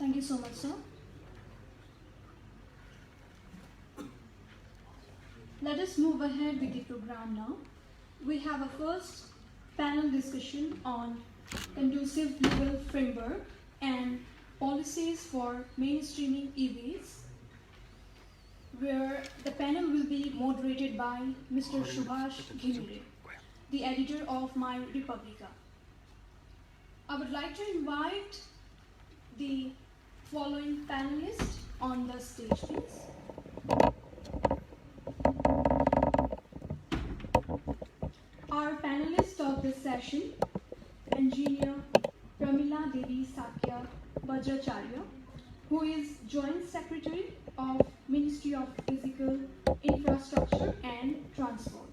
Thank you so much, sir. Let us move ahead with the program now. We have a first panel discussion on conducive legal framework and policies for mainstreaming EVs, where the panel will be moderated by Mr. Subhash Ghimire, the editor of My Republica. I would like to invite the following panelists on the stage, please. Our panelists of this session, Engineer Pramila Devi Sakya Bajracharya, who is Joint Secretary of Ministry of Physical Infrastructure and Transport.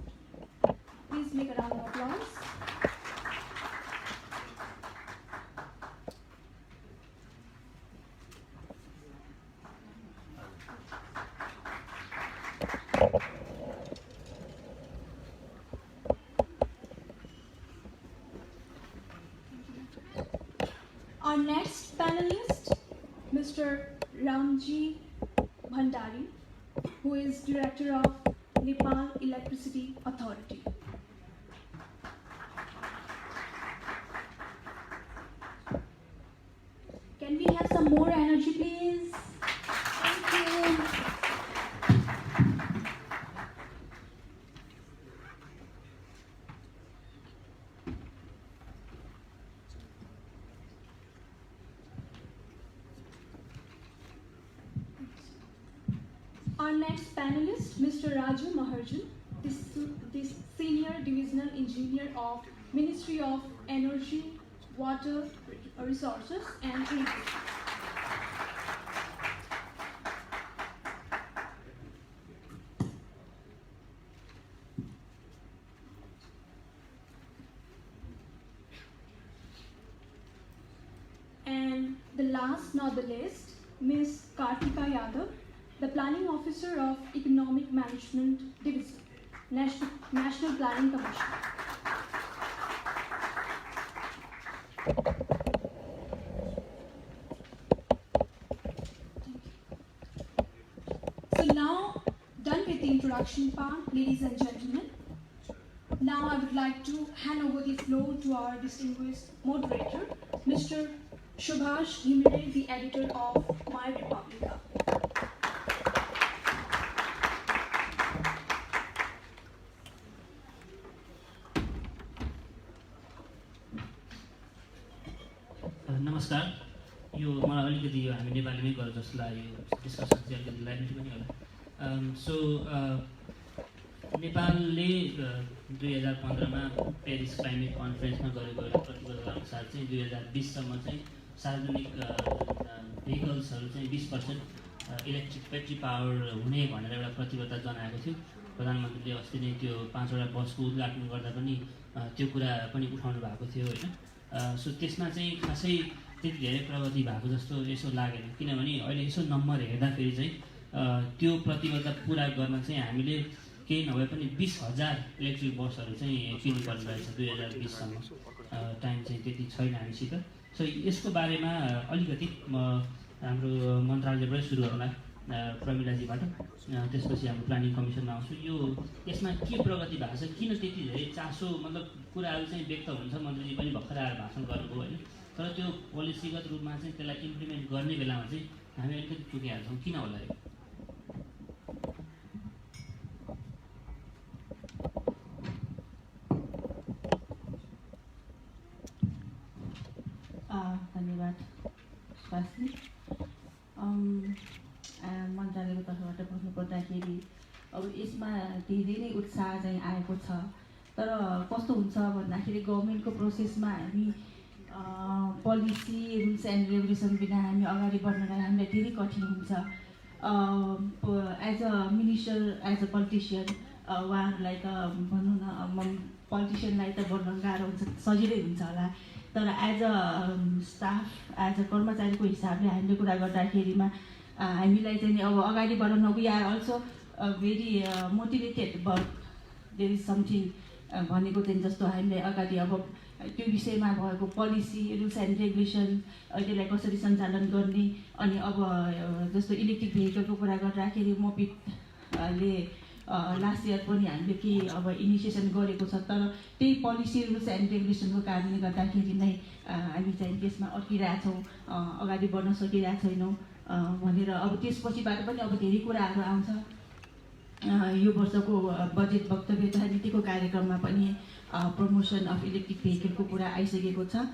Please make a round of applause. Our next panelist, Mr. Ramji Bhandari, who is Director of Nepal Electricity Authority. Can we have some more energy, please? Thank you. Our next panelist, Mr. Raju Maharjan, the Senior Divisional Engineer of Ministry of Energy, Water Resources and Irrigation. And the last, not the least, Ms. Kartika Yadav, the Planning Officer of Economic Management Division, National Planning Commission. So now, done with the introduction part, ladies and gentlemen, now I would like to hand over the floor to our distinguished moderator, Mr. Subhash Ghimire, the editor of My Republica. नमस्कार यो मलाई अलिकति यो हामी नेपालीमै गरे जस्तो लाग्यो डिस्कसन चाहिँ अलिकति लाग्ने पनि होला सो नेपालले 2015 मा पेरिस क्लाइमेट कन्फरेन्समा गरेको एउटा प्रतिबद्धता अनुसार चाहिँ 2020 सम्म चाहिँ सार्वजनिक भेहिकल्सहरू चाहिँ 20% इलेक्ट्रिक ब्याट्री पावर हुने भनेर एउटा प्रतिबद्धता जनाएको थियो प्रधानमन्त्रीले अस्ति नै त्यो 5 वटा बसको उद्घाटन गर्दा पनि त्यो कुरा पनि उठाउनु भएको थियो हैन सो त्यसमा चाहिँ खासै त्यति धेरै प्रगति भएको जस्तो यसो लागेन किनभने अहिले यसो नम्बर हेर्दाखेरि चाहिँ त्यो प्रतिबद्धता पुरा गर्न चाहिँ हामीले केही नभए पनि 20,000 इलेक्ट्रिक बसहरू चाहिँ किन्नुपर्ने रहेछ 2020 सम्म टाइम चाहिँ त्यति छैन हामीसित सो यसको बारेमा अलिकति म हाम्रो मन्त्रालयबाट सुरु होला प्रमिलाजीबाट त्यसपछि हाम्रो प्लानिङ कमिसनमा आउँछु यो यसमा के प्रगति भएको छ किन त्यति धेरै चासो मतलब कुराहरू चाहिँ व्यक्त हुन्छ मन्त्रीजी पनि भर्खर आएर भाषण गर्नुभयो हैन तर त्यो पोलिसीगत रूपमा चाहिँ त्यसलाई इम्प्लिमेन्ट गर्ने बेलामा चाहिँ हामी अलिकति चुकिहाल्छौँ किन होला यो धन्यवाद स्वास्थ्य मन्त्रालयको तर्फबाट भन्नुपर्दाखेरि अब यसमा धेरै नै उत्साह चाहिँ आएको छ तर कस्तो हुन्छ भन्दाखेरि गभर्नमेन्टको प्रोसेसमा हामी पोलिसी रुल्स एन्ड रेगुलेसन बिना हामी अगाडि बढ्नलाई हामीलाई धेरै कठिन हुन्छ as a minister as a politician उहाँहरूलाई त भनौँ न पोलिटिसियनलाई त बढ्न गाह्रो हुन्छ सजिलै हुन्छ होला तर as a staff as a कर्मचारीको हिसाबले हामीले कुरा गर्दाखेरिमा हामीलाई चाहिँ अब अगाडि बढाउन we are also very motivated but there is something भनेको चाहिँ जस्तो हामीले अगाडि अब त्यो विषयमा भएको पोलिसी रुल्स एन्ड रेगुलेसन त्यसलाई कसरी सञ्चालन गर्ने अनि अब जस्तो इलेक्ट्रिक भेहिकलको कुरा गर्दाखेरि मोपिडले लास्ट इयर पनि हामीले केही अब इनिसिएसन गरेको छ तर त्यही पोलिसी रुल्स एन्ड रेगुलेसनको कारणले गर्दाखेरि नै हामी चाहिँ त्यसमा अड्किरहेछौँ अगाडि बढ्न सकिरहेको छैनौँ भनेर अब त्यसपछिबाट पनि अब धेरै कुराहरू आउँछ यो वर्षको बजेट वक्तव्य तथा नीतिको कार्यक्रममा पनि प्रमोसन अफ इलेक्ट्रिक भेहिकलको कुरा आइसकेको छ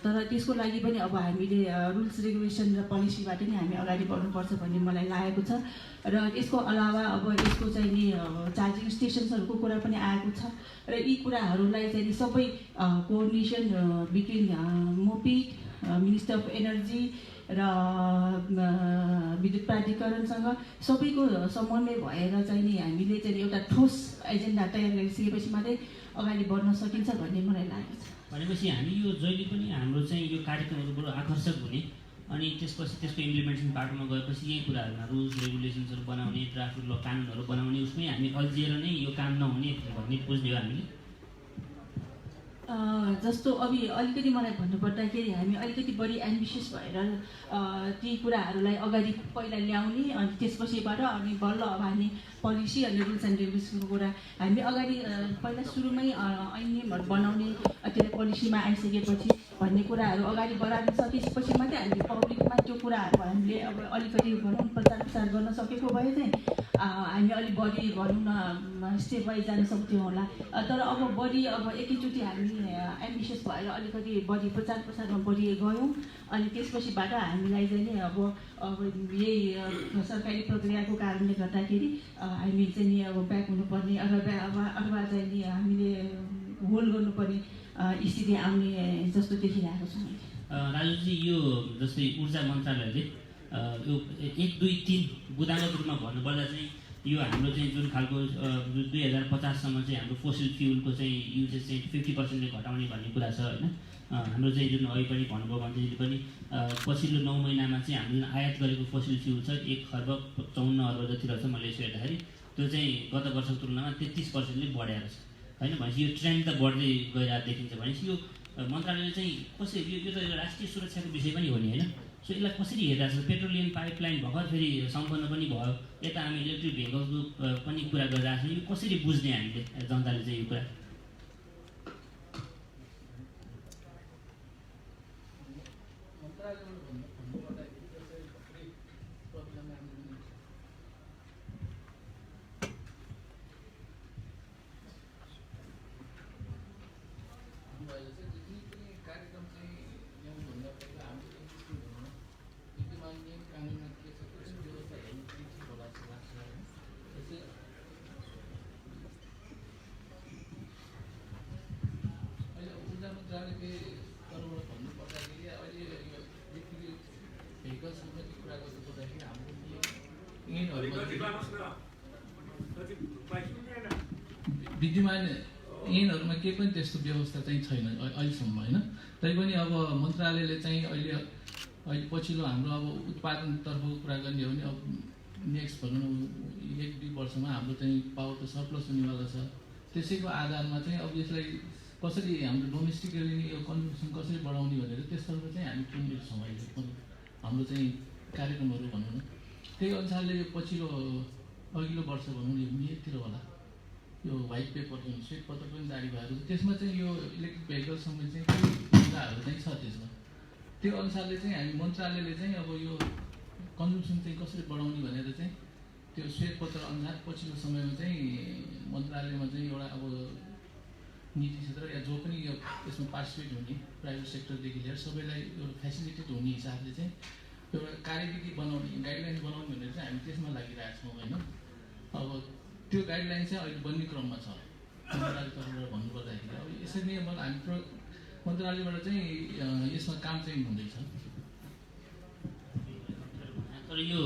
तर त्यसको लागि पनि अब हामीले रुल्स रेगुलेसन र पोलिसीबाट नै हामी अगाडि बढ्नुपर्छ भन्ने मलाई लागेको छ र यसको अलावा अब यसको चाहिँ नि चार्जिङ स्टेसन्सहरूको कुरा पनि आएको छ र यी कुराहरूलाई चाहिँ नि सबै कोअर्डिनेसन बिट्विन मोपिड मिनिस्टर अफ एनर्जी र विद्युत प्राधिकरणसँग सबैको समन्वय भएर चाहिँ नि हामीले चाहिँ एउटा ठोस एजेन्डा तयार गरिसकेपछि मात्रै अगाडि बढ्न सकिन्छ भन्ने मलाई लागेको छ भनेपछि हामी यो जहिले पनि हाम्रो चाहिँ यो कार्यक्रमहरू बडो आकर्षक हुने अनि त्यसपछि त्यसको इम्प्लिमेन्टेसन पार्टमा गएपछि यही कुराहरूमा रुल्स रेगुलेसन्सहरू बनाउने ट्राफिक ल कानुनहरू बनाउने उसमै हामी अल्झिएर नै यो काम नहुने भन्ने बुझ्ने हो हामीले जस्तो अलिकति मलाई भन्नुपर्दाखेरि हामी अलिकति बढी एम्बिसियस भएर ती कुराहरूलाई अगाडि पहिला ल्याउने अनि त्यसपछिबाट अनि बल्ल अब हामी पोलिसी अनि रुल्स एन्ड रेगुलेसनको कुरा हामी अगाडि पहिला सुरुमै ऐनहरू बनाउने त्यसलाई पोलिसीमा आइसकेपछि भन्ने कुराहरू अगाडि बढाउन सकेपछि मात्रै हामीले पब्लिकमा त्यो कुराहरू हामीले अब अलिकति भनौँ प्रचार प्रसार गर्न सकेको भए चाहिँ हामी अलिक बढी भनौँ न स्टेप वाइज जान सक्थ्यौँ होला तर अब बढी अब एकैचोटि हामी एम्बिसियस भएर अलिकति बढी प्रचार प्रसारमा बढी गयौँ अनि त्यसपछिबाट हामीलाई चाहिँ नि अब यही सरकारी प्रक्रियाको कारणले गर्दाखेरि हामी चाहिँ नि अब ब्याक हुनुपर्ने अथवा चाहिँ नि हामीले होल्ड गर्नुपर्ने स्थिति आउने जस्तो देखिरहेको छ राजुजी यो जस्तै ऊर्जा मन्त्रालयले यो 1, 2, 3 बुदागत रूपमा भन्नुपर्दा चाहिँ यो हाम्रो चाहिँ जुन खालको 2050सम्म चाहिँ हाम्रो फोसिल फ्युलको चाहिँ युजेस चाहिँ 50%ले घटाउने भन्ने कुरा छ होइन हाम्रो चाहिँ जुन अहिले पनि भन्नुभयो भन्दाखेरि पनि पछिल्लो 9 महिनामा चाहिँ हामीले आयात गरेको फोसिल फ्युल छ 1,54 अर्ब जति रहेछ मैले यसो हेर्दाखेरि त्यो चाहिँ गत वर्षको तुलनामा 33%ले बढेर छ होइन भनेपछि यो ट्रेन्ड त बढ्दै गइरहेको देखिन्छ भनेपछि यो मन्त्रालयले चाहिँ कसरी यो त राष्ट्रिय सुरक्षाको विषय पनि हो नि होइन सो यसलाई कसरी हेरिरहेको छ पेट्रोलियम पाइपलाइन भर्खर फेरि सम्पन्न पनि भयो यता हामी इलेक्ट्रिक भेहिकल्सको पनि कुरा गरिरहेको छौँ यो कसरी बुझ्ने हामीले जनताले चाहिँ यो कुरा विद्यमान ऐनहरूमा केही पनि त्यस्तो व्यवस्था चाहिँ छैन अहिलेसम्म होइन तैपनि अब मन्त्रालयले चाहिँ अहिले पछिल्लो हाम्रो अब उत्पादनतर्फको कुरा गर्ने हो भने अब नेक्स्ट भनौँ न 1-2 वर्षमा हाम्रो चाहिँ पावर त सरप्लस हुनेवाला छ त्यसैको आधारमा चाहिँ अब यसलाई कसरी हाम्रो डोमेस्टिकली यो कन्जम्सन कसरी बढाउने भनेर त्यसतर्फ चाहिँ हामी केन्द्रित छौँ अहिले हाम्रो चाहिँ कार्यक्रमहरू भनौँ न त्यही अनुसारले यो पछिल्लो अघिल्लो वर्ष भनौँ यो मेतिर होला यो व्हाइट पेपर जुन श्वेत पत्र पनि जारी भएको छ त्यसमा चाहिँ यो इलेक्ट्रिक भेहिकलसँग चाहिँ केही कुराहरू चाहिँ छ त्यसमा त्यो अनुसारले चाहिँ हामी मन्त्रालयले चाहिँ अब यो कन्जम्सन चाहिँ कसरी बढाउने भनेर चाहिँ त्यो श्वेत पत्र अनुसार पछिल्लो समयमा चाहिँ मन्त्रालयमा चाहिँ एउटा अब नीति क्षेत्र या जो पनि यो यसमा पार्टिसिपेट हुने प्राइभेट सेक्टरदेखि लिएर सबैलाई एउटा फेसिलिटेड हुने हिसाबले चाहिँ एउटा कार्यविधि बनाउने गाइडलाइन बनाउने भनेर चाहिँ हामी त्यसमा लागिरहेको छौँ होइन अब त्यो गाइडलाइन चाहिँ अहिले बन्ने क्रममा छ मन्त्रालयतर्फबाट भन्नुपर्दाखेरि अब यसरी नै हामी मन्त्रालयबाट चाहिँ यसमा काम चाहिँ हुँदैछ तर यो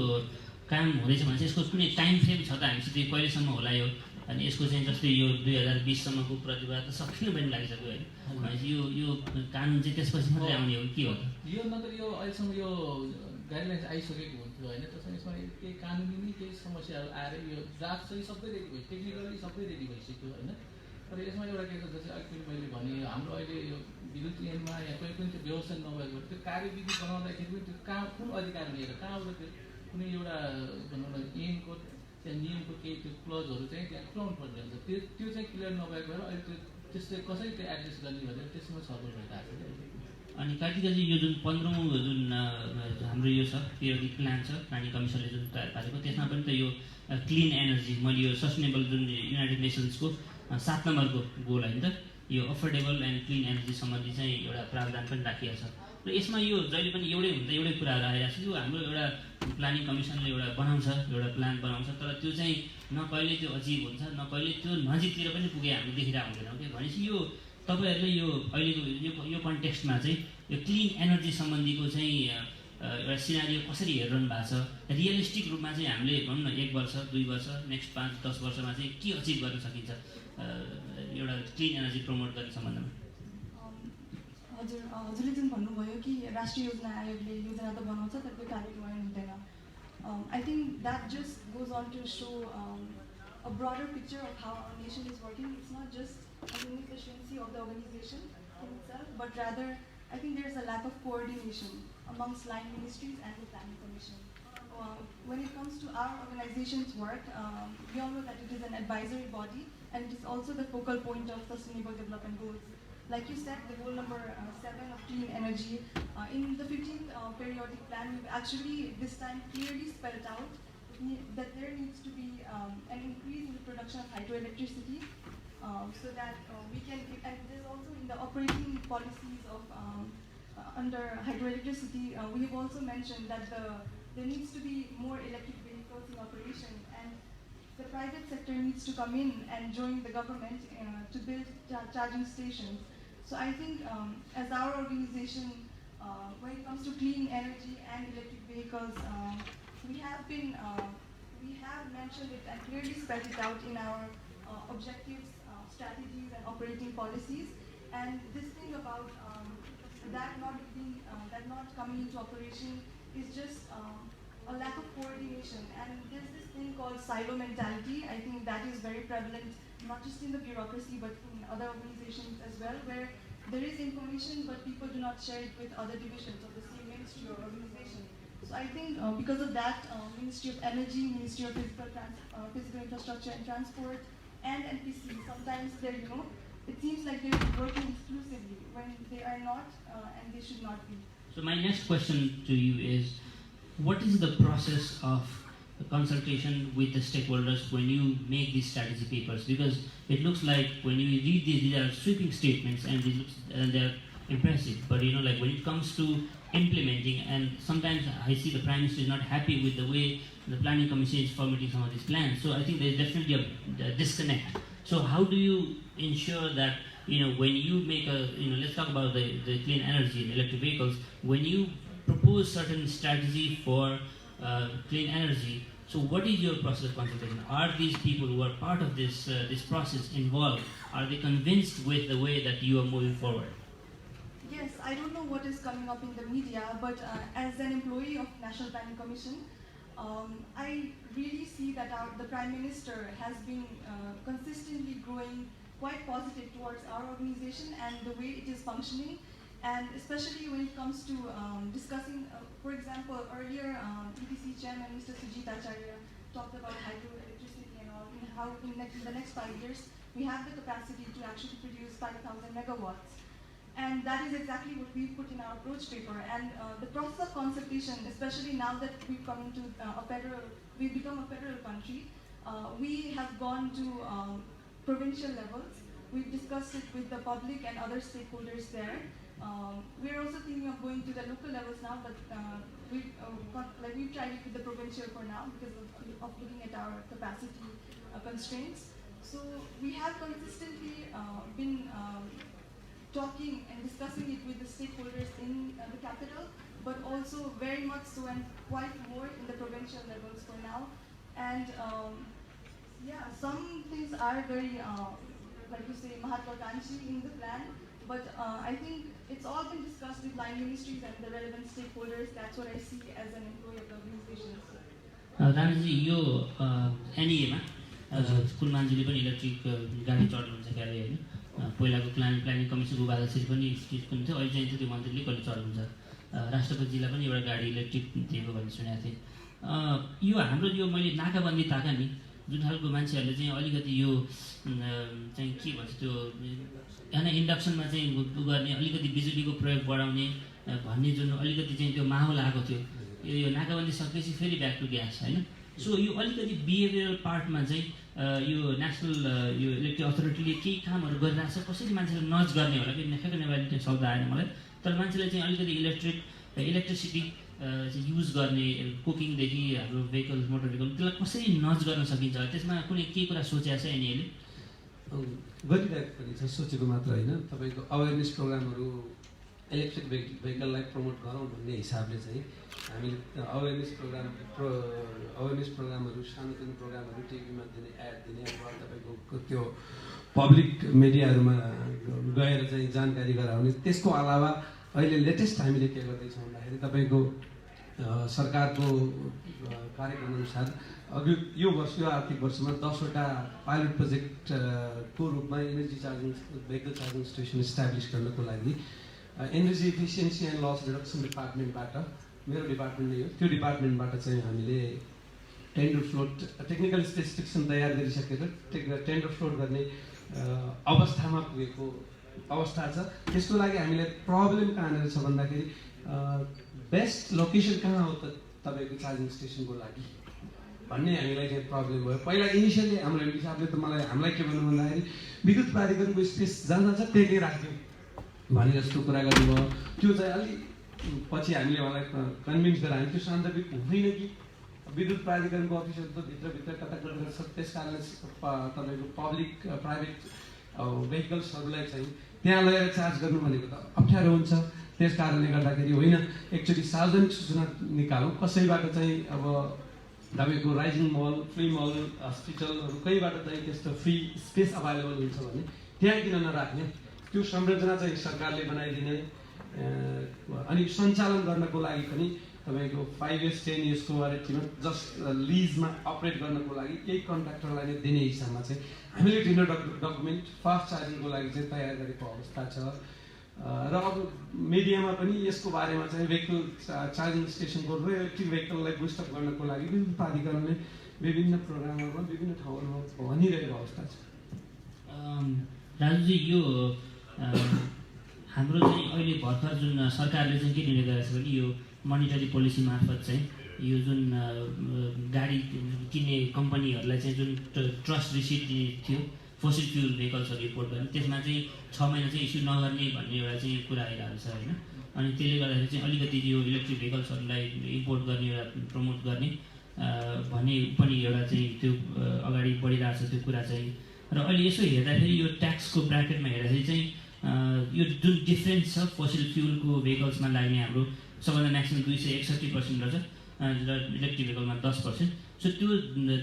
काम हुँदैछ भने चाहिँ यसको कुनै टाइम फ्रेम छ त हामीसित कहिलेसम्म होला यो अनि यसको चाहिँ जस्तै यो 2020सम्मको प्रतिभा त सकिनु पनि लागिसक्यो होइन भनेपछि यो कानुन चाहिँ त्यसपछि मात्रै आउने हो के हो त यो नत्र यो अहिलेसम्म यो गाइडलाइन्स आइसकेको हुन्थ्यो होइन त्यसमा यसमा केही कानुनी नै केही समस्याहरू आएर यो ड्राफ्ट चाहिँ सबै रेडी भयो टेक्निकली सबै रेडी भइसक्यो होइन तर यसमा एउटा के छ जस्तै अघि मैले भने हाम्रो अहिले यो विद्युत ऐनमा या कोही पनि त्यो व्यवस्था नभएको त्यो कार्यविधि बनाउँदाखेरि पनि त्यो कहाँ कुन अधिकार लिएर कहाँबाट त्यो कुनै एउटा भनौँ न ऐनको त्यहाँ नियमको केही त्यो क्लजहरू चाहिँ त्यहाँ खुलाउनु पर्ने हुन्छ त्यो चाहिँ क्लियर नभएको भएर अहिले त्यो त्यसले कसरी त्यो एड्रेस गर्ने भनेर त्यसमा छलफल भइरहेको छ। अनि कार्तिकजी यो जुन 15औँ जुन हाम्रो यो छ पिरियडिक प्लान छ प्लानिङ कमिसनले जुन तयार पारेको त्यसमा पनि त यो क्लिन एनर्जी मैले यो सस्टेनेबल जुन युनाइटेड नेसन्सको 7 नम्बरको गोल होइन त यो अफोर्डेबल एन्ड क्लिन एनर्जी सम्बन्धी चाहिँ एउटा प्रावधान पनि राखिएको छ र यसमा यो जहिले पनि एउटै कुराहरू आइरहेको छ। यो हाम्रो एउटा प्लानिङ कमिसनले एउटा बनाउँछ एउटा प्लान बनाउँछ तर त्यो चाहिँ न कहिले त्यो अचिभ हुन्छ न कहिले त्यो नजिकतिर पनि पुगे हामी देखिरहेको हुँदैनौँ कि भनेपछि यो तपाईँहरूले यो अहिलेको यो कन्टेक्स्टमा चाहिँ यो क्लिन एनर्जी सम्बन्धीको चाहिँ एउटा सिनारियो कसरी हेरिरहनु भएको छ रियलिस्टिक रूपमा चाहिँ हामीले भनौँ न 1 वर्ष 2 वर्ष नेक्स्ट 5-10 वर्षमा चाहिँ के अचिभ गर्न सकिन्छ एउटा क्लिन एनर्जी प्रमोट गर्ने सम्बन्धमा। हजुरले जुन भन्नुभयो कि राष्ट्रिय योजना आयोगले योजना त बनाउँछ तर त्यो कार्यान्वयन हुँदैन। I think that just goes on to show a broader picture of how our nation is working. It's not just an inefficiency of the organization in itself, but rather I think there's a lack of coordination amongst line ministries and the planning commission. When it comes to our organization's work, we all know that it is an advisory body and it is also the focal point of sustainable development goals. Like you said, the goal number 7 of clean energy, in the 15th periodic plan, we've actually this time clearly spelled out that there needs to be an increase in the production of hydroelectricity so that we can, and there's also in the operating policies of under hydroelectricity, we have also mentioned that there needs to be more electric vehicles in operation and the private sector needs to come in and join the government to build charging stations. So I think as our organization, when it comes to clean energy and electric vehicles, we have mentioned it and clearly spelled it out in our objectives, strategies and operating policies. And this thing about that not coming into operation is just a lack of coordination. And there's this thing called silo mentality. I think that is very prevalent, not just in the bureaucracy, but in other organizations as well, where there is information, but people do not share it with other divisions of the same ministry or organization. So I think because of that, Ministry of Energy, Ministry of Physical Infrastructure and Transport, and NPC, sometimes they're, it seems like they're working exclusively when they are not, and they should not be. So my next question to you is, what is the process of consultation with the stakeholders when you make these strategy papers? Because it looks like when you read these are sweeping statements and they're impressive, but like when it comes to implementing, and sometimes I see the Prime Minister is not happy with the way the Planning Commission is formatting some of these plans. So I think there's definitely a disconnect. So how do you ensure that when you make let's talk about the clean energy and electric vehicles, when you propose certain strategy for clean energy, so what is your process of consultation? Are these people who are part of this process involved? Are they convinced with the way that you are moving forward? Yes, I don't know what is coming up in the media, but as an employee of National Planning Commission, I really see that the Prime Minister has been consistently growing quite positive towards our organization and the way it is functioning, and especially when it comes to discussing, for example, earlier EPC Chairman Mr. Sujit Acharya talked about hydroelectricity and all, and how in the next 5 years we have the capacity to actually produce 5,000 megawatts. And that is exactly what we put in our approach paper. And the process of consultation, especially now that we've come into we've become a federal country, we have gone to provincial levels. We've discussed it with the public and other stakeholders there. We're also thinking of going to the local levels now, but we've tried it with the provincial for now because of looking at our capacity constraints. So we have consistently been talking and discussing it with the stakeholders in the capital, but also very much so and quite more in the provincial levels for now. And some things are very, like you say, Mahatvakanshi in the plan, but I think it's all been discussed with line ministries and the relevant stakeholders. That's what I see as an employee of the organization. Ramji, यो NEA मा कुन मान्छेले पनि electric गाडी चढ्नुहुन्छ क्यारे होइन पहिलाको planning कमिसनको बाधाश्री पनि स्टिच पनि थियो अहिले चाहिँ त्यो मन्त्रीले कहिले चढ्नुहुन्छ राष्ट्रपतिजीलाई पनि एउटा गाडी इलेक्ट्रिक दिएको भन्ने सुनेको थिएँ यो हाम्रो यो मैले नाकाबन्दी ताका नि जुन खालको मान्छेहरूले चाहिँ अलिकति यो चाहिँ के भन्छ त्यो होइन इन्डक्सनमा चाहिँ गर्ने अलिकति बिजुलीको प्रयोग बढाउने भन्ने जुन अलिकति चाहिँ त्यो माहौल आएको थियो यो नाकाबन्दी सकेपछि फेरि ब्याक टु ग्यास होइन सो यो अलिकति बिहेभियरल पार्टमा चाहिँ यो नेसनल यो इलेक्ट्रिक अथोरिटीले केही कामहरू गरिरहेको छ कसरी मान्छेलाई नच गर्ने होला कि ठ्याक्कै नेपाली त्यो शब्द आएन मलाई तर मान्छेलाई चाहिँ अलिकति इलेक्ट्रिसिटी युज गर्ने कुकिङदेखि हाम्रो भेहिकल मोटर भेहिकल त्यसलाई कसरी नच गर्न सकिन्छ त्यसमा कुनै केही कुरा सोचेको छ यिनीहरूले गरिरहेको पनि छ सोचेको मात्र होइन तपाईँको अवेरनेस प्रोग्रामहरू इलेक्ट्रिक भेहिकललाई प्रमोट गरौँ भन्ने हिसाबले चाहिँ हामीले अवेरनेस प्रोग्रामहरू सानोतिनो प्रोग्रामहरू टिभीमा दिने एड दिने अथवा तपाईँको त्यो पब्लिक मिडियाहरूमा गएर चाहिँ जानकारी गराउने त्यसको अलावा अहिले लेटेस्ट हामीले के गर्दैछौँ भन्दाखेरि तपाईँको सरकारको कार्यक्रम अनुसार अघि यो आर्थिक वर्षमा 10वटा पाइलट प्रोजेक्टको रूपमा energy charging vehicle charging station establish गर्नको लागि energy efficiency and loss reduction डिपार्टमेन्टबाट मेरो डिपार्टमेन्ट नै हो त्यो डिपार्टमेन्टबाट चाहिँ हामीले टेन्डर फ्लोट टेक्निकल स्पेसिफिकेसन तयार गरिसकेर टेन्डर फ्लोट गर्ने अवस्थामा पुगेको अवस्था छ त्यसको लागि हामीलाई प्रब्लम कहाँनिर छ भन्दाखेरि बेस्ट लोकेसन कहाँ हो त तपाईँको चार्जिङ स्टेसनको लागि भन्ने हामीलाई चाहिँ प्रब्लम भयो पहिला इनिसियली हाम्रो हिसाबले त हामीलाई के भन्नु भन्दाखेरि विद्युत प्राधिकरणको स्पेस जहाँ छ त्यही राख्यौँ भने जस्तो कुरा गर्नुभयो त्यो चाहिँ अलिक पछि हामीले उहाँलाई कन्भिन्स गरायौँ त्यो सान्दर्भिक हुँदैन कि विद्युत प्राधिकरणको अफिसहरू त भित्र कता कता छ त्यस कारणले तपाईँको पब्लिक प्राइभेट भेहिकल्सहरूलाई चाहिँ त्यहाँ लगेर चार्ज गर्नु भनेको त अप्ठ्यारो हुन्छ त्यस कारणले गर्दाखेरि होइन एक्चुअली सार्वजनिक सूचना निकालौँ कसैबाट चाहिँ अब तपाईँको राइजिङ मल फ्री मल हस्पिटलहरू कहीँबाट चाहिँ त्यस्तो फ्री स्पेस अभाइलेबल हुन्छ भने त्यहाँ किन नराख्ने त्यो संरचना चाहिँ सरकारले बनाइदिने अनि सञ्चालन गर्नको लागि पनि तपाईँको 5 years 10 yearsको वारेन्टीमा जस्ट लिजमा अपरेट गर्नको लागि केही कन्ट्र्याक्टरलाई नै दिने हिसाबमा चाहिँ हामीले टेन्डर डकुमेन्ट फास्ट चार्जिङको लागि चाहिँ तयार गरेको अवस्था छ र अब मिडियामा पनि यसको बारेमा चाहिँ भेहिकल चार्जिङ स्टेसनको र इलेक्ट्रिक भेहिकललाई बुस्टअप गर्नको लागि विद्युत प्राधिकरणले विभिन्न प्रोग्रामहरूमा विभिन्न ठाउँहरूमा भनिरहेको अवस्था छ राजुजी यो हाम्रो चाहिँ अहिले भर्खर जुन सरकारले चाहिँ के निर्णय गरेको छ भने यो मोनिटरी पोलिसी मार्फत चाहिँ यो जुन गाडी किन्ने कम्पनीहरूलाई चाहिँ जुन ट्रस्ट रिसिट दिने थियो फोसिल फ्युल भेहिकल्सहरू इम्पोर्ट गर्ने त्यसमा चाहिँ 6 महिना चाहिँ इस्यु नगर्ने भन्ने एउटा चाहिँ कुरा आइरहेको छ होइन अनि त्यसले गर्दाखेरि चाहिँ अलिकति यो इलेक्ट्रिक भेहिकल्सहरूलाई इम्पोर्ट गर्ने एउटा प्रमोट गर्ने भन्ने पनि एउटा चाहिँ त्यो अगाडि बढिरहेको छ त्यो कुरा चाहिँ र अहिले यसो हेर्दाखेरि यो ट्याक्सको ब्राकेटमा हेर्दाखेरि चाहिँ यो जुन डिफ्रेन्स छ फोसिल फ्युलको भेहिकल्समा लाग्ने हाम्रो सबभन्दा म्याक्सिमम 261% रहेछ र इलेक्ट्रिक भेहिकलमा 10%। सो त्यो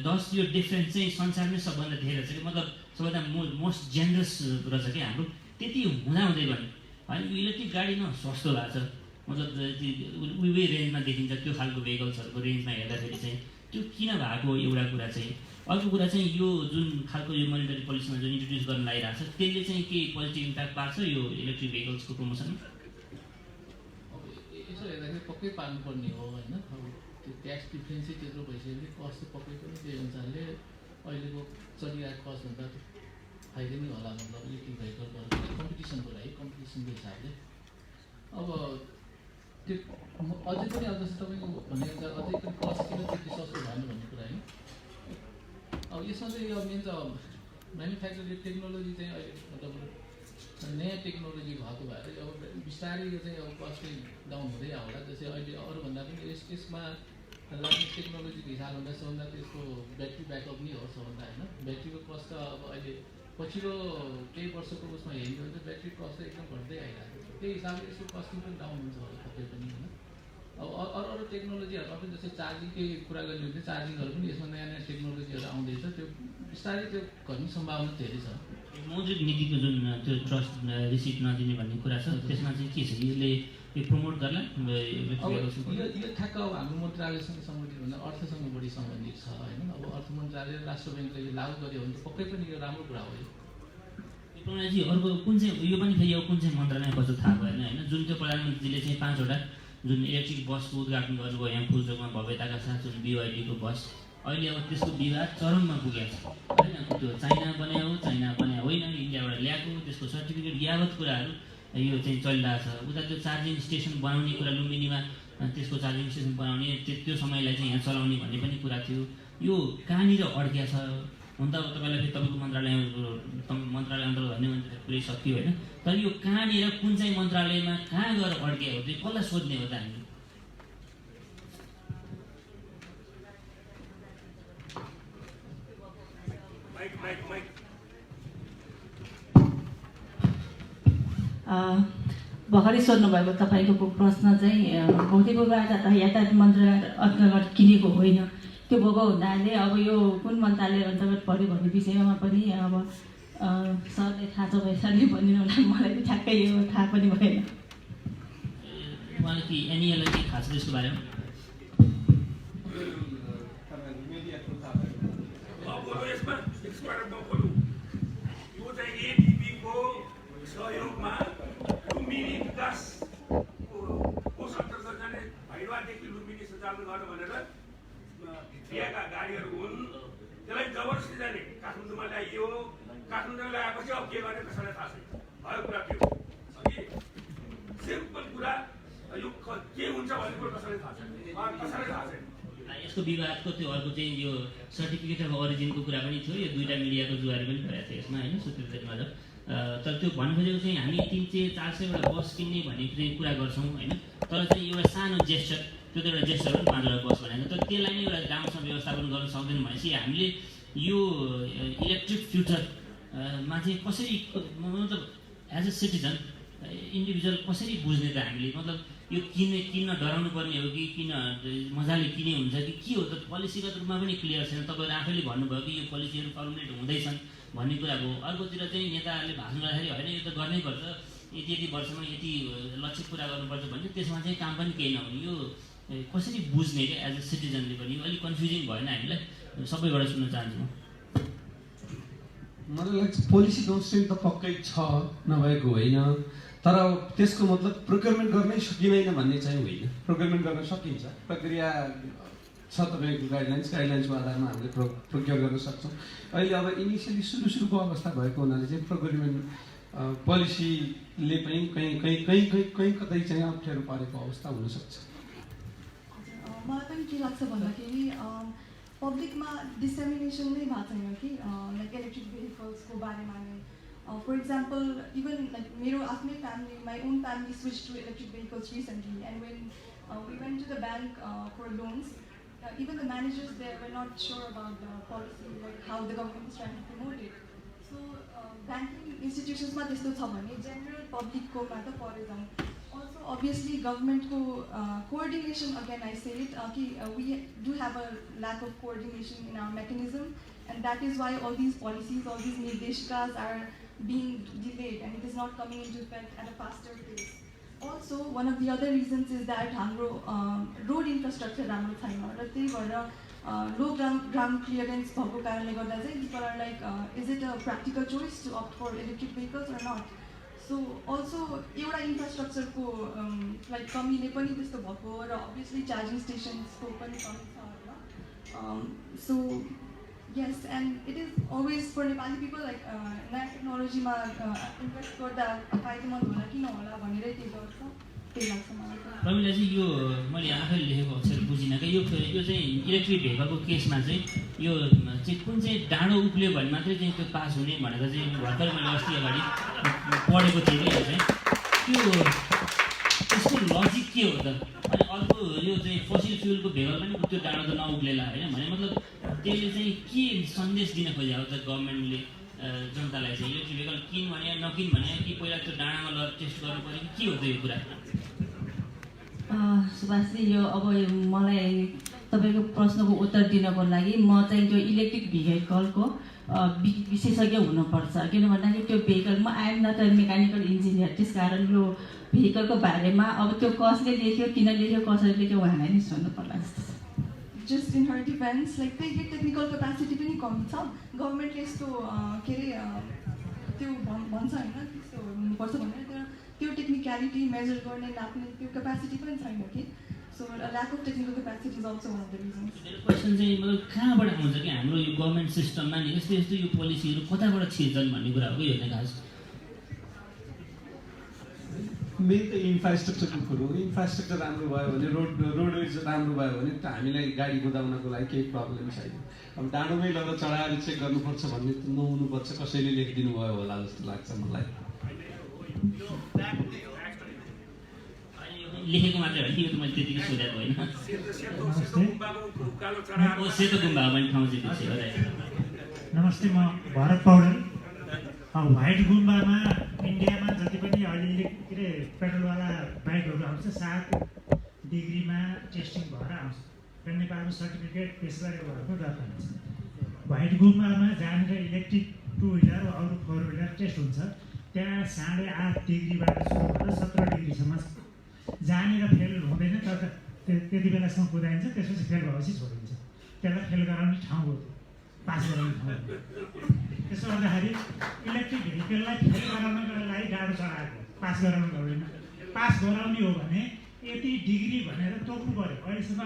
10 यो डिफ्रेन्स चाहिँ संसारमै सबभन्दा धेरै छ कि मतलब सबभन्दा मोस्ट जेनरस रहेछ कि हाम्रो त्यति हुँदाहुँदै पनि होइन यो इलेक्ट्रिक गाडी न सस्तो भएको छ मतलब उही रेन्जमा देखिन्छ त्यो खालको भेहिकल्सहरूको रेन्जमा हेर्दाखेरि चाहिँ त्यो किन भएको एउटा कुरा चाहिँ अर्को कुरा चाहिँ यो जुन खालको यो मोनिटरी पोलिसीमा जुन इन्ट्रोड्युस गर्न लागिरहेको छ त्यसले चाहिँ के पोजिटिभ इम्प्याक्ट पार्छ यो इलेक्ट्रिक भेहिकल्सको प्रमोसनमा यसो हेर्दाखेरि पक्कै पार्नुपर्ने हो होइन अब त्यो ट्याक्स डिफ्रेन्सै त्यत्रो भइसक्यो कस्ट त पक्कै पनि त्यही अनुसारले अहिलेको चलिरहेको कस्टभन्दा फाइदा नै होला मतलब इलेक्ट्रिक भेहिकलको कम्पिटिसनको लागि कम्पिटिसनको हिसाबले अब त्यो अझै पनि अब जस्तो तपाईँको भनेअनुसार अझै पनि कस्ट किन त्यति सस्तो भएन भन्ने कुरा होइन अब यसमा चाहिँ यो मेन त म्यानुफ्याक्चरिङ टेक्नोलोजी चाहिँ अहिले मतलब नयाँ टेक्नोलोजी भएको भएर अब बिस्तारै यो चाहिँ अब कस्ट चाहिँ डाउन हुँदै आउला जस्तै अहिले अरूभन्दा पनि यसमा लाग्ने टेक्नोलोजीको हिसाबभन्दा सबभन्दा त्यसको ब्याट्री ब्याकअप नै हो सबभन्दा होइन ब्याट्रीको कस्ट त अब अहिले पछिल्लो केही वर्षको उसमा हेऱ्यो भने चाहिँ ब्याट्री कस्ट चाहिँ एकदम घट्दै आइरहेको छ त्यही हिसाबले यसको कस्टिङ पनि डाउन हुन्छ होला कतै पनि होइन अब अरू टेक्नोलोजीहरूमा पनि जस्तै चार्जिङकै कुरा गर्ने हो भने चार्जिङहरू पनि यसमा नयाँ नयाँ टेक्नोलोजीहरू आउँदैछ त्यो बिस्तारै त्यो घट्ने सम्भावना धेरै छ मौद्रिक नीतिको जुन त्यो ट्रस्ट रिसिट नदिने भन्ने कुरा छ त्यसमा चाहिँ के छ यसले यो प्रमोट गर्ला यो ठ्याक्क अब हाम्रो मन्त्रालयसँग सम्बन्धित भन्दा अर्थसँग बढी सम्बन्धित छ होइन। अब अर्थ मन्त्रालय र राष्ट्र ब्याङ्कले यो लागू गर्यो भने त पक्कै पनि यो राम्रो कुरा हो। प्रणाजी अर्को कुन चाहिँ यो पनि फेरि अब कुन चाहिँ मन्त्रालय कस्तो थाहा भएन होइन। जुन त्यो प्रधानमन्त्रीले चाहिँ 5वटा जुन इलेक्ट्रिक बसको उद्घाटन गर्नुभयो यहाँ फुलचोकमा भव्यताका साथ जुन BYD को बस, अहिले अब त्यसको विवाद चरममा पुगेको छ होइन। त्यो चाइना बनायो होइन, इन्डियाबाट ल्याएको, त्यसको सर्टिफिकेट यावत कुराहरू यो चाहिँ चलिरहेको छ। उता त्यो चार्जिङ स्टेसन बनाउने कुरा लुम्बिनीमा, त्यसको चार्जिङ स्टेसन बनाउने त्यो समयलाई चाहिँ यहाँ चलाउने भन्ने पनि कुरा थियो। यो कहाँनिर अड्किया छ हुन त तपाईँलाई फेरि तपाईँको मन्त्रालय अन्तर्गत भन्ने भने पुरै सकियो होइन। तर यो कहाँनिर कुन चाहिँ मन्त्रालयमा कहाँ गएर अड्किया हो त्यो कसलाई सोध्ने हो त हामी? भर्खरै सोध्नुभएको तपाईँको प्रश्न चाहिँ भौतिक पूर्वाधार यातायात मन्त्रालय अन्तर्गत किनेको होइन। त्यो भएको हुनाले अब यो कुन मन्त्रालय अन्तर्गत पऱ्यो भन्ने विषयमा पनि अब सरले थाहा छ भएसँगले भनिदिनु होला, मलाई पनि ठ्याक्कै यो थाहा पनि भएन। उहाँले कि एनइएललाई के थाहा छ त्यसको बारेमा? सहयोगमा लुम्बिनी विकासको कोष अन्तर्गत जाने भैरवादेखि लुम्बिनी सञ्चालन गर्न भनेर दिएका गाडीहरू हुन्। त्यसलाई जबरजस्ती जाने काठमाडौँमा ल्याइयो। काठमाडौँ ल्याएपछि अब के गर्ने कसैलाई थाहा छैन। भयो कुरा त्यो अघि सिम्पल कुरा, यो के हुन्छ भन्ने कुरो कसैलाई थाहा छैन। यसको विवादको त्यो अर्को चाहिँ यो सर्टिफिकेट अफ ओरिजिनको कुरा पनि थियो। यो 2टा मिडियाको जुवारी पनि भएको थियो यसमा होइन, सूत्रमा छ। तर त्यो भन्नुखोजेको चाहिँ हामी 300-400 बस किन्ने भन्ने चाहिँ कुरा गर्छौँ होइन। तर चाहिँ एउटा सानो जेस्चर, त्यो त एउटा जेस्चर हो नि 5वटा बस भनेको, तर त्यसलाई नै एउटा राम्रोसँग व्यवस्थापन गर्न सक्दैन भनेपछि हामीले यो इलेक्ट्रिक फ्युचरमा चाहिँ कसरी मतलब एज अ सिटिजन इन्डिभिजुअल कसरी बुझ्ने त हामीले? मतलब यो किन्न डराउनु पर्ने हो कि किन मजाले किने हुन्छ कि के हो त? पोलिसीगत रूपमा पनि क्लियर छैन। तपाईँहरू आफैले भन्नुभयो कि यो पोलिसीहरू फर्मुलेट हुँदैछन् भन्ने कुरा हो। अर्कोतिर चाहिँ नेताहरूले भाषण गर्दाखेरि होइन यो त गर्नैपर्छ, यति वर्षमा यति लक्ष्य पुरा गर्नुपर्छ भन्छ, त्यसमा चाहिँ काम पनि केही नहुने। यो कसरी बुझ्ने क्या एज अ सिटिजनले पनि? अलिक कन्फ्युजिङ भएन हामीलाई? सबैबाट सुन्न चाहन्छु। मलाई लाग्छ पोलिसी कन्स्ट्रेन्ट त पक्कै छ, नभएको होइन। तर त्यसको मतलब प्रोक्योरमेन्ट गर्नै सकिँदैन भन्ने चाहिँ होइन। प्रोक्योरमेन्ट गर्न सकिन्छ, प्रक्रिया छ तपाईँको गाइडलाइन्सको आधारमा हामीले प्रोक्योर गर्न सक्छौँ। अहिले अब इनिसियली सुरुको अवस्था भएको हुनाले चाहिँ प्रोक्योरमेन्ट पोलिसीले पनि कहीँ कतै चाहिँ अप्ठ्यारो पारेको अवस्था हुनसक्छ। मलाई पनि के लाग्छ भन्दाखेरि पब्लिकमा डिसेमिनेसन नै भएको छैन कि लाइक इलेक्ट्रिक भेहिकल्सको बारेमा नै। For example, even like मेरो आफ्नै family, my own family switched to electric vehicles recently, and when we went to the bank for loans, even the managers there were not sure about the policy, like how the government is trying to promote it. So banking institutions ma testo cha bhane general public ko ma ta parejaun. Also obviously government ko coordination, again I say it, we do have a lack of coordination in our mechanism, and that is why all these policies, all these nirdeshkas are being delayed and it is not coming into effect at a faster pace. Also, one of the other reasons is that हाम्रो road infrastructure राम्रो छैन र त्यही भएर low ground clearance भएको कारणले गर्दा चाहिँ people are like, is it a practical choice to opt for electric vehicles or not? So also एउटा infrastructure को like कमीले पनि त्यस्तो भएको र obviously charging stations को पनि कमी छ होइन. So yes, and it is always for Nepali people like नयाँ टेक्नोलोजीमा इन्भेस्ट गर्दा फाइदेमन्द होला कि नहोला भनेरै त्यही गर्छ, त्यही लाग्छ मलाई। प्रमिला चाहिँ यो मैले आफैले लेखेको अक्षर बुझिनँ कि यो चाहिँ इलेक्ट्रिक भेहिकलको केसमा चाहिँ यो चाहिँ कुन चाहिँ डाँडो उक्लियो भने मात्रै चाहिँ त्यो पास हुने भनेर चाहिँ भर्खर मैले अस्ति अगाडि पढेको थिएँ कि यो चाहिँ त्यो त्यसको लजिक के हो त? अनि अर्को यो चाहिँ फसिल फ्युलको भेहिकल पनि त्यो डाँडो त नउक्लेला होइन भने मतलब त्यसले चाहिँ के सन्देश दिन खोज्यो हो त गभर्मेन्टले जनतालाई चाहिँ? इलेक्ट्रिक भेहिकल किन भने नकिन भने कि पहिला त्यो डाँडामा लगेर टेस्ट गर्नु पऱ्यो कि के हो त यो कुरा? सुभाषजी, यो अब मलाई तपाईँको प्रश्नको उत्तर दिनको लागि म चाहिँ त्यो इलेक्ट्रिक भेहिकलको विशेषज्ञ हुनुपर्छ। किन भन्दाखेरि त्यो भेहिकल, म I'm not a mechanical engineer, त्यस कारण यो भेहिकलको बारेमा अब त्यो कसले लेख्यो, किन लेख्यो, कसरी लेख्यो उहाँलाई नै सुन्नु पर्ला जस्तो छ। Just in her defence, like त्यही टेक्निकल क्यापासिटी पनि कमी छ। गभर्मेन्टले यस्तो के अरे त्यो भन्छ होइन त्यस्तो हुनुपर्छ भनेर, तर त्यो टेक्निक्यालिटी मेजर गर्ने नाप्ने त्यो क्यापासिटी पनि छैन कि। So lack of technical capacity is also one of the reasons. Question चाहिँ मतलब कहाँबाट आउँछ कि हाम्रो यो गभर्मेन्ट सिस्टममा नि यस्तो यस्तो यो पोलिसीहरू कताबाट छिर्छन् भन्ने कुरा हो यो चाहिँ खास। मेन त इन्फ्रास्ट्रक्चरको कुरो हो। इन्फ्रास्ट्रक्चर राम्रो भयो भने, रोडवेज राम्रो भयो भने त हामीलाई गाडी कुदाउनको लागि केही प्रब्लम छैन। अब डाँडोमै लगेर चढाएर चेक गर्नुपर्छ भन्ने त नहुनुपर्छ, कसैले लेखिदिनु भयो होला जस्तो लाग्छ मलाई। लेखेको मात्रै होइन, यो त मैले त्यतिकै सोधेको होइन। सेतो गुम्बा भन्ने ठाउँ चाहिँ त्यो छ। नमस्ते, म भरत पौडेल। व्हाइट गुम्बामा इन्डियामा जति पनि अलिअलि के अरे पेट्रोलवाला बाइकहरू आउँछ 7 डिग्रीमा टेस्टिङ भएर आउँछ र नेपालमा सर्टिफिकेट पेस गरेको भएको दरकार हुन्छ। व्हाइट गुम्बामा जहाँनिर इलेक्ट्रिक 2 व्हिलर अरू 4 व्हिलर टेस्ट हुन्छ त्यहाँ 8.5 डिग्रीबाट सुरु भएर 17 डिग्रीसम्म जहाँनिर फेल हुँदैन तर त्यति बेलासम्म कुदाइन्छ, त्यसपछि फेल भएपछि छोडिन्छ। त्यसलाई फेल गराउने ठाउँ हो, पास गराउने ठाउँ। त्यसो गर्दाखेरि इलेक्ट्रिक भेहिकललाई फेल गराउनको लागि गाडो चढाएको, पास गराउनु पर्दैन। पास गराउने हो भने यति डिग्री भनेर तोक्नु पऱ्यो। अहिलेसम्म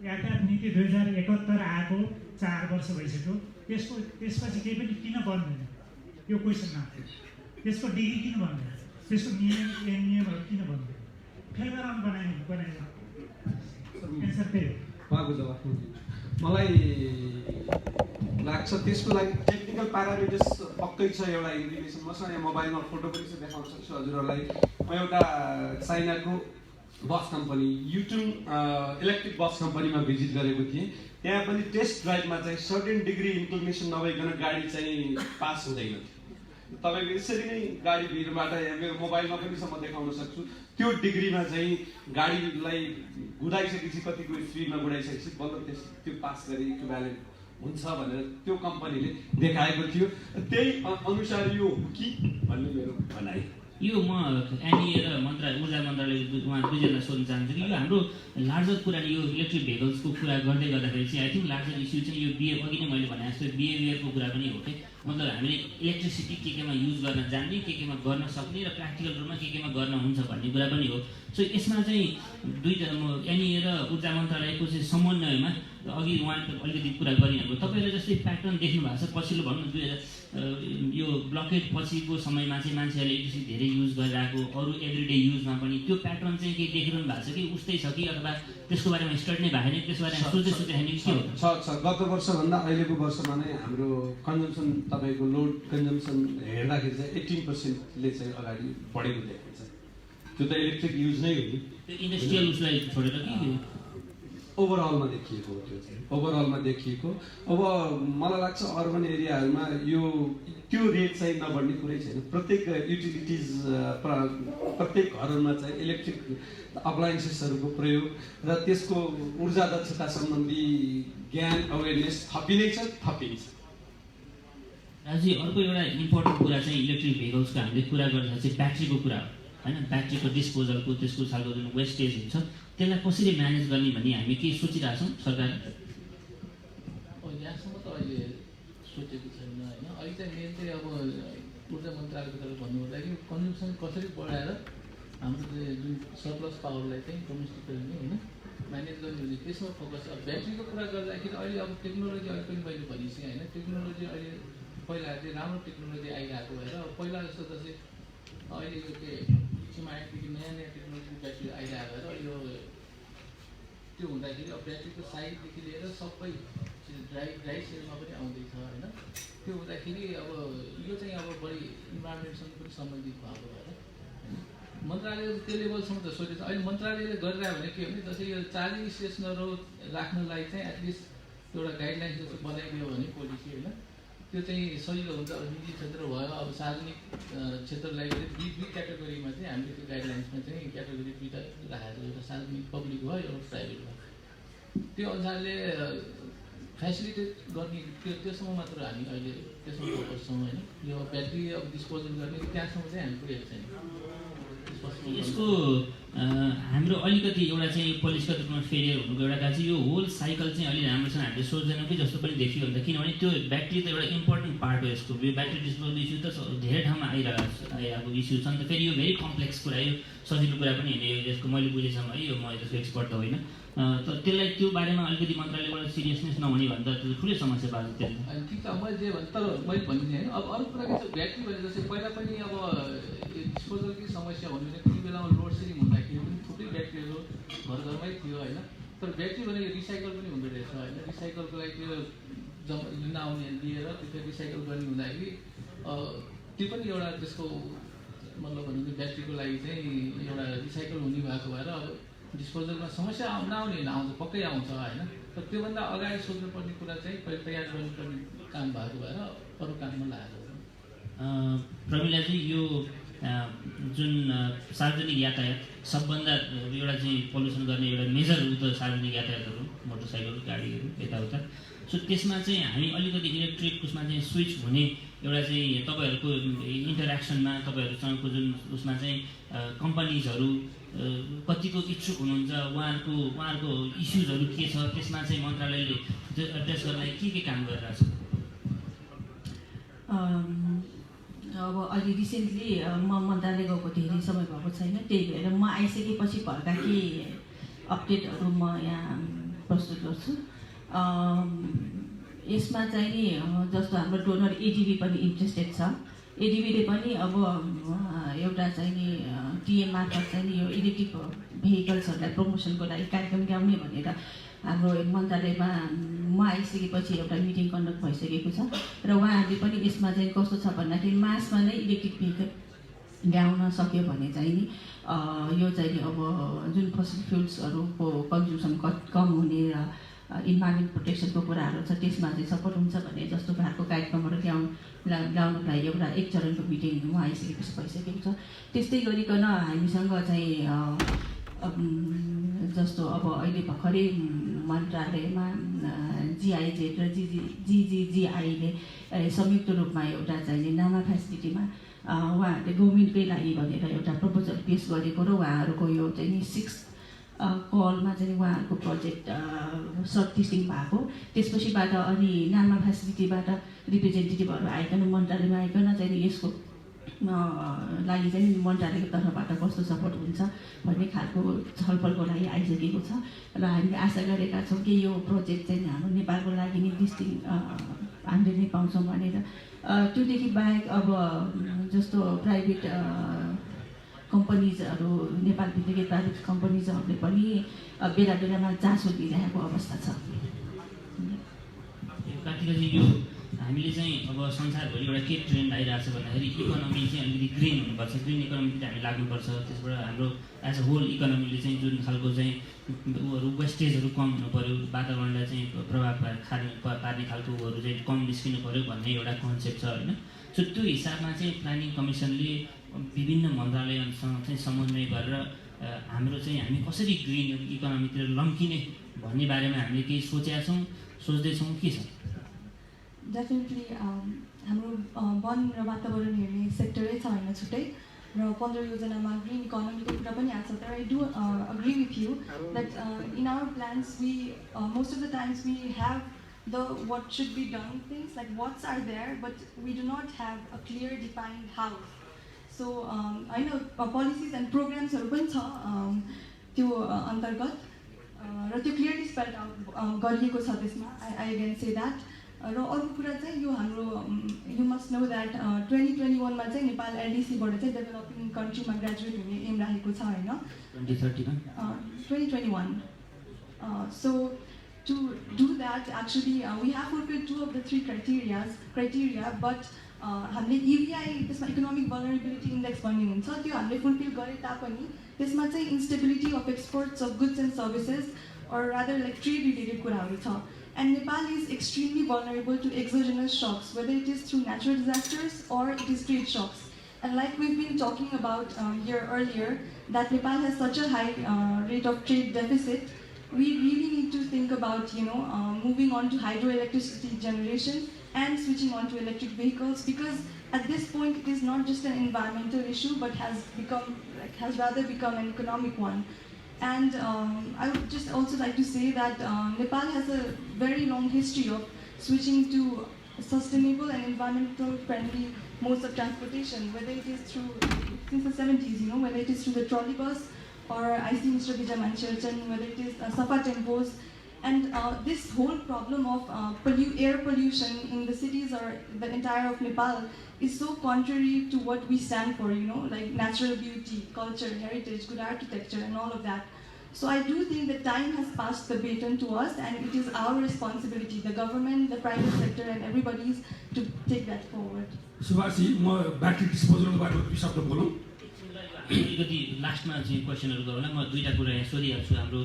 यातायात नीति 2071 आएको 4 वर्ष भइसक्यो। त्यसपछि केही पनि किन बन्दैन यो क्वेसन मात्रै। त्यसको डिग्री किन बन्दैन, त्यसको नियमहरू किन बन्दैन, फेल गराउनु बनाइन्छ। एन्सर त्यही हो। उहाँको जवाफ मलाई लाग्छ त्यसको लागि टेक्निकल प्यारामिटर्स पक्कै छ। एउटा इन्डिकेसन मसँग यहाँ मोबाइलमा फोटो पनि छ, देखाउन सक्छु हजुरहरूलाई। म एउटा चाइनाको बस कम्पनी युटुङ इलेक्ट्रिक बस कम्पनीमा भिजिट गरेको थिएँ। त्यहाँ पनि टेस्ट ड्राइभमा चाहिँ सर्टेन डिग्री इन्क्लिनेसन नभइकन गाडी चाहिँ पास हुँदैन। तपाईँको यसरी नै गाडी भिडबाट मेरो मोबाइलमा पनि म देखाउन सक्छु। त्यो डिग्रीमा चाहिँ गाडीलाई गुडाइसकेपछि कतिको स्पिडमा गुडाइसकेपछि बल्ल त्यो पास गरी इक्विभ्यालेन्ट हुन्छ भनेर त्यो कम्पनीले देखाएको थियो। त्यही अनुसार यो हो कि भन्ने मेरो भनाइ। यो म एनइए र ऊर्जा मन्त्रालय उहाँ दुईजना सोध्न चाहन्छु कि यो हाम्रो लार्जर कुरा यो इलेक्ट्रिक भेहिकल्सको कुरा गर्दै गर्दाखेरि चाहिँ आई थिङ्क लार्जर इस्यु चाहिँ यो अघि नै मैले भने जस्तो बिहेभियरको कुरा पनि हो कि मतलब हामीले इलेक्ट्रिसिटी केमा युज गर्न जान्ने, केमा गर्न सक्ने र प्र्याक्टिकल रूपमा केमा गर्न हुन्छ भन्ने कुरा पनि हो। सो यसमा चाहिँ दुईटा एनइए र ऊर्जा मन्त्रालयको चाहिँ समन्वयमा अघि उहाँले अलिकति कुरा गरिहाल्नु। तपाईँले जस्तै प्याटर्न देख्नु भएको छ पछिल्लो भनौँ न 2000 यो ब्लकेट पछिको समयमा चाहिँ मान्छेहरूले इलेक्ट्रिसिटी धेरै युज गरिरहेको, अरू एभ्रिडे युजमा पनि त्यो प्याटर्न चाहिँ केही देखिरहनु भएको छ कि उस्तै छ कि अथवा त्यसको बारेमा स्टडी नै भएको छैन, त्यसको बारेमा सोच्दै छैन कि के हो? छ गत वर्षभन्दा अहिलेको वर्षमा नै हाम्रो कन्जम्सन तपाईँको लोड कन्जम्सन हेर्दाखेरि चाहिँ 18%ले चाहिँ अगाडि बढेको देखिन्छ। त्यो त इलेक्ट्रिक युज नै हो नि, त्यो इन्डस्ट्रियल उसलाई छोडेर कि ओभरअलमा देखिएको हो। त्यो चाहिँ ओभरअलमा देखिएको। अब मलाई लाग्छ अर्बन एरियाहरूमा यो त्यो रेट चाहिँ नबढ्ने कुरै छैन। प्रत्येक युटिलिटिज प्रत्येक घरहरूमा चाहिँ इलेक्ट्रिक अप्लायन्सेसहरूको प्रयोग र त्यसको ऊर्जा दक्षता सम्बन्धी ज्ञान अवेरनेस थपिनै छ, थपिन्छ। राजी अर्को एउटा इम्पोर्टेन्ट कुरा चाहिँ इलेक्ट्रिक भेहिकल्सको हामीले कुरा गर्दा चाहिँ ब्याट्रीको कुरा हो होइन। ब्याट्रीको डिस्पोजलको त्यसको खालको जुन वेस्टेज हुन्छ त्यसलाई कसरी म्यानेज गर्ने भन्ने हामी के सोचिरहेछौँ सरकार? यहाँसम्म त अहिले सोचेको छैन होइन। अहिले चाहिँ मेन चाहिँ अब ऊर्जा मन्त्रालयको तर्फ भन्नुपर्दाखेरि कन्जम्सन कसरी बढाएर हाम्रो चाहिँ जुन सरप्लस पावरलाई चाहिँ डोमेस्टिक गर्ने होइन म्यानेज गर्ने भने त्यसमा फोकस। अब ब्याट्रीको कुरा गर्दाखेरि अहिले अब टेक्नोलोजी अहिले पनि मैले भनिसकेँ होइन। टेक्नोलोजी अहिले पहिला चाहिँ राम्रो टेक्नोलोजी आइरहेको भएर अब पहिला जस्तो चाहिँ अहिले यो के बिचमा आएदेखि नयाँ नयाँ टेक्नोलोजी ब्याट्री आइरहेको भएर यो त्यो हुँदाखेरि अब ब्याट्रीको साइजदेखि लिएर सबै ड्राई सेलमा पनि आउँदैछ होइन। त्यो हुँदाखेरि अब यो चाहिँ अब बढी इन्भाइरोमेन्टसँग पनि सम्बन्धित भएको भएर मन्त्रालयले त्यो लेभलसम्म त सोचेको छ। अहिले मन्त्रालयले गरिरह्यो भने के भने जस्तै यो चार्जिङ स्टेसनहरू राख्नलाई चाहिँ एटलिस्ट एउटा गाइडलाइन्स जस्तो बनाइदियो भने पोलिसी होइन त्यो चाहिँ सजिलो हुन्छ। अब निजी क्षेत्र भयो अब सार्वजनिक क्षेत्रलाई दुई क्याटेगोरीमा चाहिँ हामीले त्यो गाइडलाइन्समा चाहिँ क्याटेगोरी दुईवटा राखेको छ, एउटा सार्वजनिक पब्लिक भयो एउटा प्राइभेट भयो। त्यो अनुसारले फेसिलिटेट गर्ने त्योसम्म मात्र हामी अहिले त्यसमा फोकस छौँ होइन। यो ब्याट्री अब डिस्पोजल गर्ने त्यहाँसम्म चाहिँ हामी पुगेको छैन। यसको हाम्रो अलिकति एउटा चाहिँ पोलिसको रूपमा फेलियर हुनुको एउटा कारण चाहिँ यो होल साइकल चाहिँ अलि राम्रोसँग हामीले सोच्दैनौँ कि जस्तो पनि देखियो हुन्छ, किनभने त्यो ब्याट्री त एउटा इम्पोर्टेन्ट पार्ट हो यसको। यो ब्याट्री डिस्पोजल इस्यु त धेरै ठाउँमा आइरहेको इस्यु छ नि त। फेरि यो भेरी कम्प्लेक्स कुरा, यो सजिलो कुरा पनि होइन, यसको मैले बुझेसम्म है, यो म यसको एक्सपर्ट त होइन। तर त्यसलाई त्यो बारेमा अलिकति मन्त्रालयबाट सिरियसनेस नहुने भन्दा त्यो ठुलै समस्या बाँच्छ त्यसले। अनि ठिक छ, मैले जे भने तर मैले भनिदिएँ होइन। अब अरू कुरा के छ, ब्याट्री भने जस्तै पहिला पनि अब डिस्पोजलकै समस्या हुनु भने कुनै बेलामा लोड सेडिङ हुँदाखेरि पनि थुप्रै ब्याट्रीहरू घर घरमै थियो होइन। तर ब्याट्री भने यो रिसाइकल पनि हुँदो रहेछ होइन। रिसाइकलको लागि त्यो लिन आउने लिएर त्यो रिसाइकल गर्ने हुँदाखेरि त्यो पनि एउटा त्यसको मतलब भनेको ब्याट्रीको लागि चाहिँ एउटा रिसाइकल हुने भएको भएर अब डिस्पोजलमा समस्या नआउने होइन, आउँछ पक्कै आउँछ होइन। तर त्योभन्दा अगाडि सोच्नुपर्ने कुरा चाहिँ पहिले तयार गर्नुपर्ने काम भएको भएर अरू काममा लागेको। प्रमिलाजी, यो जुन सार्वजनिक यातायात सबभन्दा एउटा चाहिँ पल्युसन गर्ने एउटा मेजर ऊ त सार्वजनिक यातायातहरू, मोटरसाइकल गाडीहरू यताउता। सो त्यसमा चाहिँ हामी अलिकति इलेक्ट्रिक उसमा चाहिँ स्विच हुने एउटा चाहिँ तपाईँहरूको इन्टरेक्सनमा तपाईँहरूसँगको जुन उसमा चाहिँ कम्पनीजहरू कतिको इच्छुक हुनुहुन्छ, उहाँहरूको इस्युजहरू के छ, त्यसमा चाहिँ मन्त्रालयले एड्रेस गर्नलाई के काम गरिरहेछ? अब अहिले रिसेन्टली म मन्त्रालय गएको धेरै समय भएको छैन, त्यही भएर म आइसकेपछि भएका केही अपडेटहरू म यहाँ प्रस्तुत गर्छु। यसमा चाहिँ नि जस्तो हाम्रो डोनर एडिबी पनि इन्ट्रेस्टेड छ। एडिबीले पनि अब एउटा चाहिँ नि टिएम मार्फत चाहिँ नि यो इलेक्ट्रिक भेहिकल्सहरूलाई प्रमोसनको लागि कार्यक्रम ल्याउने भनेर हाम्रो मन्त्रालयमा म आइसकेपछि एउटा मिटिङ कन्डक्ट भइसकेको छ। र उहाँहरूले पनि यसमा चाहिँ कस्तो छ भन्दाखेरि मासमा नै इलेक्ट्रिक भेहिकल ल्याउन सक्यो भने चाहिँ नि यो चाहिँ नि अब जुन फसिल फ्युल्सहरूको कन्ज्युसन कम हुने र इन्भाइरोमेन्ट प्रोटेक्सनको कुराहरू छ त्यसमा चाहिँ सपोर्ट हुन्छ भन्ने जस्तो भएको कार्यक्रमहरू ल्याउनुको लागि एउटा एक चरणको मिटिङ म आइसकेपछि भइसकेको छ। त्यस्तै गरिकन हामीसँग चाहिँ जस्तो अब अहिले भर्खरै मन्त्रालयमा जिआइजेड र जिजिजिआईले संयुक्त रूपमा एउटा चाहिँ नामा फेसिलिटीमा उहाँहरूले गभर्मेन्टकै लागि भनेर एउटा प्रपोजल पेस गरेको र उहाँहरूको यो चाहिँ नि 6 कलमा चाहिँ उहाँहरूको प्रोजेक्ट सर्ट टेस्टिङ भएको। त्यसपछिबाट अनि नामा फेसिलिटीबाट रिप्रेजेन्टेटिभहरू आइकन मन्त्रालयमा आइकन चाहिँ यसको लागि चाहिँ मन्त्रालयको तर्फबाट कस्तो सपोर्ट हुन्छ भन्ने खालको छलफलको लागि आइसकेको छ। र हामीले आशा गरेका छौँ कि यो प्रोजेक्ट चाहिँ हाम्रो नेपालको लागि नै डिस्टिङ हामीले नै पाउँछौँ भनेर। त्योदेखि बाहेक अब जस्तो प्राइभेट कम्पनीजहरू नेपालभित्रकै प्राइभेट कम्पनीजहरूले पनि बेला बेलामा चासो दिइरहेको अवस्था छ। कार्तिकजी, यो हामीले चाहिँ अब संसारभरि एउटा के ट्रेन्ड आइरहेको छ भन्दाखेरि इकोनोमी चाहिँ अलिकति ग्रिन हुनुपर्छ, ग्रिन इकोनोमीतिर हामी लाग्नुपर्छ। त्यसबाट हाम्रो एज अ होल इकोनोमीले चाहिँ जुन खालको चाहिँ ऊहरू वेस्टेजहरू कम हुनु पऱ्यो, वातावरणलाई चाहिँ प्रभाव पार्ने खालको ऊहरू चाहिँ कम निस्किनु पऱ्यो भन्ने एउटा कन्सेप्ट छ होइन। सो त्यो हिसाबमा चाहिँ प्लानिङ कमिसनले विभिन्न मन्त्रालयहरूसँग चाहिँ समन्वय गरेर हाम्रो चाहिँ हामी कसरी ग्रिन इकोनोमीतिर लम्किने भन्ने बारेमा हामीले केही सोचेका छौँ, सोच्दैछौँ, के छ? डेफिनेटली हाम्रो वन र वातावरण हेर्ने सेक्टरै छ होइन छुट्टै, र 15 योजनामा ग्रिन इकोनोमीको कुरा पनि आएको छ। तर I do agree with you that in our plans we most of the times we have the what should be done things, like what's are there, but we do not have a clear defined how. So I know policies and programs are पनि छ त्यो अन्तर्गत र त्यो clearly spelled out गरिएको छ त्यसमा। I can say that. र अर्को कुरा चाहिँ यो हाम्रो यु मस्ट नो द्याट 2021 मा चाहिँ नेपाल एलडिसीबाट चाहिँ डेभलपिङ कन्ट्रीमा ग्रेजुएट हुने एम राखेको छ होइन 2021। So to do that, actually, we have fulfilled 2 of the 3 criteria, but हामीले EVI त्यसमा इकोनोमिक भलनरेबिलिटी इन्डेक्स भन्ने हुन्छ, त्यो हामीले फुलफिल गरे तापनि त्यसमा चाहिँ instability of exports of goods and services or rather like trade related कुराहरू छ। And Nepal is extremely vulnerable to exogenous shocks, whether it is through natural disasters or it is trade shocks. And like we've been talking about here earlier, that Nepal has such a high rate of trade deficit, we really need to think about, moving on to hydroelectricity generation and switching on to electric vehicles, because at this point it is not just an environmental issue but has rather become an economic one. And I would just also like to say that Nepal has a very long history of switching to sustainable and environmental friendly modes of transportation, whether it is through, since the 70s, whether it is through the trolley bus, or I see Mr. Vijay Mancherchan, whether it is Safa tempos. And this whole problem of air pollution in the cities or the entire of Nepal is so contrary to what we stand for, like natural beauty, culture, heritage, good architecture, and all of that. So I do think that time has passed the baton to us, and it is our responsibility, the government, the private sector, and everybody's, to take that forward. Subhashji म battery डिस्पोजलबाट दुई शब्द बोलौँ। अलिकति लास्टमा चाहिँ क्वेसनहरू गरौँला। म दुईवटा कुरा यहाँ सोधिहाल्छु हाम्रो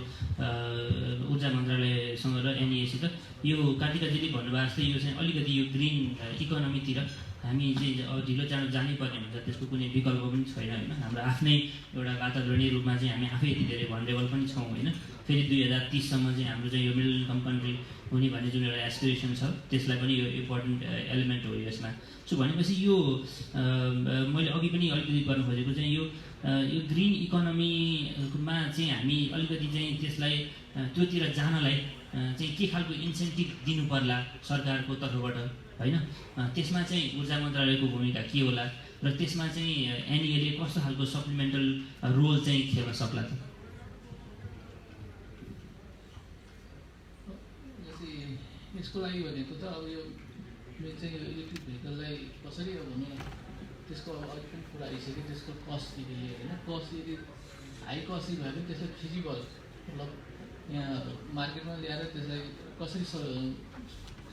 ऊर्जा मन्त्रालयसँग र एनइएसित। यो कार्तिकाजीले भन्नुभएको जस्तै यो चाहिँ अलिकति यो ग्रिन इकोनोमीतिर हामी चाहिँ ढिलो चाँडो जानै पर्ने हुन्छ, त्यसको कुनै विकल्प पनि छैन होइन। हाम्रो आफ्नै एउटा वातावरणीय रूपमा चाहिँ हामी आफै यति धेरै भनरेबल पनि छौँ होइन। फेरि 2030सम्म चाहिँ हाम्रो चाहिँ यो मिडल इन्कम कन्ट्री हुने भन्ने जुन एउटा एस्पिरेसन छ, त्यसलाई पनि यो इम्पोर्टेन्ट एलिमेन्ट हो यसमा। सो भनेपछि यो मैले अघि पनि अलिकति गर्नु खोजेको चाहिँ यो ग्रिन इकोनोमीमा चाहिँ हामी अलिकति चाहिँ त्यसलाई त्योतिर जानलाई चाहिँ के खालको इन्सेन्टिभ दिनु पर्ला सरकारको तर्फबाट होइन, त्यसमा चाहिँ ऊर्जा मन्त्रालयको भूमिका के होला र त्यसमा चाहिँ एनइएले कस्तो खालको सप्लिमेन्टल रोल चाहिँ खेल्न सक्ला त? यसको लागि भनेको त अब यो मेन चाहिँ यो इलेक्ट्रिक भेहिकललाई कसरी अब भनौँ न, त्यसको अलिक पनि कुरा आइसक्यो, त्यसको कस्टदेखि लिएर होइन। कस्ट यदि हाई कस्टली भयो भने त्यसलाई फिजिबल, मतलब यहाँ मार्केटमा ल्याएर त्यसलाई कसरी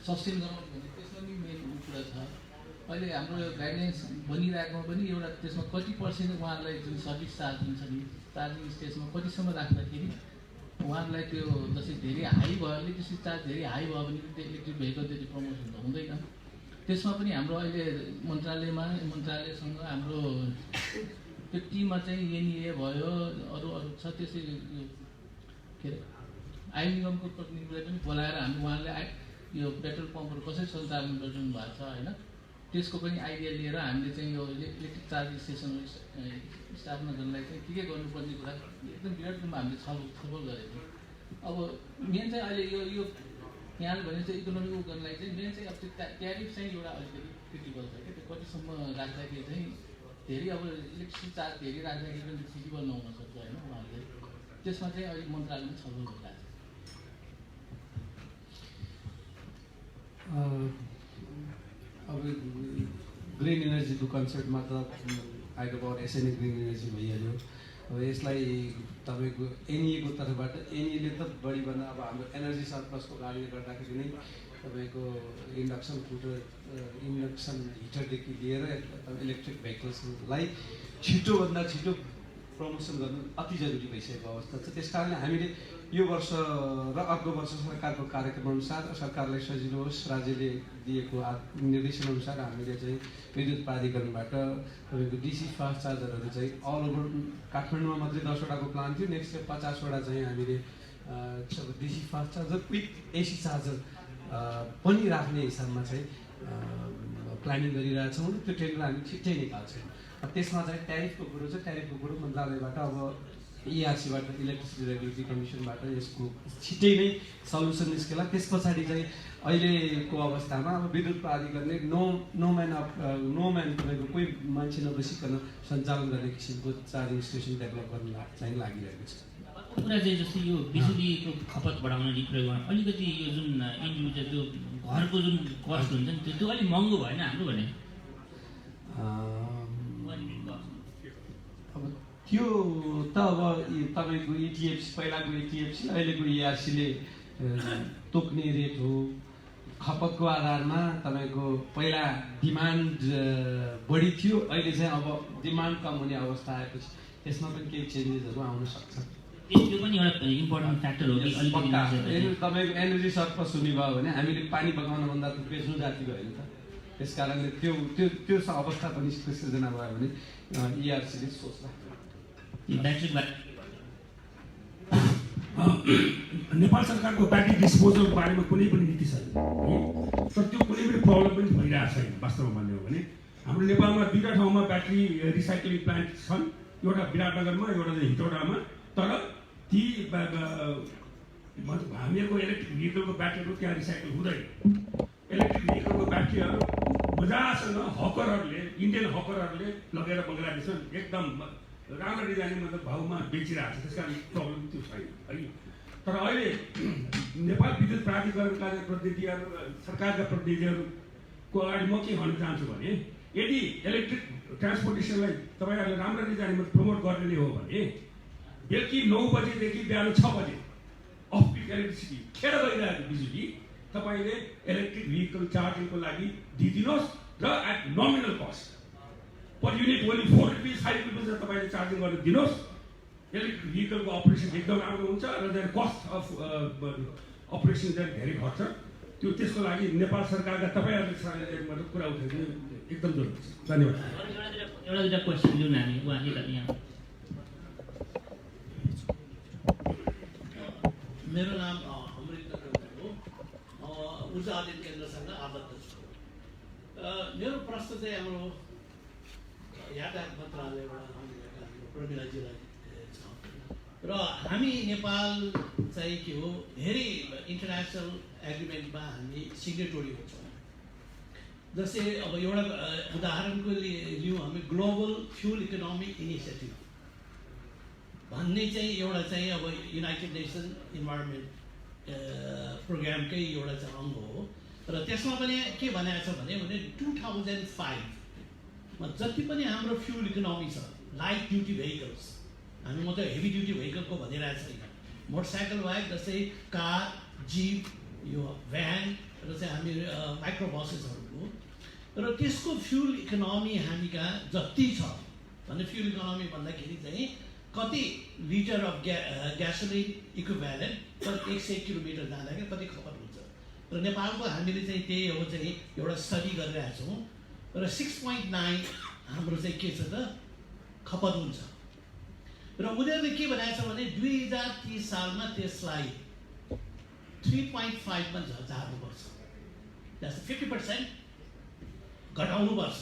सस्टेन गराउनु भने त्यसमा पनि मेन कुरा छ। अहिले हाम्रो गाइडलाइन्स बनिरहेकोमा पनि एउटा त्यसमा कति पर्सेन्ट उहाँहरूलाई जुन सर्भिस चार्ज हुन्छ नि, चार्जिङ स्टेजमा कतिसम्म राख्दाखेरि उहाँहरूलाई त्यो जस्तै धेरै हाई भयो, इलेक्ट्रिसिटी चार्ज धेरै हाई भयो भने त्यो इलेक्ट्रिक भेहिकल त्यति प्रमोसन त हुँदैन। त्यसमा पनि हाम्रो अहिले मन्त्रालयसँग हाम्रो त्यो टिममा चाहिँ एनइए भयो, अरू छ, त्यसै के अरे आयल निगमको प्रतिनिधिलाई पनि बोलाएर हामी उहाँले यो पेट्रोल पम्पहरू कसरी सञ्चालन गरिरहनु भएको छ होइन, त्यसको पनि आइडिया लिएर हामीले चाहिँ यो इलेक्ट्रिक चार्जिङ स्टेसनहरू स्थापना गर्नलाई चाहिँ के गर्नुपर्ने कुरा एकदम विराट रूपमा हामीले छलफल गरेको। अब मेन चाहिँ अहिले यो यहाँले भने चाहिँ इकोनोमिक गर्नलाई चाहिँ मेन चाहिँ अब त्यो ट्यारिफ चाहिँ एउटा अलिकति क्रिटिकल छ क्या, त्यो कतिसम्म राख्दाखेरि चाहिँ धेरै अब इलेक्ट्रिसिटी चार्ज धेरै राख्दाखेरि पनि फिजिबल नहुन सक्छ होइन। उहाँहरूले त्यसमा चाहिँ अलिक मन्त्रालयले छलफल गरिरहेको छ। अब ग्रिन इनर्जीको कन्सेप्टमा त आइको यसै नै ग्रिन इनर्जी भइहाल्यो। अब यसलाई तपाईँको एनइएको तर्फबाट एनइएले त बढीभन्दा अब हाम्रो एनर्जी सर्प्लसको कारणले गर्दाखेरि नै तपाईँको इन्डक्सन हिटरदेखि लिएर इलेक्ट्रिक भेहिकल्सलाई छिटोभन्दा छिटो प्रमोसन गर्नु अति जरुरी भइसकेको अवस्था छ। त्यस कारणले हामीले यो वर्ष र अर्को वर्ष सरकारको कार्यक्रमअनुसार सरकारलाई सजिलो होस्, राज्यले दिएको निर्देशनअनुसार हामीले चाहिँ विद्युत प्राधिकरणबाट तपाईँको डिसी फास्ट चार्जरहरू चाहिँ अल ओभर काठमाडौँमा मात्रै 10वटाको प्लान थियो, नेक्स्ट 50वटा चाहिँ हामीले DC fast charger with AC charger पनि राख्ने हिसाबमा चाहिँ प्लानिङ गरिरहेछौँ। त्यो टेन्डर हामी छिट्टै निकाल्छौँ। त्यसमा चाहिँ ट्यारिफको कुरो छ, ट्यारिफको कुरो मन्त्रालयबाट अब इआरसीबाट इलेक्ट्रिसिटी रेगुलेटरी कमिसनबाट यसको छिट्टै नै सल्युसन निस्केला। त्यस पछाडि चाहिँ अहिलेको अवस्थामा अब विद्युत प्राधिकरणले नो म्यान तपाईँको कोही मान्छे नबसिकन सञ्चालन गर्ने किसिमको चार्जिङ स्टेसन डेभलप गर्न चाहिँ लागिरहेको छ। कुरा चाहिँ जस्तै यो बिजुलीको खपत बढाउन प्रयोग गर्न अलिकति यो जुन इन्डिभिजुअल त्यो घरको जुन कस्ट हुन्छ नि त्यो अलिक महँगो भएन हाम्रो भने? अब त्यो त अब तपाईँको इटिएफसी पहिलाको इटिएफसी अहिलेको इआरसीले तोक्ने रेट हो। खपतको आधारमा तपाईँको पहिला डिमान्ड बढी थियो, अहिले चाहिँ अब डिमान्ड कम हुने अवस्था आएपछि त्यसमा पनि केही चेन्जेसहरू आउन सक्छ। त्यो पनि एउटा इम्पोर्टेन्ट फ्याक्टर हो कि अलिकति तपाईँको एनर्जी सर्प्लस हुने भयो भने हामीले पानी पकाउन भन्दा त बेच्नु जाति भयो नि त। त्यस कारणले त्यो अवस्था पनि सृजना भयो भने इआरसीले सोच्ला। नेपाल सरकारको ब्याट्री डिस्पोजलको बारेमा कुनै पनि नीति छैन तर त्यो कुनै पनि प्रब्लम पनि भइरहेको छैन वास्तवमा भन्ने हो भने हाम्रो नेपालमा 2टा ठाउँमा ब्याट्री रिसाइक्लिङ प्लान्ट छन् एउटा विराटनगरमा एउटा चाहिँ हिटौडामा तर ती हामीहरूको इलेक्ट्रिक भेहिकलको ब्याट्रीहरू त्यहाँ रिसाइकल हुँदैन इलेक्ट्रिक भेहिकलको ब्याट्रीहरू मजासँग हकरहरूले इन्डियन हकरहरूले लगेर बङ्गलादेशमा एकदम राम्रो डिजाइन मतलब भाउमा बेचिरहेको छ त्यस कारण प्रब्लम त्यो छैन है तर अहिले नेपाल विद्युत प्राधिकरणका प्रतिनिधिहरू सरकारका प्रतिनिधिहरूको अगाडि म के भन्न चाहन्छु भने यदि इलेक्ट्रिक ट्रान्सपोर्टेसनलाई तपाईँहरूले राम्रो डिजाइनमा प्रमोट गर्ने हो भने बेलुकी 9 बजेदेखि बिहान 6 बजे अफ पिक इलेक्ट्रिसिटी खेर गइरहेको बिजुली तपाईँले इलेक्ट्रिक भेहिकल चार्जिङको लागि दिइदिनुहोस् र at nominal cost per unit only 4 rupees 5 rupees तपाईँले चार्जिङ गरेर दिनुहोस् इलेक्ट्रिक भेहिकलको अपरेसन एकदम राम्रो हुन्छ र देयर कस्ट अफ अपरेसन चाहिँ धेरै घट्छ त्यो त्यसको लागि नेपाल सरकारका तपाईँहरूले मतलब कुरा उठाइदिनु एकदम जरुरी छ धन्यवाद एउटा दुईटा क्वेसन लिउँ हामी उहाँ यहाँ मेरो नाम अमृत हो ऊर्जा अध्ययन केन्द्रसँग आबद्ध छु मेरो प्रश्न चाहिँ हाम्रो यातायात मन्त्रालयबाट प्रमिलाजीलाई छ र हामी नेपाल चाहिँ के हो धेरै इन्टरनेसनल एग्रिमेन्टमा हामी सिग्नेटोरी हुन्छौँ जस्तै अब एउटा उदाहरणको लियौँ हामी ग्लोबल फ्युल इकोनोमिक इनिसिएटिभ भन्ने चाहिँ एउटा चाहिँ अब युनाइटेड नेसन इन्भाइरोमेन्ट प्रोग्रामकै एउटा चाहिँ अङ्ग हो र त्यसमा पनि के भनेको छ भने 2005मा जति पनि हाम्रो फ्युल इकोनोमी छ लाइट ड्युटी भेहिकल्स हामी मात्रै हेभी ड्युटी भेहिकलको भनिरहेको छैन मोटरसाइकल बाहेक जस्तै कार जिप यो भ्यान र चाहिँ हामी माइक्रो बसेसहरूको र त्यसको फ्युल इकोनोमी हामी कहाँ जति छ भने फ्युल इकोनोमी भन्दाखेरि चाहिँ कति litre of gasoline equivalent per 100 kilometre जाँदाखेरि कति खपत हुन्छ र नेपालको हामीले चाहिँ त्यही हो चाहिँ एउटा स्टडी गरिरहेका छौँ र 6.9 हाम्रो चाहिँ के छ त खपत हुन्छ र उनीहरूले के भनेको छ भने 2030 सालमा त्यसलाई 3.5 मा झार्नुपर्छ जस्तो 50% घटाउनुपर्छ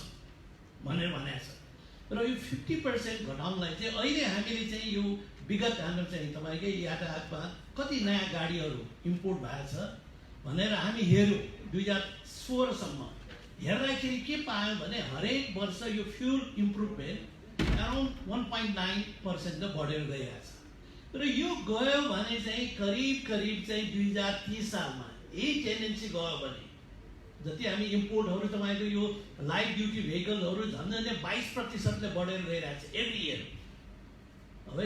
भनेर भनेको छ र यो 50% घटाउनलाई चाहिँ अहिले हामीले चाहिँ यो विगत हाम्रो चाहिँ तपाईँकै यातायातमा कति नयाँ गाडीहरू इम्पोर्ट भएको छ भनेर हामी हेऱ्यौँ 2016सम्म हेर्दाखेरि के पायौँ भने हरेक वर्ष यो फ्युल इम्प्रुभमेन्ट अराउन्ड 1.9% बढेर गइरहेछ र यो गयो भने चाहिँ करिब चाहिँ 2030 सालमा यही टेन्डेन्सी गयो भने जति हामी इम्पोर्टहरू तपाईँको यो लाइट ड्युटी भेहिकलहरू झन्डै 22%ले बढेर गइरहेको छ एभ्री इयर अब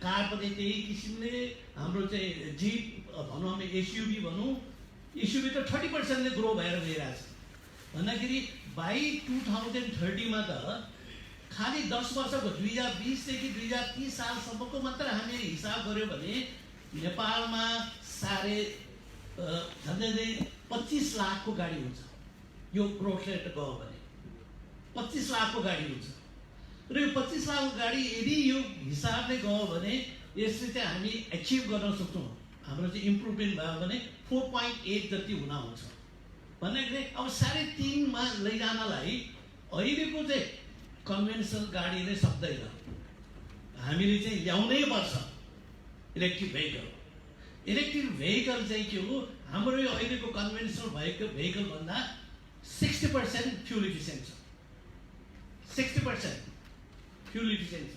कार पनि त्यही किसिमले हाम्रो चाहिँ जिप भनौँ हामी एसयुभी भनौँ एसयुभी त 30%ले ग्रो भएर गइरहेको छ भन्दाखेरि बाई 2030मा त खालि 10 वर्षको 2020 देखि 2030 सालसम्मको मात्र हामीले हिसाब गऱ्यो भने नेपालमा झन्डै 25 लाखको गाडी हुन्छ यो ग्रोथ रेट गयो भने 25 लाखको गाडी हुन्छ र यो 25 लाखको गाडी यदि यो हिसाबले गयो भने यसले चाहिँ हामी एचिभ गर्न सक्छौँ हाम्रो चाहिँ इम्प्रुभमेन्ट भयो भने 4.8 जति हुन हुन्छ भन्दाखेरि अब 3.5 मा लैजानलाई अहिलेको चाहिँ कन्भेन्सनल गाडीले सक्दैन हामीले चाहिँ ल्याउनै पर्छ इलेक्ट्रिक भेहिकल चाहिँ के हो हाम्रो यो अहिलेको कन्भेन्सनल भेहिकल भन्दा 60% फ्युल इफिसियन्ट छ 60% फ्युल इफिसियन्ट छ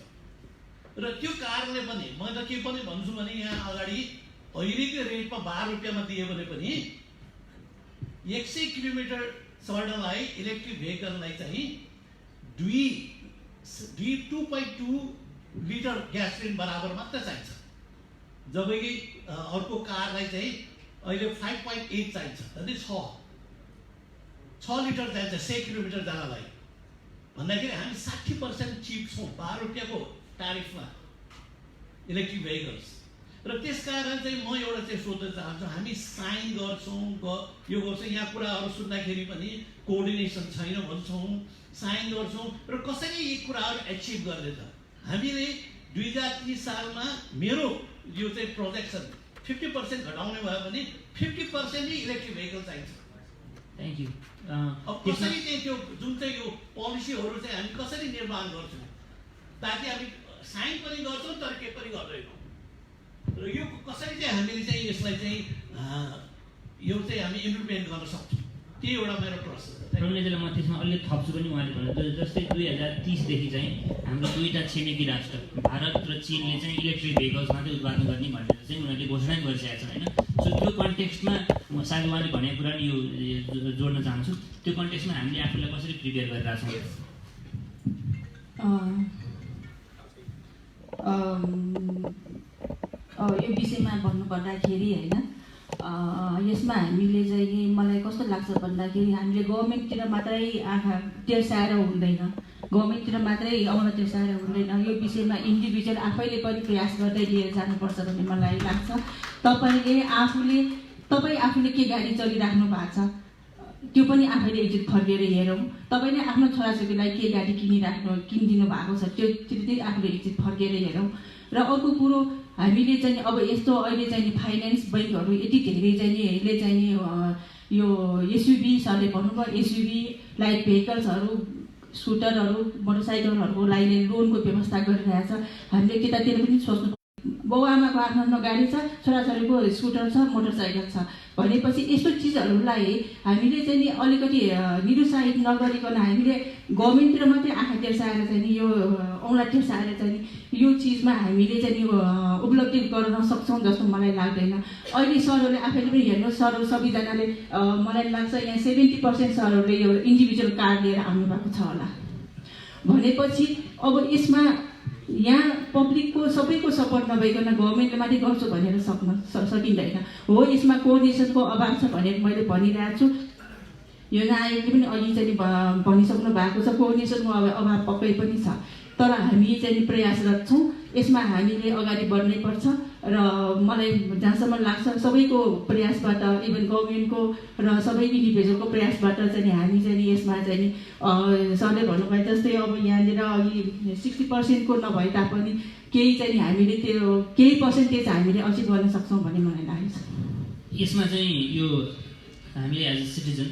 र त्यो कारणले पनि म त के पनि भन्छु भने यहाँ अगाडि अहिलेको रेटमा 12 रुपियाँमा दिए भने पनि 100 किलोमिटर चढ्नलाई इलेक्ट्रिक भेहिकललाई चाहिँ 2.2 लिटर ग्यासोलिन बराबर मात्र चाहिन्छ जबकि अर्को कारलाई चाहिँ अहिले 5.8 चाहिन्छ जति 6 लिटर चाहिन्छ 100 किलोमिटर जानलाई भन्दाखेरि हामी 60% चिप छौँ 12 रुपियाँको ट्यारिफमा इलेक्ट्रिक भेहिकल्स र त्यस कारण चाहिँ म एउटा चाहिँ सोध्न चाहन्छु हामी साइन गर्छौँ यो गर्छौँ यहाँ कुराहरू सुन्दाखेरि पनि कोअर्डिनेसन छैन भन्छौँ साइन गर्छौँ र कसरी यी कुराहरू एचिभ गर्ने त हामीले 2030 सालमा मेरो यो चाहिँ प्रोजेक्सन 50% घटाउने भयो भने 50% नै इलेक्ट्रिक भेहिकल चाहिन्छ। Thank you. अब कसरी चाहिँ त्यो जुन चाहिँ यो पोलिसीहरू चाहिँ हामी कसरी निर्माण गर्छौँ ताकि हामी साइन पनि गर्छौँ तर के पनि गर्दैनौँ र यो कसरी चाहिँ हामीले चाहिँ यसलाई चाहिँ यो चाहिँ हामी इम्प्लिमेन्ट गर्न सक्छौँ त्यही एउटा मेरो प्रश्न छ। प्रमिलाजीलाई म त्यसमा अलि थप्छु पनि उहाँले भन्नु जस्तै 2030देखि चाहिँ हाम्रो दुईवटा छिमेकी राष्ट्र भारत र चीनले चाहिँ इलेक्ट्रिक भेहिकल्स मात्रै उत्पादन गर्ने भनेर चाहिँ उनीहरूले घोषणा गरिसकेका छन् होइन। सो त्यो कन्टेक्स्टमा म सायद उहाँले भनेको कुरा नि यो जोड्न चाहन्छु। त्यो कन्टेक्स्टमा हामीले आफूलाई कसरी प्रिपेयर गरिरहेछौँ? यो विषयमा भन्नुपर्दाखेरि होइन यसमा हामीले चाहिँ नि मलाई कस्तो लाग्छ भन्दाखेरि हामीले गभर्मेन्टतिर मात्रै आँखा तेर्साएर हुँदैन, गभर्मेन्टतिर मात्रै औँला तेर्साएर हुँदैन। यो विषयमा इन्डिभिजुअल आफैले पनि प्रयास गर्दै लिएर जानुपर्छ भन्ने मलाई लाग्छ। तपाईँ आफूले के गाडी चलिराख्नु भएको छ त्यो पनि आफैले एकचोटि फर्केर हेरौँ। तपाईँले आफ्नो छोराछोरीलाई के गाडी किनिदिनु भएको छ त्यो चाहिँ आफूले एकचोटि फर्केर हेरौँ। र अर्को कुरो हामीले चाहिँ अब यस्तो अहिले चाहिँ फाइनेन्स बैङ्कहरू यति धेरै चाहिँ यसले चाहिँ यो एसयुभी सरले भन्नुभयो एसयुभी लाइट भेहिकल्सहरू स्कुटरहरू मोटरसाइकलहरूको लागि लोनको व्यवस्था गरिरहेछ। हामीले त्यतातिर पनि सोच्नु बाउ आमाको आफ्नो गाडी छ, छोराछोरीको स्कुटर छ, मोटरसाइकल छ भनेपछि यस्तो चिजहरूलाई हामीले चाहिँ नि अलिकति निरुत्साहित नगरिकन हामीले गभर्मेन्टतिर मात्रै आँखा तेर्साएर चाहिँ नि यो औँला तेर्साएर चाहिँ यो चिजमा हामीले चाहिँ नि उपलब्धि गर्न सक्छौँ जस्तो मलाई लाग्दैन। अहिले सरहरूले आफैले पनि हेर्नुहोस्, सरहरू सबैजनाले मलाई लाग्छ यहाँ 70% सरहरूले यो इन्डिभिजुअल कार लिएर आउनु भएको छ होला भनेपछि अब यसमा यहाँ पब्लिकको सबैको सपोर्ट नभइकन गभर्मेन्टले मात्रै गर्छु भनेर सकिँदैन। हो यसमा कोअर्डिनेसनको अभाव छ भनेर मैले भनिरहेको छु। योजना आयोगले पनि अघि चाहिँ भनिसक्नु भएको छ कोअर्डिनेसनको अभाव पक्कै पनि छ। तर हामी चाहिँ प्रयासरत छौँ, यसमा हामीले अगाडि बढ्नै पर्छ र मलाई जहाँसम्म लाग्छ सबैको प्रयासबाट इभन गभर्मेन्टको र सबै इन्डिभिजुअलको प्रयासबाट चाहिँ हामी चाहिँ यसमा चाहिँ सरले भन्नुभयो जस्तै अब यहाँनिर अघि 60% को नभए तापनि केही चाहिँ हामीले त्यो केही पर्सेन्टेज हामीले अचिभ गर्न सक्छौँ भन्ने मलाई लागेको छ। यसमा चाहिँ यो हामीले एज अ सिटिजन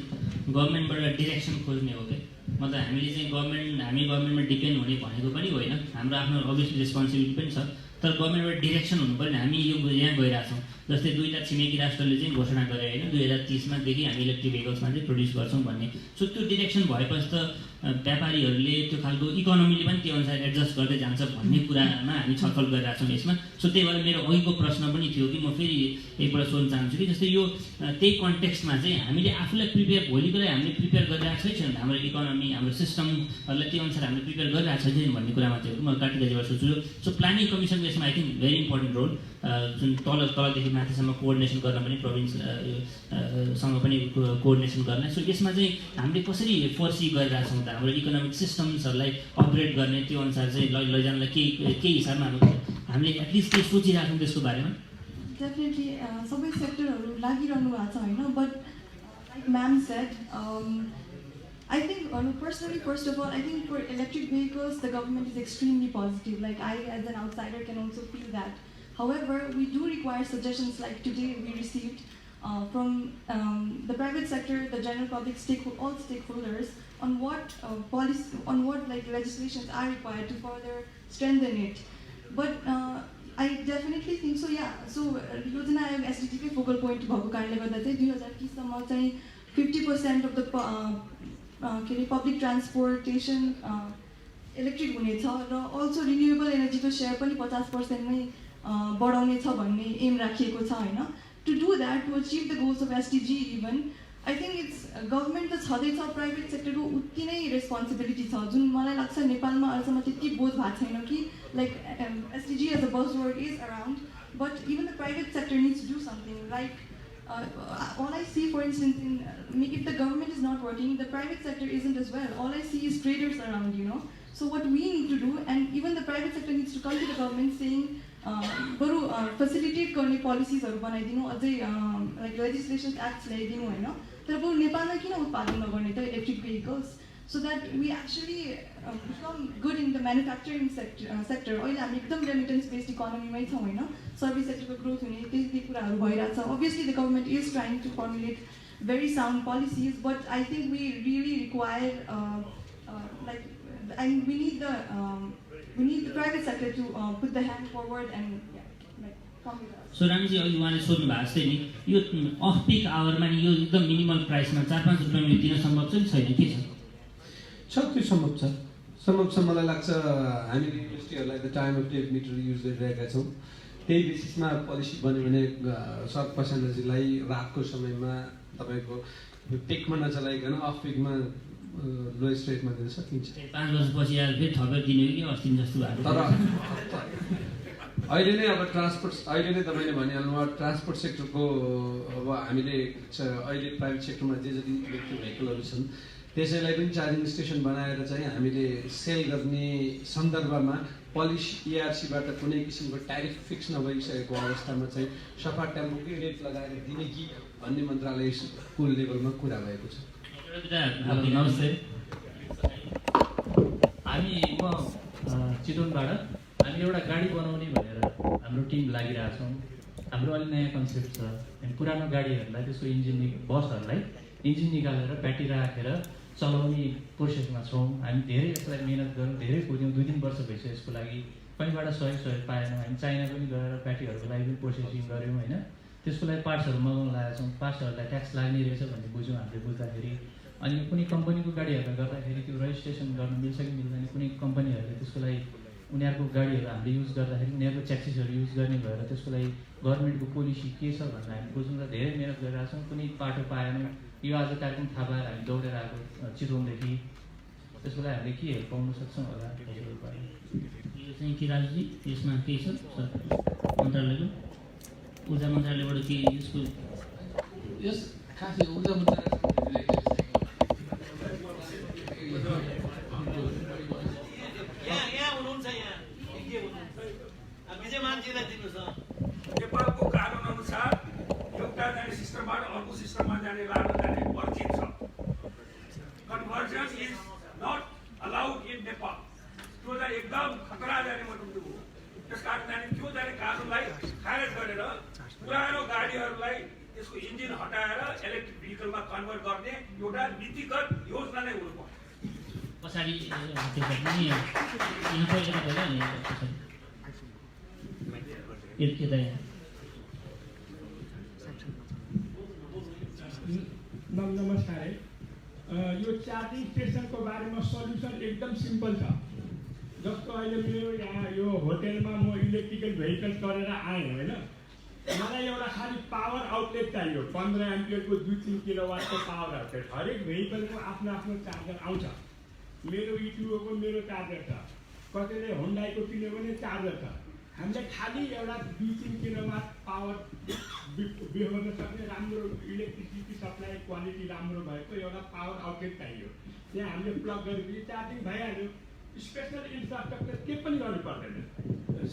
गभर्मेन्टबाट डिरेक्सन खोज्ने हो क्या, मतलब हामीले चाहिँ हामी गभर्मेन्टमा डिपेन्ड हुने भनेको पनि होइन, हाम्रो आफ्नो अभियसली रेस्पोन्सिबिलिटी पनि छ। तर गभर्मेन्टबाट डिरेक्सन हुनु पऱ्यो। हामी यो यहाँ गइरहेछौँ जस्तै दुईवटा छिमेकी राष्ट्रले चाहिँ घोषणा गरे होइन 2030मादेखि हामी इलेक्ट्रिक भेहिकल्समा चाहिँ प्रड्युस गर्छौँ भन्ने। सो त्यो डिरेक्सन भएपछि त व्यापारीहरूले त्यो खालको इकोनोमीले पनि त्यो अनुसार एडजस्ट गर्दै जान्छ भन्ने कुरामा हामी छलफल गरिरहेछौँ यसमा। सो त्यही भएर मेरो अघिको प्रश्न पनि थियो कि म फेरि एकपल्ट सोध्न चाहन्छु कि जस्तै यो त्यही कन्टेक्स्टमा चाहिँ हामीले आफूलाई प्रिपेयर भोलिको लागि हामीले प्रिपेयर गरिरहेको छैन हाम्रो इकोनोमी हाम्रो सिस्टमहरूलाई त्यो अनुसार हामीले प्रिपेयर गरिरहेको छैन भन्ने कुरामा चाहिँ म कार्तिकजीबाट सोध्छु। सो प्लानिङ कमिसनको यसमा I think very important role, जुन तलदेखि माथिसम्म कोअर्डिनेसन गर्न पनि प्रोभिन्ससँग पनि कोअर्डिनेसन गर्न। सो यसमा चाहिँ हामीले कसरी फोर्सी गरिरहेछौँ त हाम्रो इकोनोमिक सिस्टम्सहरूलाई अपग्रेड गर्ने त्यो अनुसार चाहिँ लैजानलाई केही हिसाबमा हामीले एटलिस्ट केही सोचिरहेछौँ त्यसको बारेमा? डेफिनेटली सबै सेक्टरहरू लागिरहनु भएको छ होइन, but like ma'am shed I think personally, first of all, I think for electric vehicles, the government is extremely positive. Like I, as an outsider, can also feel that. However, we do require suggestions like today we received from the private sector, the general public, all stakeholders on what like legislations are required to further strengthen it. But I definitely think so. Yeah. So योजना आयोग SDG को focal point भएको कारणले गर्दा चाहिँ 2030 सम्म चाहिँ 50% of the public transportation electric हुनेछ र also renewable energy को share पनि 50% नै बढाउने छ भन्ने एम राखिएको छ हैन। To do that, to achieve the goals of SDG even, I think it's government त छँदैछ, private sector को उति नै responsibility छ जुन मलाई लाग्छ नेपालमा अहिलेसम्म त्यति बोध भएको छैन कि like SDG as a buzzword is around, but even the private sector needs to do something. Like all I see, for instance, if the government is not working, the private sector isn't as well. All I see is traders around, you know. So what we need to do, and even the private sector needs to come to the government saying, facilitate गर्ने policies-हरु बनाइदिनु, अझै like legislations acts ल्याइदिनु हैन। तर बरु नेपालमा किन उत्पादन नगर्ने त electric vehicles, so that we actually become good in the manufacturing sector. अहिले हामी एकदम रेमिटेन्स बेस्ड इकोनोमीमै छौँ होइन, सर्भिस सेक्टरको ग्रोथ हुने त्यति कुराहरू भइरहेछ. Obviously the government is trying to formulate very sound policies, but I think we really require and we need the private sector to put the hand forward and come with us. So Ramji अहिले उहाँले सोध्नु भएको जस्तै नि यो of pick आवरमा नि यो एकदम मिनिमल प्राइसमा 4-5 रुपियाँमा दिन सम्भव चाहिँ छैन के छ? त्यो सम्भव छ मलाई लाग्छ. हामी युनिभर्सिटीहरूलाई त time of day meter use गरिरहेका छौँ. त्यही बेसिसमा पोलिसी बन्यो भने सब पेसेन्जरलाई रातको समयमा तपाईँको पिकमा नचलाइकन अफ पिकमा लोएस्ट रेटमा दिन सकिन्छ. 5 वर्षपछि आएर फेरि थपेर दिने हो कि अस्ति जस्तो भएको. तर अहिले नै अब अहिले नै तपाईँले भनिहाल्नु ट्रान्सपोर्ट सेक्टरको अब हामीले अहिले प्राइभेट सेक्टरमा जे जति इलेक्ट्रिक भेहिकलहरू छन् त्यसैलाई पनि चार्जिङ स्टेसन बनाएर चाहिँ हामीले सेल गर्ने सन्दर्भमा पोलिसी ERCबाट कुनै किसिमको ट्यारिफ फिक्स नभइसकेको अवस्थामा चाहिँ सफा टेम्पोकै रेट लगाएर दिने कि भन्ने मन्त्रालयको लेभलमा कुरा भएको छ. नमस्ते, म चितवनबाट हामी एउटा गाडी बनाउने भनेर हाम्रो टिम लागिरहेछौँ. हाम्रो अलि नयाँ कन्सेप्ट छ. हामी पुरानो गाडीहरूलाई त्यसको बसहरूलाई इन्जिन निकालेर ब्याट्री राखेर चलाउने प्रोसेसमा छौँ. हामी धेरै यसलाई मिहिनेत गऱ्यौँ, धेरै खोज्यौँ. 2-3 वर्ष भइसक्यो यसको लागि. कहीँबाट सहयोग पाएनौँ. हामी चाइना पनि गएर ब्याट्रीहरूको लागि पनि प्रोसेसिङ गऱ्यौँ होइन. त्यसको लागि पार्ट्सहरू मगाउनु लागेका छौँ. पार्ट्सहरूलाई ट्याक्स लाग्ने रहेछ भन्ने बुझ्यौँ हामीले बुझ्दाखेरि. अनि कुनै कम्पनीको गाडीहरूलाई गर्दाखेरि त्यो रजिस्ट्रेसन गर्न मिल्छ कि मिल्दैन. कुनै कम्पनीहरूले त्यसको लागि उनीहरूको गाडीहरू हामीले युज गर्दाखेरि उनीहरूको ट्याक्सिसहरू युज गर्ने भएर त्यसको लागि गभर्मेन्टको पोलिसी के छ भनेर हामी बुझ्नु त धेरै मिहिनेत गरिरहेको छौँ. कुनै पाटो पाएनौँ. यो आज कार्यक्रम थाहा पाएर हामी दौडेर आएको चितवनदेखि. त्यसको लागि हामीले के हेल्प पाउन सक्छौँ होला? यो चाहिँ के राजुजी यसमा केही छ मन्त्रालयको ऊर्जा मन्त्रालयबाट के यसको यस खासै ऊर्जा मन्त्रालय नेपालको कानुन अनुसार एउटा जाने सिस्टमबाट अर्को सिस्टममा जाने वर्जित छ. Conversion is not allowed in Nepal. त्यो चाहिँ एकदम खतरा जाने मतलब हो. त्यस कारण जाने त्यो जाने कानुनलाई खारेज गरेर पुरानो गाडीहरूलाई त्यसको इन्जिन हटाएर इलेक्ट्रिक भेहिकलमा कन्भर्ट गर्ने एउटा नीतिगत योजना नै हुनुपर्छ. पछाडि नमस्कार. यो चार्जिङ स्टेसनको बारेमा सल्युसन एकदम सिम्पल छ. जस्तो अहिले मेरो यहाँ यो होटेलमा म इलेक्ट्रिकल भेहिकल गरेर आएँ होइन. मलाई एउटा खालि पावर आउटलेट चाहियो. 15 एम्पियरको 2-3 किलोवाटको पावर आउटलेट. हरेक भेहिकलको आफ्नो आफ्नो चार्जर आउँछ. मेरो इटुओको मेरो चार्जर छ. कसैले होन्डाईको किन्यो भने चार्जर छ. हामीले खालि एउटा 2-3 किलोवाट पावर बेहोर्न सक्ने राम्रो इलेक्ट्रिसिटी सप्लाई क्वालिटी राम्रो भएको एउटा पावर आउटलेट चाहियो. त्यहाँ हामीले प्लग गरेपछि चार्जिङ भइहाल्यो. स्पेसल इन्फ्रास्ट्रक्चर के पनि गर्नु पर्दैन.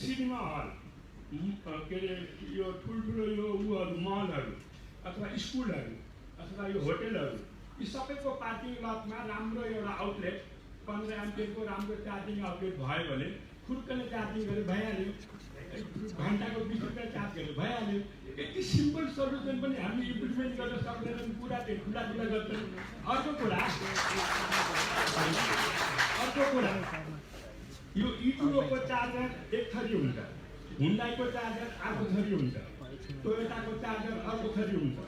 सिनेमा हल, के अरे यो ठुल्ठुलो यो मलहरू अथवा स्कुलहरू अथवा यो होटेलहरू यी सबैको पार्किङ लटमा राम्रो एउटा आउटलेट 15 एम्पियरको राम्रो चार्जिङ आउटलेट भयो भने खुर्कने चार्जिङ गरे भइहाल्यो. घन्टाको 20 रुपियाँ चार्ज गरे भइहाल्यो. यति सिम्पल सल्युसन पनि हामी इम्प्लिमेन्ट गर्न सक्दैनौँ. कुरा त्यो ठुला गर्छन्. अर्को कुरा यो इटुरोको चार्जर एक थरी हुन्छ, हुन्डाईको चार्जर अर्को थरी हुन्छ, टोयोटाको चार्जर अर्को थरी हुन्छ.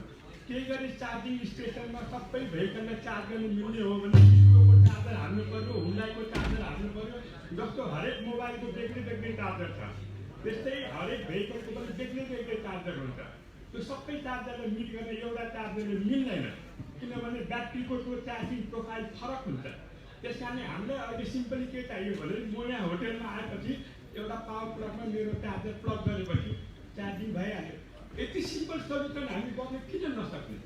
केही गरी चार्जिङ स्टेसनमा सबै भेहिकललाई चार्ज गर्न मिल्ने हो भने इटुरोको चार्जर हाल्नु पर्यो, हुन्डाईको चार्जर हाल्नु पर्यो. जस्तो हरेक मोबाइलको बेग्लै चार्जर छ त्यस्तै हरेक भेहिकलको पनि बेग्लै चार्जर हुन्छ. त्यो सबै चार्जरलाई मिट गर्ने एउटा चार्जरले मिल्दैन, किनभने ब्याट्रीको त्यो चार्जिङ प्रोफाइल फरक हुन्छ. त्यस कारणले हामीलाई अहिले सिम्पली के चाहियो भने म यहाँ होटेलमा आएपछि एउटा पावर प्लगमा मेरो चार्जर प्लग गरेपछि चार्जिङ भइहाल्यो. यति सिम्पल सल्युसन हामी गर्न किन नसक्ने?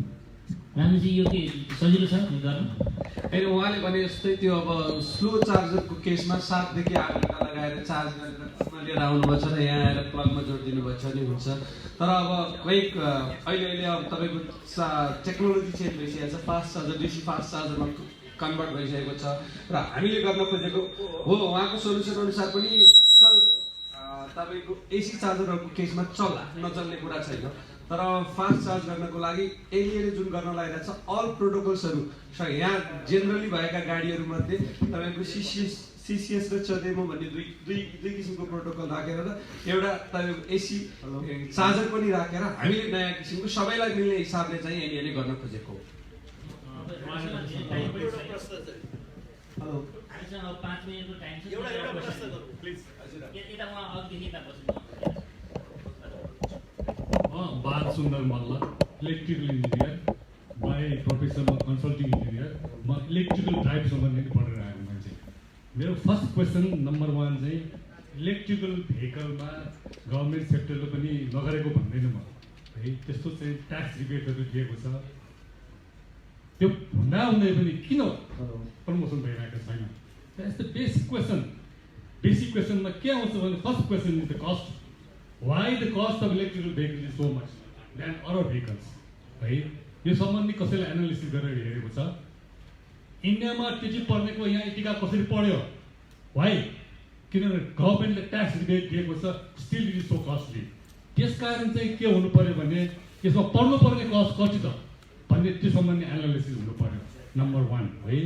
रामजी यो के सजिलो छ गर्नु? होइन, उहाँले भने जस्तै त्यो अब स्लो चार्जरको केसमा 7 देखि 8 घन्टा लगाएर चार्ज गरेर लिएर आउनुभएको छ र यहाँ आएर प्लगमा जोडिदिनु भएको छ नि हुन्छ. तर अब अहिले अब तपाईँको टेक्नोलोजी चेन्ज भइसकेको छ. फास्ट चार्जर, बेसी फास्ट चार्जरमा कन्भर्ट भइसकेको छ र हामीले गर्न खोजेको हो उहाँको सोल्युसन अनुसार पनि चल तपाईँको एसी चार्जरहरूको केसमा चल्ला नचल्ने कुरा छैन तर फास्ट चार्ज गर्नको लागि एलिएले जुन गर्न लागिरहेको छ अल प्रोटोकल्सहरू यहाँ जेनरली भएका गाडीहरूमध्ये तपाईँको सिसिएस र चदेमो भन्ने दुई किसिमको प्रोटोकल राखेर र एउटा तपाईँको एसी चार्जर पनि राखेर हामीले नयाँ किसिमको सबैलाई मिल्ने हिसाबले चाहिँ एलिएले गर्न खोजेको हो। हेलो हामीसँग 5 मिनेटको टाइम छ एउटा प्रश्न गरौँ प्लिज यता उहाँ अघिदेखि यता बस्नु बाल सुन्दर Malla electrical engineer by profession consulting engineer म इलेक्ट्रिकल ड्राइभ सम्बन्धी पढेर आएको मान्छे। मेरो फर्स्ट क्वेसन नम्बर 1 चाहिँ इलेक्ट्रिकल भेहिकलमा गभर्मेन्ट सेक्टरले पनि नगरेको भन्दैन म है त्यस्तो चाहिँ ट्याक्स रिबेटहरू दिएको छ त्यो हुँदा हुँदै पनि किन प्रमोसन भइरहेको छैन द्याट्स द बेसिक क्वेसनमा के आउँछ भने first question is the cost why the cost of electrical vehicle is so much than other vehicles है यो सम्बन्धी कसैले एनालिसिस गरेर हेरेको छ इन्डियामा त्यति पर्नेको यहाँ यतिका कसरी पर्यो वाइ किनभने गभर्मेन्टले ट्याक्स रिबेट दिएको छ still it is so costly त्यसकारण चाहिँ के हुनु पर्यो भने यसमा पर्नुपर्ने कस्ट कति छ भन्ने त्यो सम्बन्धी एनालिसिस हुनु पर्यो नम्बर 1 है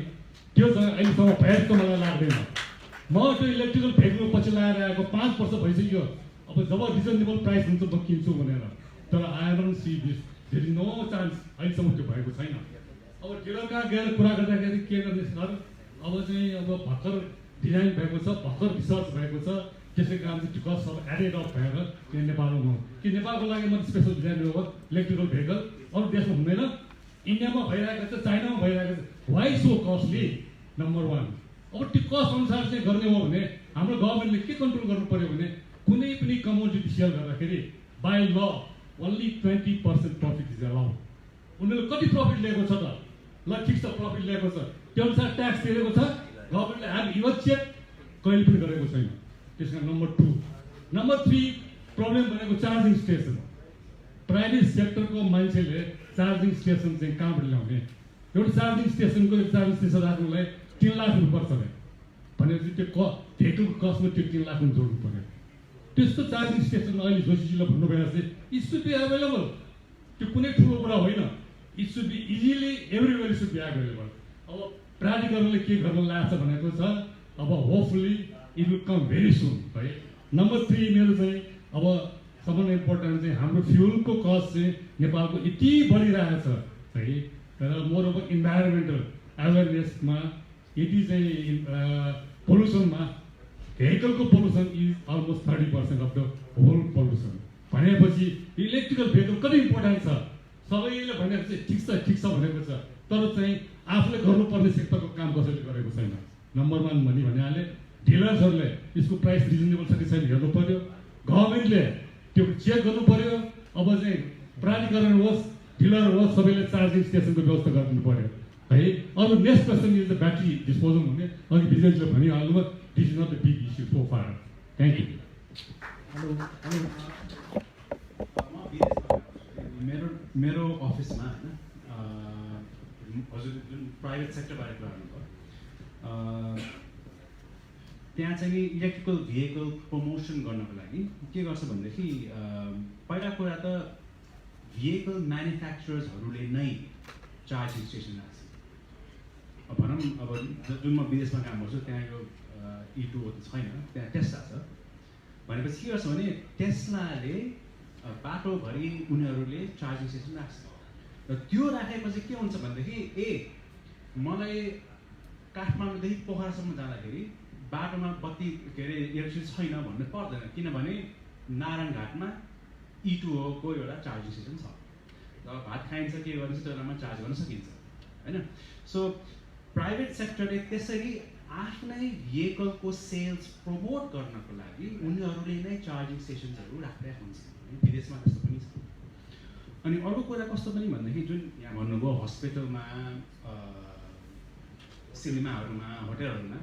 त्यो चाहिँ अहिलेसम्म भएको मलाई लाग्दैन। म त्यो इलेक्ट्रिकल भेहिकल पछि लगाएर आएको 5 वर्ष भइसक्यो अब जब रिजनेबल प्राइस हुन्छ म किन्छु भनेर तर I don't see this there is no chance अहिलेसम्म त्यो भएको छैन। अब डिलरका गएर कुरा गर्दाखेरि के गर्ने सर अब चाहिँ अब भर्खर डिजाइन भएको छ भर्खर रिसर्च भएको छ त्यसै कारण चाहिँ कस्ट सब एडेड अप भएर यहाँ नेपालमा हो कि नेपालको लागि मात्रै स्पेसल डिजाइन हो इलेक्ट्रिकल भेहिकल अरू देशमा हुँदैन इन्डियामा भइरहेको छ चाइनामा भइरहेको छ वाइ सो कस्टली नम्बर 1। अब त्यो कस्ट अनुसार चाहिँ गर्ने हो भने हाम्रो गभर्मेन्टले के कन्ट्रोल गर्नु पर्यो भने कुनै पनि कमोडिटी सेल गर्दाखेरि बाई ल ओन्ली 20% प्रफिट इज अलाउड उनीहरूले कति प्रफिट लिएको छ त ल ठिक छ प्रफिट लिएको छ त्यो अनुसार ट्याक्स तिरेको छ गभर्मेन्टले हामी इभन चेक कहिले पनि गरेको छैन त्यसमा नम्बर 2 नम्बर 3 प्रब्लम भनेको चार्जिङ स्टेसन प्राइभेट सेक्टरको मान्छेले चार्जिङ स्टेसन चाहिँ कहाँबाट ल्याउने एउटा चार्जिङ स्टेसन राख्नुलाई 3 लाख रुपियाँ पर्छ अरे भनेपछि त्यो भेहिकलको कस्टमा त्यो 3 लाख जोड्नु पर्यो त्यस्तो चार्जिङ स्टेसन अहिले जोशीजीले भन्नुभएको चाहिँ इट सुड बी एभाइलेबल त्यो कुनै ठुलो कुरा होइन it should be easily everywhere should be available. अब प्राधिकरणले के गर्न लाग्छ भनेको छ अब hopefully it will come very soon है। नम्बर 3 मेरो चाहिँ अब सबभन्दा इम्पोर्टेन्ट चाहिँ हाम्रो फ्युलको कस्ट चाहिँ नेपालको यति बढिरहेको छ है तर मोर ओभर इन्भाइरोमेन्टल अवेरनेसमा यति चाहिँ पोल्युसनमा भेहिकलको pollution is almost 30% of the whole pollution भनेपछि इलेक्ट्रिकल भेहिकल कति इम्पोर्टेन्ट छ सबैले भनेको चाहिँ ठिक छ भनेको छ तर चाहिँ आफूले गर्नुपर्ने सेक्टरको काम कसैले गरेको छैन। नम्बर 1 भनिहाले डिलर्सहरूले यसको प्राइस रिजनेबल छ कि छैन हेर्नु पर्यो गभर्मेन्टले त्यो चेक गर्नु पर्यो अब चाहिँ प्राधिकरण होस् डिलर होस् सबैले चार्जिङ स्टेसनको व्यवस्था गर्नु पर्यो है। अरू next question is the battery disposal हुने अघि विजयजीले भनिहाल्नुभयो this is not the big issue so far thank you. मेरो अफिसमा होइन हजुर जुन प्राइभेट सेक्टरबारे कुरा गर्नुभयो त्यहाँ चाहिँ इलेक्ट्रिकल भेहिकल प्रमोसन गर्नको लागि के गर्छ भनेदेखि पहिला कुरा त भेहिकल म्यानुफ्याक्चरर्सहरूले नै चार्जिङ स्टेसन राख्छ। भनौँ अब जुन म विदेशमा काम गर्छु त्यहाँ यो E2 छैन त्यहाँ टेस्ला छ भनेपछि के गर्छ भने टेस्लाले बाटोभरि उनीहरूले चार्जिङ स्टेसन राख्छ र त्यो राखेपछि के हुन्छ भनेदेखि मलाई काठमाडौँदेखि पोखरासम्म जाँदाखेरि बाटोमा बत्ती के अरे इलेक्ट्रिसिटी छैन भन्नु पर्दैन किनभने नारायणघाटमा E2 को एउटा चार्जिङ स्टेसन छ र भात खाइन्छ के गरिन्छ त्यो बेलामा चार्ज गर्न सकिन्छ होइन। सो प्राइभेट सेक्टरले त्यसरी आफ्नै भेहिकलको सेल्स प्रमोट गर्नको लागि उनीहरूले नै चार्जिङ स्टेसन्सहरू राख्दै हुन्छ विदेशमा त्यस्तो पनि छ। अनि अर्को कुरा कस्तो पनि भन्दाखेरि जुन यहाँ भन्नुभयो हस्पिटलमा सिनेमाहरूमा होटेलहरूमा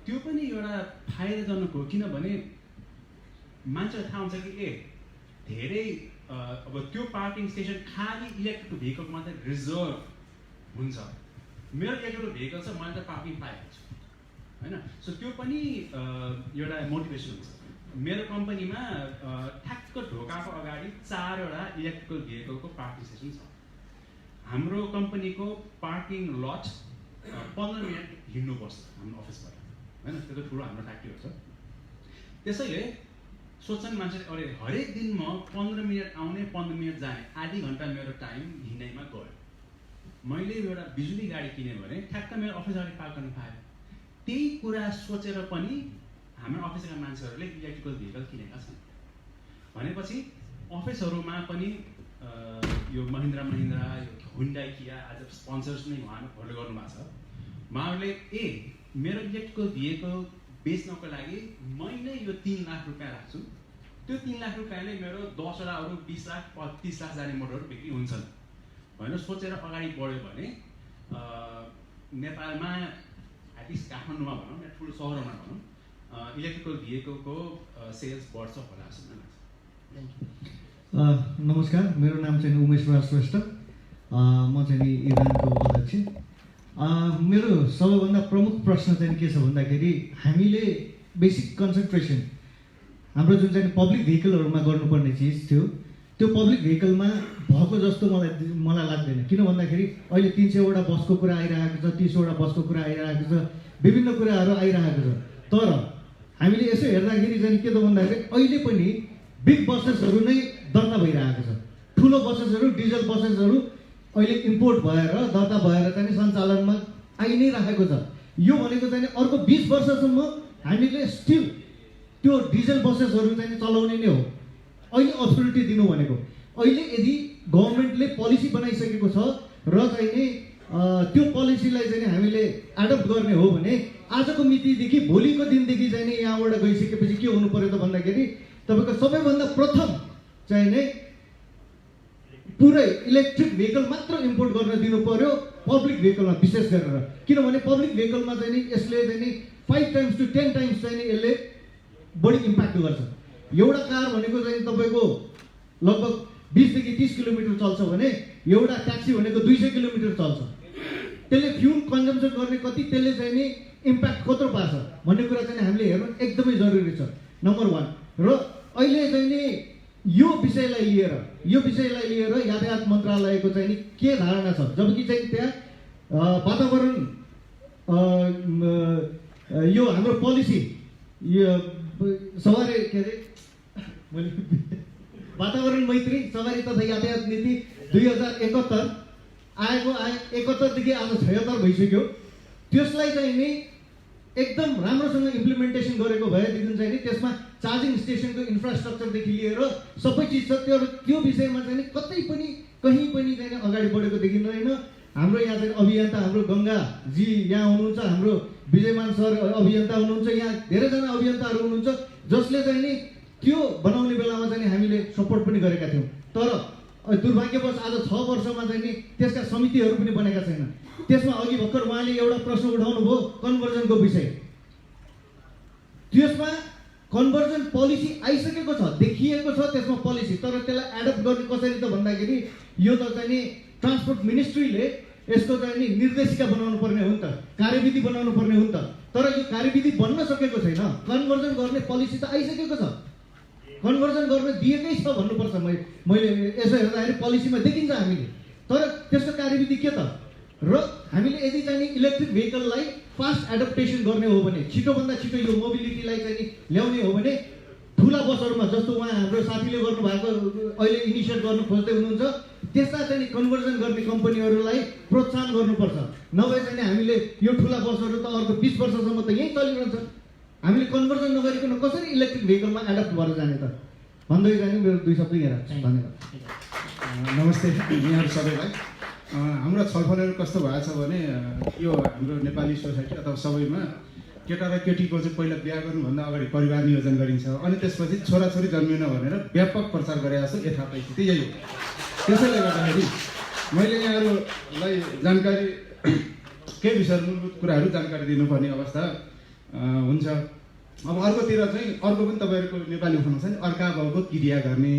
त्यो पनि एउटा फाइदाजनक हो किनभने मान्छेलाई थाहा हुन्छ कि धेरै अब त्यो पार्किङ स्टेसन खाली इलेक्ट्रिक भेहिकलको मात्रै रिजर्भ हुन्छ मेरो इलेक्ट्रिकल भेहिकल छ, मैले त पार्किङ पाइहाल्छु होइन। सो त्यो पनि एउटा मोटिभेसन हुन्छ। मेरो कम्पनीमा ठ्याक्क ढोकाको अगाडि 4वटा इलेक्ट्रिकल भेहिकलको पार्किङ सेसन छ। हाम्रो कम्पनीको पार्किङ लट 15 मिनट हिँड्नुपर्छ हाम्रो अफिसबाट होइन। त्यो त ठुलो हाम्रो फ्याक्ट्रीहरू छ। त्यसैले सोच्छन् मान्छेले अरे हरेक दिन म 15 मिनट आउने 15 मिनट जाने, आधी घन्टा मेरो टाइम हिँड्दैमा गयो। मैले एउटा बिजुली गाडी किनेँ भने ठ्याक्क मेरो अफिस अगाडि पार्क गर्न पाएँ। त्यही कुरा सोचेर पनि हाम्रो अफिसका मान्छेहरूले इलेक्ट्रिकल भेहिकल किनेका छन् भनेपछि अफिसहरूमा पनि यो महिन्द्रा यो हुन्डाई किया आज स्पोन्सर्स नै उहाँले फलो गर्नुभएको छ। उहाँहरूले मेरो इलेक्ट्रिकल भेहिकल बेच्नको लागि मैले यो 3 लाख रुपियाँ राख्छु, त्यो 3 लाख रुपियाँले मेरो 10वटा अरू 20 लाख 30 लाख जाने मोटरहरू बिक्री हुन्छन् भनेर सोचेर अगाडि बढ्यो भने नेपालमा एटलिस्ट काठमाडौँमा भनौँ या ठुलो सहरमा भनौँ इलेक्ट्रिकल भेहिकलको सेल्स बढ्छ होला जस्तो लाग्छ। नमस्कार, मेरो नाम चाहिँ उमेश राज श्रेष्ठ, म चाहिँ इरानको अध्यक्ष। मेरो सबैभन्दा प्रमुख प्रश्न चाहिँ के छ भन्दाखेरि हामीले बेसिक कन्सन्ट्रेसन हाम्रो जुन चाहिँ पब्लिक भेहिकलहरूमा गर्नुपर्ने चिज थियो त्यो पब्लिक भेहिकलमा भएको जस्तो मलाई लाग्दैन। किन भन्दाखेरि अहिले 300वटा बसको कुरा आइरहेको छ, 30वटा बसको कुरा आइरहेको छ, विभिन्न कुराहरू आइरहेको छ। तर हामीले यसो हेर्दाखेरि चाहिँ के त भन्दाखेरि अहिले पनि बिग बसेसहरू नै दर्ता भइरहेको छ। ठुलो बसेसहरू डिजल बसेसहरू अहिले इम्पोर्ट भएर दर्ता भएर चाहिँ सञ्चालनमा आइ नै राखेको छ। यो भनेको चाहिँ अर्को 20 वर्षसम्म हामीले स्टिल त्यो डिजल बसेसहरू चाहिँ चलाउने नै हो। अहिले अथोरिटी दिनु भनेको अहिले यदि गभर्मेन्टले पोलिसी बनाइसकेको छ र चाहिँ त्यो पोलिसीलाई चाहिँ हामीले एडप्ट गर्ने हो भने आजको मितिदेखि भोलिको दिनदेखि चाहिँ यहाँबाट गइसकेपछि के हुनु पर्यो त भन्दाखेरि तपाईँको सबैभन्दा प्रथम चाहिँ पुरै इलेक्ट्रिक भेहिकल मात्र इम्पोर्ट गर्न दिनु पर्यो पब्लिक भेहिकलमा विशेष गरेर। किनभने पब्लिक भेहिकलमा चाहिँ यसले चाहिँ 5 times to 10 times चाहिँ यसले बढी इम्प्याक्ट गर्छ। एउटा कार भनेको चाहिँ तपाईँको लगभग 20 देखि 30 किलोमिटर चल्छ भने एउटा ट्याक्सी भनेको 200 किलोमिटर चल्छ। त्यसले फ्युल कन्जम्सन गर्ने कति, त्यसले चाहिँ नि इम्प्याक्ट कत्रो पार्छ भन्ने कुरा चाहिँ हामीले हेर्नु एकदमै जरुरी छ, नम्बर 1। र अहिले चाहिँ नि यो विषयलाई लिएर यातायात मन्त्रालयको चाहिँ नि के धारणा छ, जबकि चाहिँ त्यहाँ वातावरण यो हाम्रो पोलिसी यो सवारी के अरे वातावरण मैत्री सवारी तथा यातायात नीति 2071 आएको 71 देखि आज 76 भइसक्यो। त्यसलाई चाहिँ नि एकदम राम्रोसँग इम्प्लिमेन्टेसन गरेको भएदेखि चाहिँ नि त्यसमा चार्जिङ स्टेसनको इन्फ्रास्ट्रक्चरदेखि लिएर सबै चिज छ। त्यो विषयमा चाहिँ कतै पनि कहीँ पनि चाहिँ अगाडि बढेको देखिँदैन। हाम्रो यहाँ चाहिँ अभियन्ता हाम्रो गङ्गाजी यहाँ हुनुहुन्छ, हाम्रो विजयमान सर अभियन्ता हुनुहुन्छ, यहाँ धेरैजना अभियन्ताहरू हुनुहुन्छ जसले चाहिँ नि त्यो बनाउने बेलामा चाहिँ हामीले सपोर्ट पनि गरेका थियौँ। तर दुर्भाग्यवश आज 6 वर्षमा चाहिँ नि त्यसका समितिहरू पनि बनेका छैन। त्यसमा अघि भर्खर उहाँले एउटा प्रश्न उठाउनु भयो कन्भर्जनको विषय। त्यसमा कन्भर्जन पोलिसी आइसकेको छ, देखिएको छ त्यसमा पोलिसी, तर त्यसलाई एडप्ट गर्ने कसरी त भन्दाखेरि यो त चाहिँ नि ट्रान्सपोर्ट मिनिस्ट्रीले यसको चाहिँ नि निर्देशिका बनाउनु पर्ने हो नि त, कार्यविधि बनाउनु पर्ने हो नि त। तर यो कार्यविधि बन्न सकेको छैन। कन्भर्जन गर्ने पोलिसी त आइसकेको छ, कन्भर्जन गर्न दिएकै छ भन्नुपर्छ। मैले यसो हेर्दाखेरि पोलिसीमा देखिन्छ हामीले, तर त्यसको कार्यविधि के त। र हामीले यदि चाहिँ इलेक्ट्रिक भेहिकललाई फास्ट एडप्टेसन गर्ने हो भने, छिटोभन्दा छिटो यो मोबिलिटीलाई चाहिँ ल्याउने हो भने ठुला बसहरूमा जस्तो उहाँ हाम्रो साथीले गर्नुभएको अहिले इनिसिएट गर्नु खोज्दै हुनुहुन्छ त्यस्ता चाहिँ कन्भर्जन गर्ने कम्पनीहरूलाई प्रोत्साहन गर्नुपर्छ। नभए चाहिँ हामीले यो ठुला बसहरू त अर्को 20 वर्षसम्म त यहीँ चलिरहन्छ। हामीले कन्भर्जन नगरिकन कसरी इलेक्ट्रिक भेहिकलमा एडप्ट भएर जाने त भन्दै जाने। मेरो 2 शब्द यहाँ राख्छु, धन्यवाद। नमस्ते यहाँहरू सबैलाई। हाम्रो छलफलहरू कस्तो भएको छ भने यो हाम्रो नेपाली सोसाइटी अथवा सबैमा केटा र केटीको चाहिँ पहिला बिहा गर्नुभन्दा अगाडि परिवार नियोजन गरिन्छ, अनि त्यसपछि छोराछोरी जन्मिन भनेर व्यापक प्रचार गरेको छ। यथार्थ स्थिति यही हो। त्यसैले गर्दाखेरि मैले यहाँहरूलाई जानकारी केही विषयहरू मूलभूत कुराहरू जानकारी दिनुपर्ने अवस्था हुन्छ। अब अर्कोतिर चाहिँ अर्को पनि तपाईँहरूको नेपाली उठाउनु छ नि, अर्का बाउको क्रिया गर्ने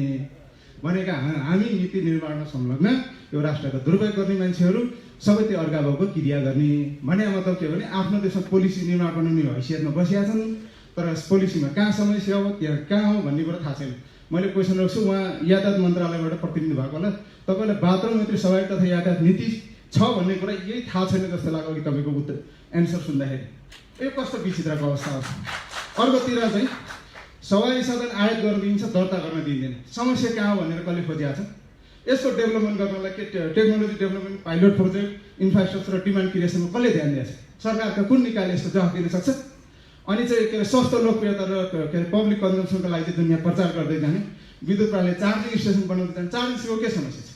भनेका हामी नीति निर्माणमा संलग्न यो राष्ट्रको दुरुपयोग गर्ने मान्छेहरू सबै त्यो अर्का भाउको क्रिया गर्ने भने मतलब के हो भने आफ्नो देशमा पोलिसी निर्माण गर्ने हैसियतमा बसिया छन् तर पोलिसीमा कहाँ समस्या हो त्यहाँ कहाँ हो भन्ने कुरा थाहा छैन। मैले क्वेसन राख्छु, उहाँ यातायात मन्त्रालयबाट प्रतिनिधि भएको होला, तपाईँलाई बाथरुम मैत्री सवारी तथा यातायात नीति छ भन्ने कुरा यही थाहा छैन जस्तो लाग्यो कि तपाईँको उत्तर एन्सर सुन्दाखेरि। यो कस्तो विचित्रको अवस्था हो। अर्कोतिर चाहिँ सवारी साधन आयात गर्न दिइन्छ, दर्ता गर्न दिँदैन। समस्या कहाँ हो भनेर कसले खोजिएको छ? यसको डेभलपमेन्ट गर्नलाई के technology development, pilot project, infrastructure र डिमान्ड क्रिएसनमा कसले ध्यान दिएको छ? सरकारका कुन निकायले यसको जवाफ दिन सक्छ? अनि चाहिँ के अरे सस्तो लोकप्रियता र के अरे पब्लिक कन्जम्सनको लागि चाहिँ दुनियाँ प्रचार गर्दै जाने, विद्युत प्रणाली चार्जिङ स्टेसन बनाउँदै जाने, चार्जिङको के समस्या छ?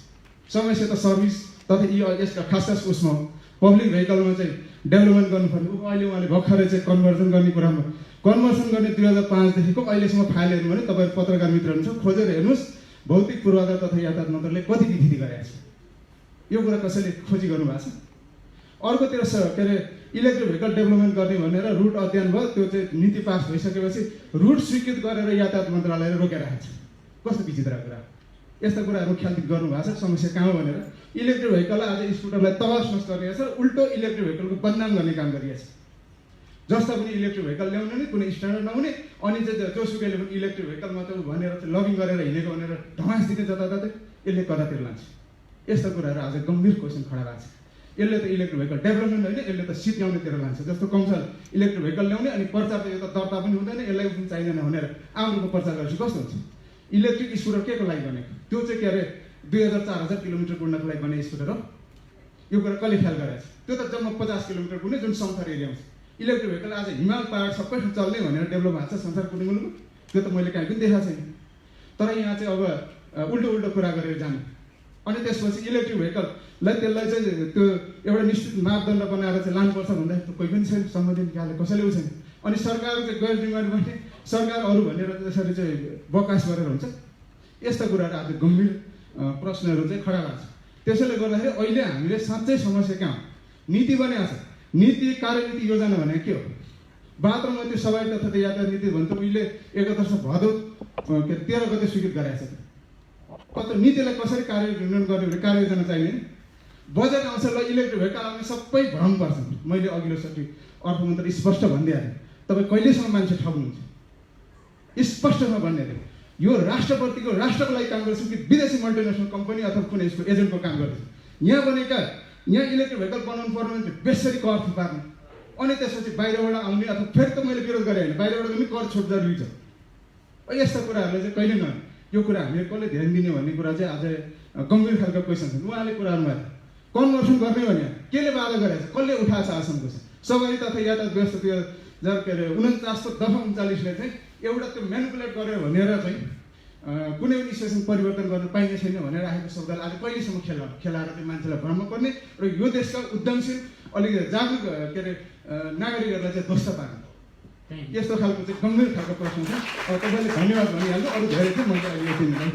समस्या त सर्भिस तथा यसका खास खास उसमा हो। पब्लिक भेहिकलमा चाहिँ डेभलपमेन्ट गर्नुपर्ने। अहिले उहाँले भर्खरै चाहिँ कन्भर्जन गर्ने कुरामा कन्भर्सन गर्ने 2005 देखिको अहिलेसम्म फाइल हेर्नु भने तपाईँ पत्रकार मित्रहरू छ खोजेर हेर्नुहोस्, भौतिक पूर्वाधार तथा यातायात मन्त्रालयले कति विधि गरेको छ। यो कुरा कसैले खोजी गर्नुभएको छ? अर्कोतिर के अरे इलेक्ट्रिक भेहिकल डेभलपमेन्ट गर्ने भनेर रुट अध्ययन भयो, त्यो चाहिँ नीति पास भइसकेपछि रुट स्वीकृत गरेर यातायात मन्त्रालयले रोकेर राखेको छ। कस्तो विचित्र कुरा। यस्ता कुराहरू ख्याल गर्नु भएको छ समस्या कहाँ हो भनेर। इलेक्ट्रिक भेहिकललाई आज स्कुटरलाई तहस नस गरिरहेछ, उल्टो इलेक्ट्रिक भेहिकलको बदनाम गर्ने काम गरिरहेछ। जस्ता पनि इलेक्ट्रिक भेहिकल ल्याउने नि कुनै स्ट्यान्डर्ड नहुने, अनि चाहिँ जोसुकैले पनि इलेक्ट्रिक भेहिकलमा चाहिँ भनेर चाहिँ लबिङ गरेर हिँडेको भनेर धमास दिने जताततै यसले कतातिर लान्छ। यस्ता कुराहरू आज गम्भीर क्वेसन खडा भएको छ। यसले त इलेक्ट्रिक भेहिकल डेभलपमेन्ट होइन, यसले त सिट ल्याउनेतिर लान्छ। जस्तो कौशल इलेक्ट्रिक भेहिकल ल्याउने अनि प्रचार त यो त दर्ता पनि हुँदैन, यसलाई पनि चाहिँदैन भनेर आउनुको प्रचार गरेपछि कस्तो हुन्छ? इलेक्ट्रिक स्कुटर के को लागि बनेको? त्यो चाहिँ के अरे 2000-4000 किलोमिटर कुद्नको लागि बने स्कुटर हो। यो कुरा कसले ख्याल गरेको छ? त्यो त जम्मा 50 किलोमिटर कुद्ने जुन समथर एरिया हुन्छ। इलेक्ट्रिक भेहिकल आज हिमाल पहाड सबै चल्ने भनेर डेभलप भएको छ संसार कुनै मुलुकमा? त्यो त मैले कहीँ पनि देखाएको छैन। तर यहाँ चाहिँ अब उल्टो उल्टो कुरा गरेर जाने। अनि त्यसपछि इलेक्ट्रिक भेहिकललाई त्यसलाई चाहिँ त्यो एउटा निश्चित मापदण्ड बनाएर चाहिँ लानुपर्छ भन्दा कोही पनि छैन, सम्बन्धित निकायले कसैले छैन। अनि सरकार चाहिँ गैर जिम्मेवारी बन्ने, सरकार अरू भनेर त्यसरी चाहिँ बकास गरेर हुन्छ। यस्ता कुराहरू आज गम्भीर प्रश्नहरू चाहिँ खडा भएको छ। त्यसैले गर्दाखेरि अहिले हामीले साँच्चै समस्या कहाँ हो? नीति बनाएको छ, नीति कार्यनीति योजना भनेको के हो? बाथरुम मैत्री सवारी तथा यातायात नीति भन्छ उहिले 31 भदौ 13 गते स्वीकृत गराएको छ। कस्तो नीतिलाई कसरी कार्यान्वयन गर्ने भने कार्ययोजना चाहिने। बजेट आउँछ ल इलेक्ट्रिक भेहिकल आउने सबै भ्रम पर्छन्। मैले अघिल्लोचोटि अर्थमन्त्री स्पष्ट भनिदिएँ, तपाईँ कहिलेसम्म मान्छे ठग्नुहुन्छ? स्पष्टमा भनिदिएँ, यो राष्ट्रपतिको राष्ट्रको लागि काम गर्छौँ कि विदेशी मल्टिनेसनल कम्पनी अथवा कुनै यसको एजेन्टको काम गर्दैछ? यहाँ बनेका यहाँ इलेक्ट्रिक भेहिकल बनाउनु पर्ने भने बेसरी कर थुपार्नु, अनि त्यसपछि बाहिरबाट आउने अथवा फेरि त मैले विरोध गरेँ होइन, बाहिरबाट पनि कर छुट जरुरी छ। यस्ता कुराहरूले चाहिँ कहिले नहुने। यो कुरा हामीले कसले ध्यान दिने भन्ने कुरा चाहिँ आज गम्भीर खालको क्वेसन छ। उहाँले कुराहरूमा कन्भर्सन गर्ने भने केले बाधा गरेको छ, कसले उठाएको छ आसनको छ? सवारी तथा यातायात व्यवस्था 2049 दफा 39ले चाहिँ एउटा त्यो म्यानिपुलेट गरेर भनेर चाहिँ कुनै पनि स्टेसन परिवर्तन गर्न पाइने छैन भनेर राखेको शब्दलाई आज कहिलेसम्म खेलाएर चाहिँ मान्छेलाई भ्रम गर्ने र यो देशका उद्यमशील अलिक जागरुक के अरे नागरिकहरूलाई चाहिँ ध्वस्त पार्ने, यस्तो खालको चाहिँ गम्भीर खालको प्रश्न छ। अब तपाईँले धन्यवाद भनिहाल्नु, अरू धेरै चाहिँ मैले अहिले यो दिनमा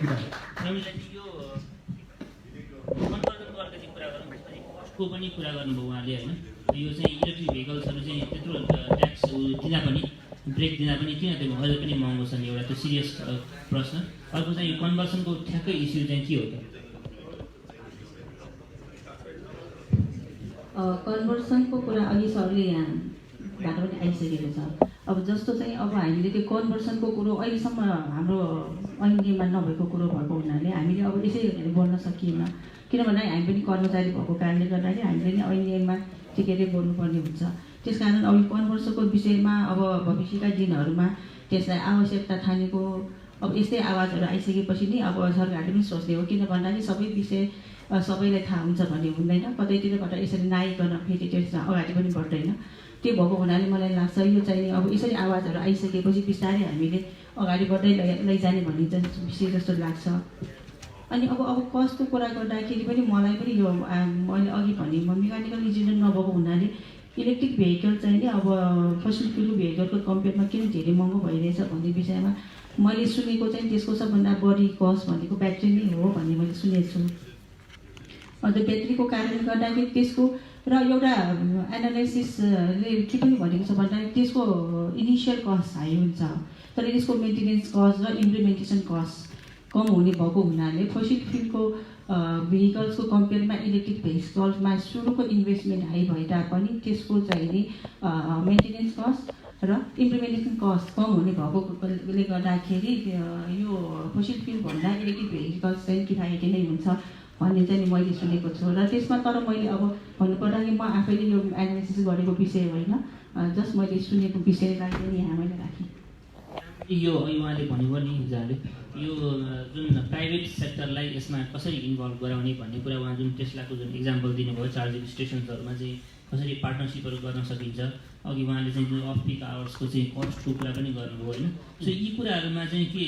को पनि कुरा गर्नुभयो उहाँले होइन। यो चाहिँ इलेक्ट्रिक भेहिकल्सहरू चाहिँ त्यत्रो ट्याक्स दिँदा पनि ब्रेक दिँदा पनि किन त्यो अझै पनि महँगो छन्, एउटा त्यो सिरियस प्रश्न। अर्को चाहिँ कन्भर्सनको ठ्याक्कै इस्यु चाहिँ के हो त? कन्भर्सनको कुरा अघि सरले यहाँबाट पनि आइसकेको छ। अब जस्तो चाहिँ अब हामीले त्यो कन्भर्सनको कुरो अहिलेसम्म हाम्रो ऐनमा नभएको कुरो भएको हुनाले हामीले अब यसै बोल्न सकिएन, किनभने हामी पनि कर्मचारी भएको कारणले गर्दाखेरि हामीले नै ऐनमा टिकेरै बोल्नुपर्ने हुन्छ। त्यस कारण अब कन्भर्सनको विषयमा अब भविष्यका दिनहरूमा त्यसलाई आवश्यकता ठानेको अब यस्तै आवाजहरू आइसकेपछि नि अब सरकारले पनि सोच्ने हो, किन भन्दाखेरि सबै विषय सबैलाई थाहा हुन्छ भन्ने हुँदैन, कतैतिरबाट यसरी नआइकन फेरि त्यसमा अगाडि पनि बढ्दैन। त्यो भएको हुनाले मलाई लाग्छ यो चाहिँ अब यसरी आवाजहरू आइसकेपछि बिस्तारै हामीले अगाडि बढ्दै लैजाने भन्ने चाहिँ विषय जस्तो लाग्छ। अनि अब कस्तो कुरा गर्दाखेरि पनि मलाई पनि यो मैले अघि भने म मेकानिकल इन्जिनियर नभएको हुनाले इलेक्ट्रिक भेहिकल चाहिँ नि अब फसिल फ्युल भेहिकलको कम्पेयरमा किन धेरै महँगो भइरहेछ भन्ने विषयमा मैले सुनेको चाहिँ त्यसको सबभन्दा बढी कस्ट भनेको ब्याट्री नै हो भन्ने मैले सुनेको छु। अन्त ब्याट्रीको कारणले गर्दाखेरि त्यसको र एउटा एनालाइसिसले के पनि भनेको छ भन्दाखेरि त्यसको इनिसियल कस्ट हाई हुन्छ, तर त्यसको मेन्टेनेन्स कस्ट र इम्प्लिमेन्टेसन कस्ट कम हुने भएको हुनाले फोसिल फ्युलको भेहिकल्सको कम्पेयरमा इलेक्ट्रिक भेहिकल्समा सुरुको इन्भेस्टमेन्ट हाई भए तापनि त्यसको चाहिने मेन्टेनेन्स कस्ट र इम्प्लिमेन्टेसन कस्ट कम हुने भएकोले गर्दाखेरि यो फोसिल फ्युलभन्दा इलेक्ट्रिक भेहिकल्स चाहिँ किफायती नै हुन्छ भन्ने चाहिँ मैले सुनेको छु। र त्यसमा तर मैले अब भन्नुपर्दाखेरि म आफैले यो एनालाइसिस गरेको विषय होइन, जस्ट मैले सुनेको विषयलाई चाहिँ यहाँ मैले राखेँ। यो उहाँले भनेको नि हिजोले यो जुन प्राइभेट सेक्टरलाई यसमा कसरी इन्भल्भ गराउने भन्ने कुरा उहाँ जुन टेस्लाको जुन इक्जाम्पल दिनुभयो चार्जिङ स्टेसन्सहरूमा चाहिँ कसरी पार्टनरसिपहरू गर्न सकिन्छ, अघि उहाँले चाहिँ जुन अफ पिक आवर्सको चाहिँ कस्टको कुरा पनि गर्नुभयो होइन। सो यी कुराहरूमा चाहिँ के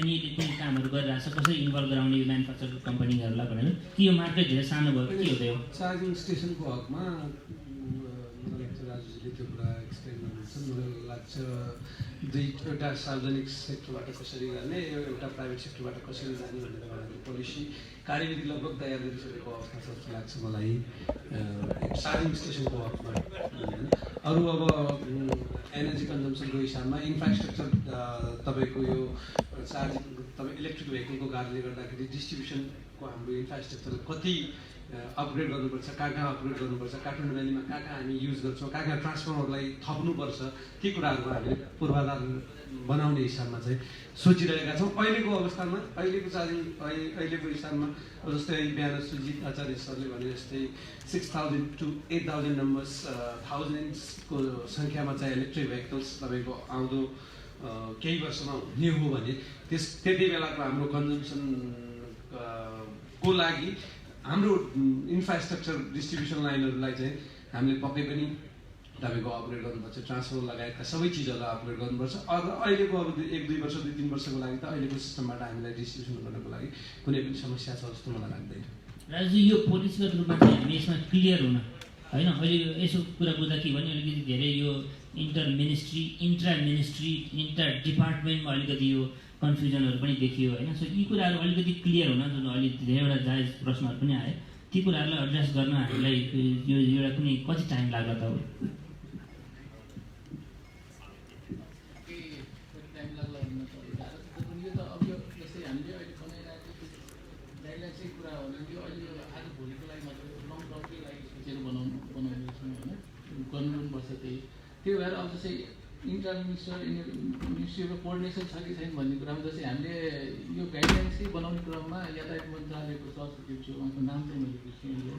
एनईले कुनै कामहरू गरिरहेको छ, कसरी इन्भल्भ गराउने यो म्यानुफ्याक्चर कम्पनीहरूलाई भनेर कि यो मार्केट धेरै सानो भयो के हो त्यो चार्जिङ स्टेसनको हकमा राजुजीले त्यो कुरा एक्सप्लेन गर्नुहुन्छ। मलाई लाग्छ एउटा सार्वजनिक सेक्टरबाट कसरी गर्ने, एउटा प्राइभेट सेक्टरबाट कसरी जाने भनेर उहाँको पोलिसी कार्यविधि लगभग तयार गरिसकेको अवस्था छ जस्तो लाग्छ मलाई चार्जिङ स्टेसनको हकमा। अरू अब एनर्जी कन्जम्सनको हिसाबमा इन्फ्रास्ट्रक्चर तपाईँको यो चार्जिङ तपाईँ इलेक्ट्रिक भेहिकलको कारणले गर्दाखेरि डिस्ट्रिब्युसनको हाम्रो इन्फ्रास्ट्रक्चर कति अपग्रेड गर्नुपर्छ, कहाँ अपग्रेड गर्नुपर्छ, काठमाडौँ भ्यालीमा कहाँ हामी युज गर्छौँ, कहाँ ट्रान्सफर्मरलाई थप्नुपर्छ, ती कुराहरूमा हामीले पूर्वाधार बनाउने हिसाबमा चाहिँ सोचिरहेका छौँ। अहिलेको अवस्थामा अहिलेको चार्जिङ अहिलेको हिसाबमा जस्तै बिहान सुजित आचार्य सरले भने जस्तै 6000 to 8000 नम्बर्स थाउजन्ड्सको सङ्ख्यामा चाहिँ इलेक्ट्रिक भेहिकल्स तपाईँको आउँदो केही वर्षमा हुने हो भने त्यति बेलाको हाम्रो कन्जम्सन को लागि हाम्रो इन्फ्रास्ट्रक्चर डिस्ट्रिब्युसन लाइनहरूलाई चाहिँ हामीले पक्कै पनि तपाईँको अपग्रेड गर्नुपर्छ, ट्रान्सफर लगायतका सबै चिजहरूलाई अपग्रेड गर्नुपर्छ। अहिलेको अब 1-2 वर्ष 2-3 वर्षको लागि त अहिलेको सिस्टमबाट हामीलाई डिस्ट्रिब्युसन गर्नको लागि कुनै पनि समस्या छ जस्तो मलाई लाग्दैन। राजु यो पोलिसीगत रूपमा चाहिँ हामी यसमा क्लियर हुन होइन, अहिले यसो कुरा बुझ्दा के भने अलिकति धेरै यो इन्टर मिनिस्ट्री इन्टर डिपार्टमेन्टमा अलिकति यो कन्फ्युजनहरू पनि देखियो होइन। सो यी कुराहरू अलिकति क्लियर हुन जुन अहिले धेरैवटा जायज प्रश्नहरू पनि आए ती कुराहरूलाई एड्रेस गर्न हामीलाई यो एउटा कुनै कति टाइम लाग्ला त हो? त्यो भएर अब जस्तै मिनिस्ट्री अफ कोअर्डिनेसन छ कि छैन भन्ने कुरामा जस्तै हामीले यो गाइडलाइन्स चाहिँ बनाउने क्रममा यातायात मन्त्रालयको सहसचिव छु, उहाँको नाम चाहिँ मैले बिर्सिएँ,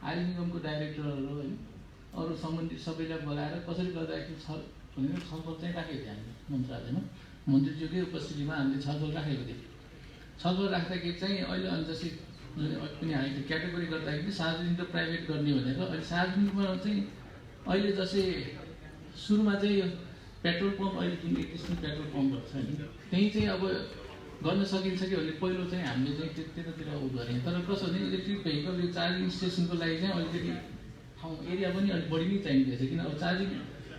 आयल निगमको डाइरेक्टरहरू होइन अरू सम्बन्धित सबैलाई बोलाएर कसरी गर्दाखेरि छ भनेर छलफल चाहिँ राखेको थियो हामीले मन्त्रालयमा, मन्त्रीज्यूकै उपस्थितिमा हामीले छलफल राखेको थियो। छलफल राख्दाखेरि चाहिँ अहिले अनि जस्तै पनि हामीले क्याटेगोरी गर्दाखेरि सार्वजनिक र प्राइभेट गर्ने भनेर अहिले सार्वजनिकमा चाहिँ अहिले जस्तै सुरुमा चाहिँ यो पेट्रोल पम्प अहिले जुन एक्जिस्टिङ पेट्रोल पम्पहरू छ नि त्यहीँ चाहिँ अब गर्न सकिन्छ कि भन्ने पहिलो चाहिँ हामीले चाहिँ त्यतातिर उ गरेँ। तर कसो भने इलेक्ट्रिक भेहिकल यो चार्जिङ स्टेसनको लागि चाहिँ अलिकति ठाउँ एरिया पनि अलिक बढी नै चाहिँदैछ, किन अब चार्जिङ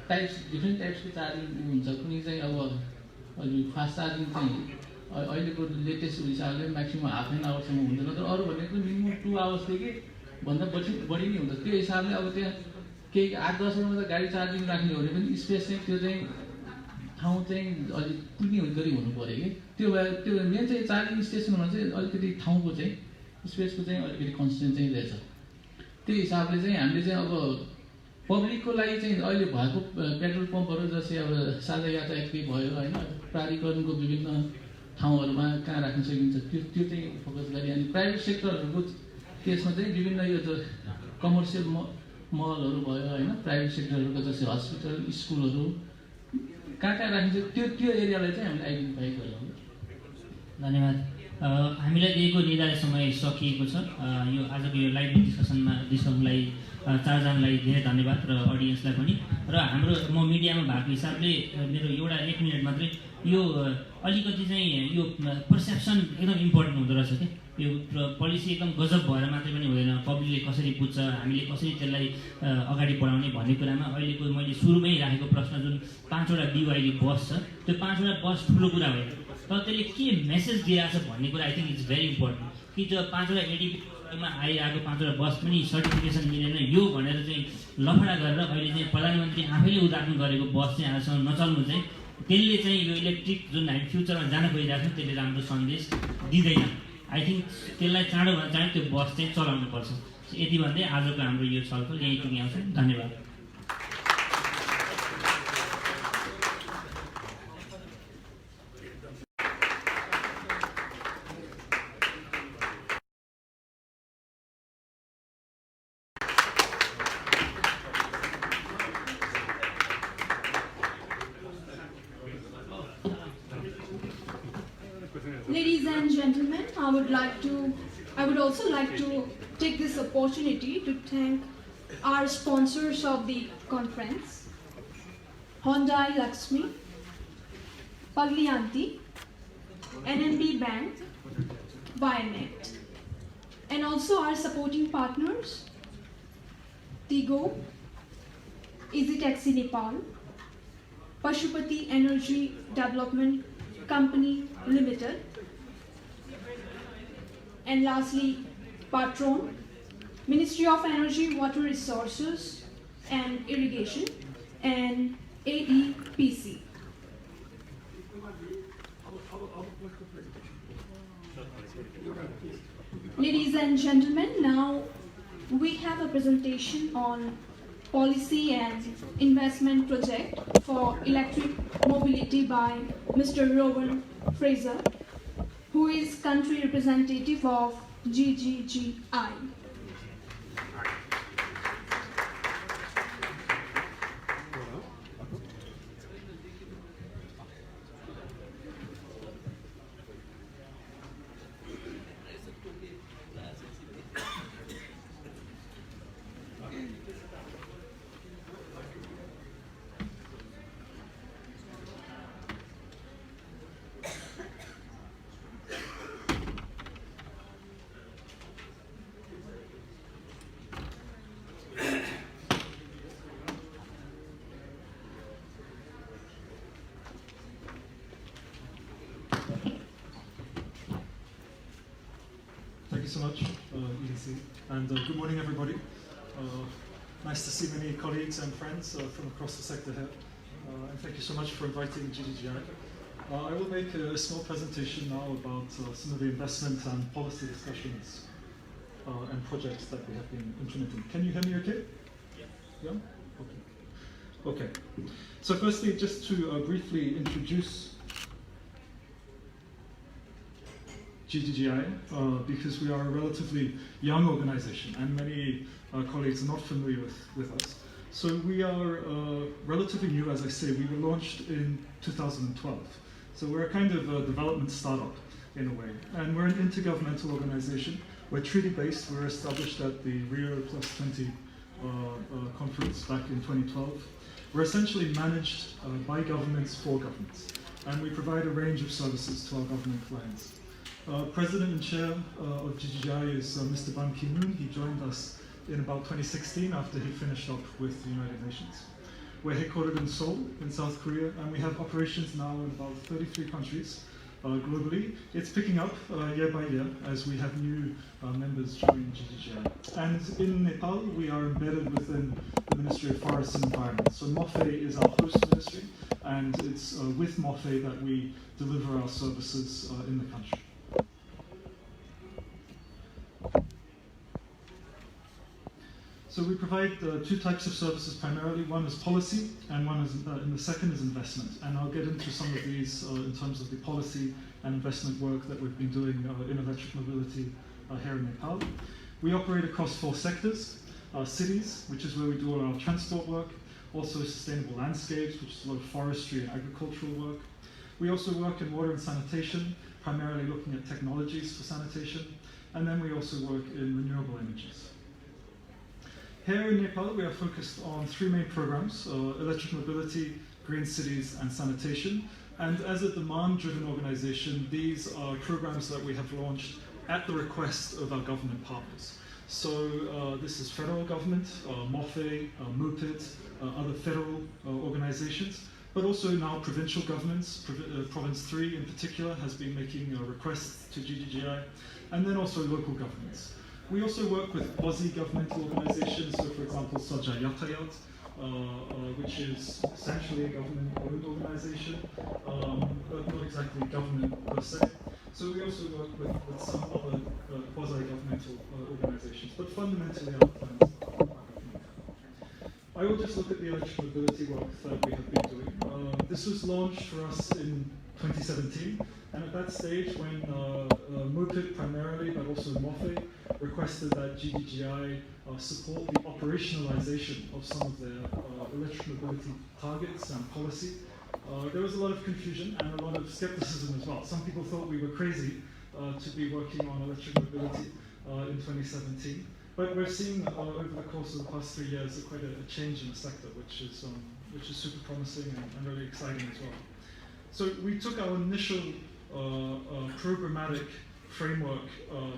टाइप्स डिफ्रेन्ट टाइप्सको चार्जिङ हुन्छ। कुनै चाहिँ अब अहिले फास्ट चार्जिङ चाहिँ अहिलेको लेटेस्ट हिसाबले म्याक्सिमम् हाफ एन आवरसम्म हुँदैन, तर अरू भनेको मिनिमम 2 आवर्सदेखि भन्दा बढी नै हुन्छ। त्यो हिसाबले अब त्यहाँ केही 8-10 वटा गाडी चार्जिङ राख्ने हो भने पनि स्पेस चाहिँ त्यो चाहिँ ठाउँ चाहिँ अलिक पुग्ने गरी हुनु पऱ्यो कि त्यो भएर त्यो मेन चाहिँ चार्जिङ स्टेसनमा चाहिँ अलिकति ठाउँको चाहिँ स्पेसको चाहिँ अलिकति कन्सटेन्ट चाहिँ रहेछ। त्यो हिसाबले चाहिँ हामीले चाहिँ अब पब्लिकको लागि चाहिँ अहिले भएको पेट्रोल पम्पहरू जस्तै अब साझा यातायातकै भयो होइन, प्राधिकरणको विभिन्न ठाउँहरूमा कहाँ राख्न सकिन्छ त्यो चाहिँ फोकस गरी, अनि प्राइभेट सेक्टरहरूको केसमा चाहिँ विभिन्न यो कमर्सियल मलहरू भयो होइन, प्राइभेट सेक्टरहरूको जस्तै हस्पिटल स्कुलहरू कहाँ राखिन्छ त्यो एरियालाई चाहिँ हामीले आइडेन्टिफाई गरौँ। धन्यवाद। हामीलाई दिएको निर्धारित समय सकिएको छ। यो आजको यो लाइभ डिस्कसनलाई चारजनालाई धेरै धन्यवाद र अडियन्सलाई पनि, र हाम्रो म मिडियामा भएको हिसाबले मेरो एउटा 1 मिनट मात्रै यो अलिकति चाहिँ यो पर्सेप्सन एकदम इम्पोर्टेन्ट हुँदो रहेछ क्या। यो पोलिसी एकदम गजब भएर मात्रै पनि हुँदैन, पब्लिकले कसरी बुझ्छ, हामीले कसरी त्यसलाई अगाडि बढाउने भन्ने कुरामा अहिलेको मैले सुरुमै राखेको प्रश्न जुन 5वटा BYD बस छ त्यो 5वटा बस ठुलो कुरा होइन, तर त्यसले के मेसेज दिइरहेछ भन्ने कुरा I think it's very important. कि जो 5वटा ADPमा आइरहेको 5वटा बस पनि सर्टिफिकेसन मिलेन यो भनेर चाहिँ लफडा गरेर अहिले चाहिँ प्रधानमन्त्री आफैले उद्घाटन गरेको बस चाहिँ आजसम्म नचल्नु चाहिँ त्यसले चाहिँ यो इलेक्ट्रिक जुन हामी फ्युचरमा जान खोजिरहेको छौँ त्यसले राम्रो सन्देश दिँदैन। आई थिङ्क त्यसलाई चाँडोभन्दा चाँडो त्यो बस चाहिँ चलाउनुपर्छ। यति भन्दै आजको हाम्रो यो छलफल यहीँ टुङ्ग्याउँछौँ। धन्यवाद। Ladies and gentlemen, I would also like to take this opportunity to thank our sponsors of the conference, Hyundai Lakshmi, Pagli Aunty, NMB Bank, Bionet, and also our supporting partners, Tigo, Easy Taxi Nepal, Pashupati Energy Development Company Limited, and lastly, Patron, Ministry of Energy, Water Resources and Irrigation, and AEPC. Ladies and gentlemen, now we have a presentation on policy and investment project for electric mobility by Mr. Rowan Fraser, who is country representative of GGGI. Thank you so much, EDC, and good morning, everybody. Nice to see many colleagues and friends from across the sector here, and thank you so much for inviting GGGI. I will make a small presentation now about some of the investment and policy discussions and projects that we have been implementing. Can you hear me okay? Yeah? Okay. Okay. So firstly, just to briefly introduce GGGI, because we are a relatively young organization and many colleagues are not familiar with us. So we are relatively new, as I say. We were launched in 2012. So we're a kind of a development startup in a way. And we're an intergovernmental organization. We're treaty-based. We were established at the Rio Plus 20 conference back in 2012. We're essentially managed by governments for governments. And we provide a range of services to our government clients. President and Chair of GGGI is Mr. Ban Ki-moon. He joined us in about 2016 after he finished up with the United Nations. We're headquartered in Seoul, in South Korea, and we have operations now in about 33 countries globally. It's picking up year by year as we have new members join GGGI. And in Nepal, we are embedded within the Ministry of Forests and Environment. So MOFE is our host ministry, and it's with MOFE that we deliver our services in the country. So we provide two types of services primarily. One is policy, and and the second is investment. And I'll get into some of these in terms of the policy and investment work that we've been doing in electric mobility here in Nepal. We operate across 4 sectors: cities, which is where we do all our transport work; also sustainable landscapes, which is a lot of forestry and agricultural work. We also work in water and sanitation, primarily looking at technologies for sanitation. And then we also work in renewable energies. Here in Nepal, we are focused on 3 main programs: electric mobility, green cities, and sanitation. And as a demand-driven organization, these are programs that we have launched at the request of our government partners. So this is federal government, MOFE, MUPIT, other federal organizations, but also now provincial governments. Province 3 in particular has been making requests to GGGI, and then also local governments. We also work with quasi-governmental organizations, so for example, Saja Yatayat, which is essentially a government-owned organization, but not exactly government per se. So we also work with some other quasi-governmental organizations, but fundamentally our plans are government. I will just look at the electric mobility work that we have been doing. This was launched for us in 2017, and at that stage when MOPIT primarily, but also MOFE, requested that GDGI support the operationalization of some of their electric mobility targets and policy, there was a lot of confusion and a lot of skepticism as well. Some people thought we were crazy to be working on electric mobility in 2017. But we're seeing over the course of the past 3 years quite a change in the sector, which is super promising and really exciting as well. So we took our initial programmatic framework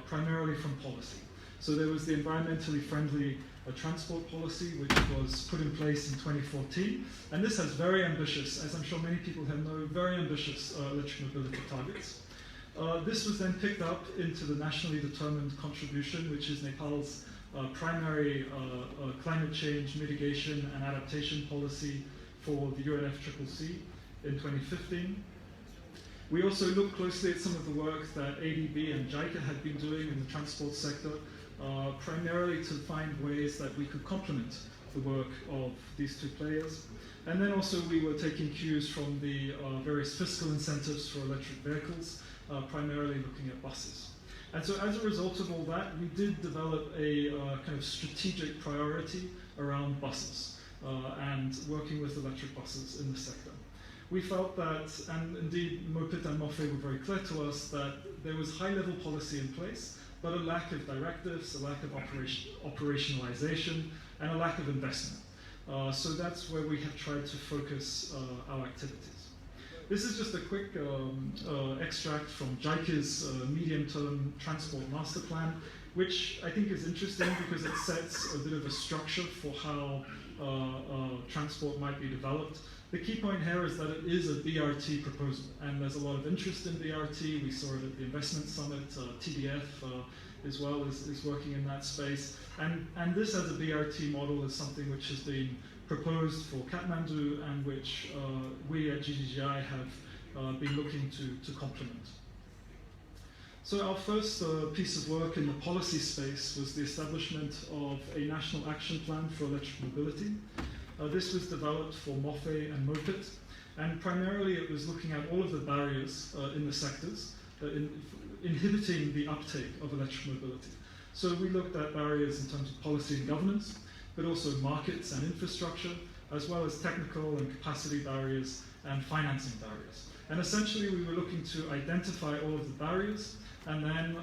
primarily from policy. So there was the environmentally friendly transport policy, which was put in place in 2014. And this has very ambitious, as I'm sure many people have known, very ambitious electric mobility targets. This was then picked up into the nationally determined contribution, which is Nepal's primary climate change mitigation and adaptation policy for the UNFCCC in 2015. We also looked closely at some of the work that ADB and JICA had been doing in the transport sector, primarily to find ways that we could complement the work of these two players. And then also we were taking cues from the various fiscal incentives for electric vehicles, primarily looking at buses. And so as a result of all that, we did develop a kind of strategic priority around buses and working with electric buses in the sector. We felt that, and indeed MOPIT and MOFE were very clear to us, that there was high-level policy in place, but a lack of directives, a lack of operationalization, and a lack of investment. So that's where we have tried to focus our activities. This is just a quick extract from JICA's medium-term transport master plan, which I think is interesting because it sets a bit of a structure for how transport might be developed. The key point here is that it is a BRT proposal, and there's a lot of interest in BRT. We saw it at the investment summit. TDF as well is working in that space. And this as a BRT model is something which has been proposed for Kathmandu and which we at GDGI have been looking to complement. So our first piece of work in the policy space was the establishment of a national action plan for electric mobility. This was developed for MOFE and MOPIT, and primarily it was looking at all of the barriers in the sectors inhibiting the uptake of electric mobility. So we looked at barriers in terms of policy and governance, but also markets and infrastructure, as well as technical and capacity barriers and financing barriers. And essentially we were looking to identify all of the barriers and then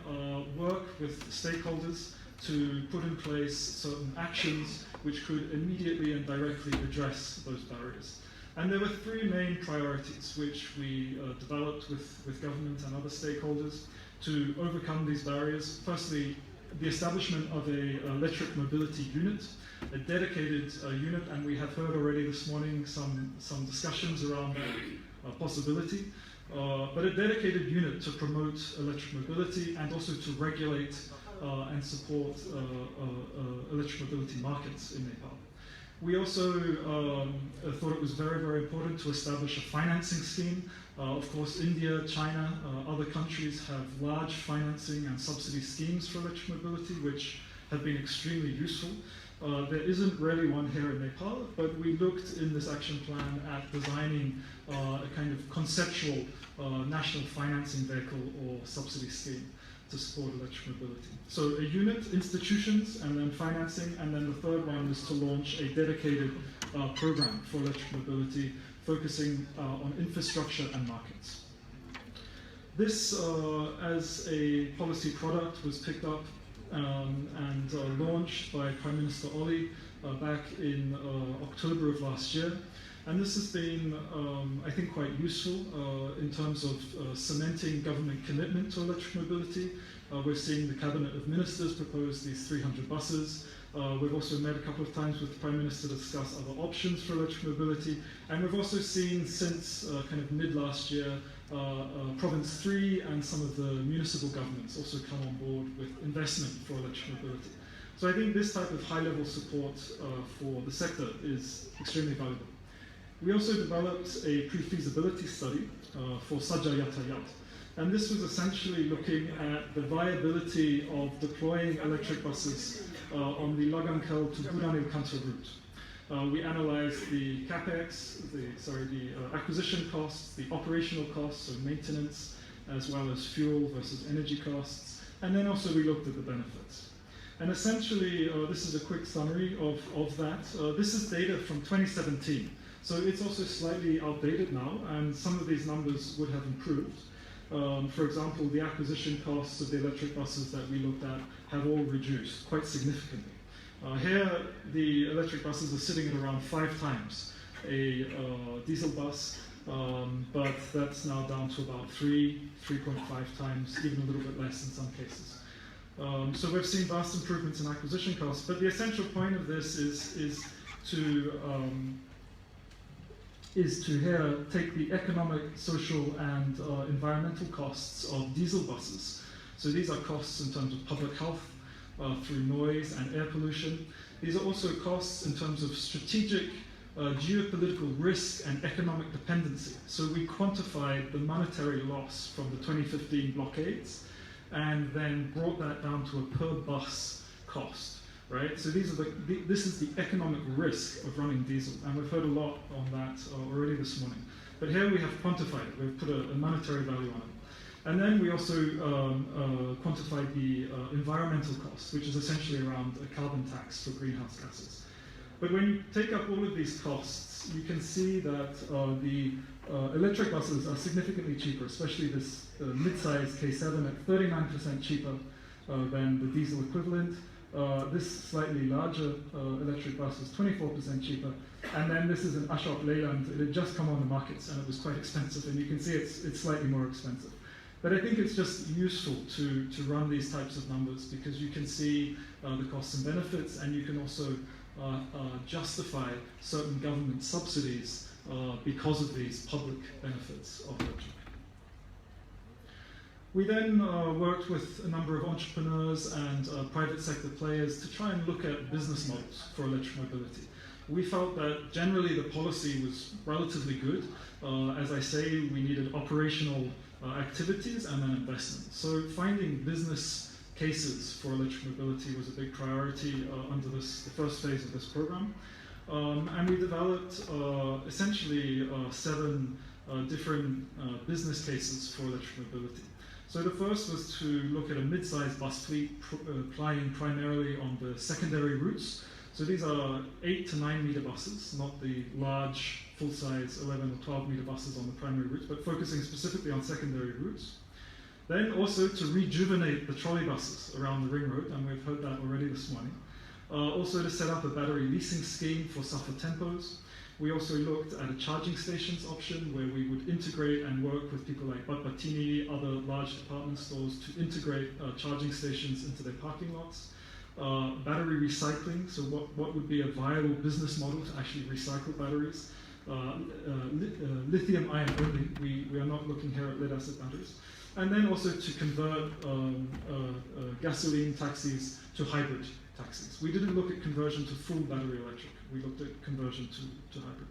work with stakeholders to put in place certain actions which could immediately and directly address those barriers. And there were three main priorities which we developed with government and other stakeholders to overcome these barriers. Firstly, the establishment of an electric mobility unit, a dedicated unit, and we have heard already this morning some discussions around that possibility, but a dedicated unit to promote electric mobility and also to regulate and support electric mobility markets in Nepal. We also thought it was very, very important to establish a financing scheme. Of course, India, China, other countries have large financing and subsidy schemes for electric mobility, which have been extremely useful. There isn't really one here in Nepal, but we looked in this action plan at designing a kind of conceptual national financing vehicle or subsidy scheme to support electric mobility. So a unit, institutions, and then financing, and then the third one is to launch a dedicated program for electric mobility, focusing on infrastructure and markets. This, as a policy product, was picked up and launched by Prime Minister Oli back in October of last year. And this has been, I think, quite useful in terms of cementing government commitment to electric mobility. We're seeing the Cabinet of Ministers propose these 300 buses. We've also met a couple of times with the Prime Minister to discuss other options for electric mobility. And we've also seen since kind of mid last year, Province 3 and some of the municipal governments also come on board with investment for electric mobility. So I think this type of high-level support for the sector is extremely valuable. We also developed a pre-feasibility study for Sajja Yatayat. And this was essentially looking at the viability of deploying electric buses on the Lagankhel to Buranil Kansa route. We analyzed the capex, the acquisition costs, the operational costs, so maintenance, as well as fuel versus energy costs, and then also we looked at the benefits. And essentially, this is a quick summary of that. This is data from 2017, so it's also slightly outdated now, and some of these numbers would have improved. For example, the acquisition costs of the electric buses that we looked at have all reduced quite significantly. Here, the electric buses are sitting at around 5 times a diesel bus, but that's now down to about 3.5 times, even a little bit less in some cases. So we've seen vast improvements in acquisition costs, but the essential point of this is to here take the economic, social, and environmental costs of diesel buses. So these are costs in terms of public health, through noise and air pollution. These are also costs in terms of strategic geopolitical risk and economic dependency. So we quantified the monetary loss from the 2015 blockades and then brought that down to a per bus cost, right? So these are this is the economic risk of running diesel, and we've heard a lot on that already this morning. But here we have quantified it, we've put a monetary value on it. And then we also quantified the environmental costs, which is essentially around a carbon tax for greenhouse gases. But when you take up all of these costs, you can see that the electric buses are significantly cheaper, especially this mid-size K7 at 39% cheaper than the diesel equivalent. This slightly larger electric bus is 24% cheaper. And then this is an Ashok Leyland. It had just come on the markets and it was quite expensive. And you can see it's slightly more expensive. But I think it's just useful to run these types of numbers because you can see the costs and benefits, and you can also justify certain government subsidies because of these public benefits of electric. We then worked with a number of entrepreneurs and private sector players to try and look at business models for electric mobility. We felt that generally the policy was relatively good. As I say, we needed operational activities and then investment. So finding business cases for electric mobility was a big priority under the first phase of this program. And we developed essentially 7 different business cases for electric mobility. So the first was to look at a mid-sized bus fleet plying primarily on the secondary routes. So these are 8 to 9 meter buses, not the large full-size 11 or 12 meter buses on the primary routes, but focusing specifically on secondary routes. Then also to rejuvenate the trolley buses around the ring road, and we've heard that already this morning. Also to set up a battery leasing scheme for Safa Tempos. We also looked at a charging stations option where we would integrate and work with people like Batbatini, other large department stores to integrate charging stations into their parking lots. Battery recycling, so what would be a viable business model to actually recycle batteries. Lithium ion only, we are not looking here at lead acid batteries. And then also to convert gasoline taxis to hybrid taxis. We didn't look at conversion to full battery electric, we looked at conversion to hybrid.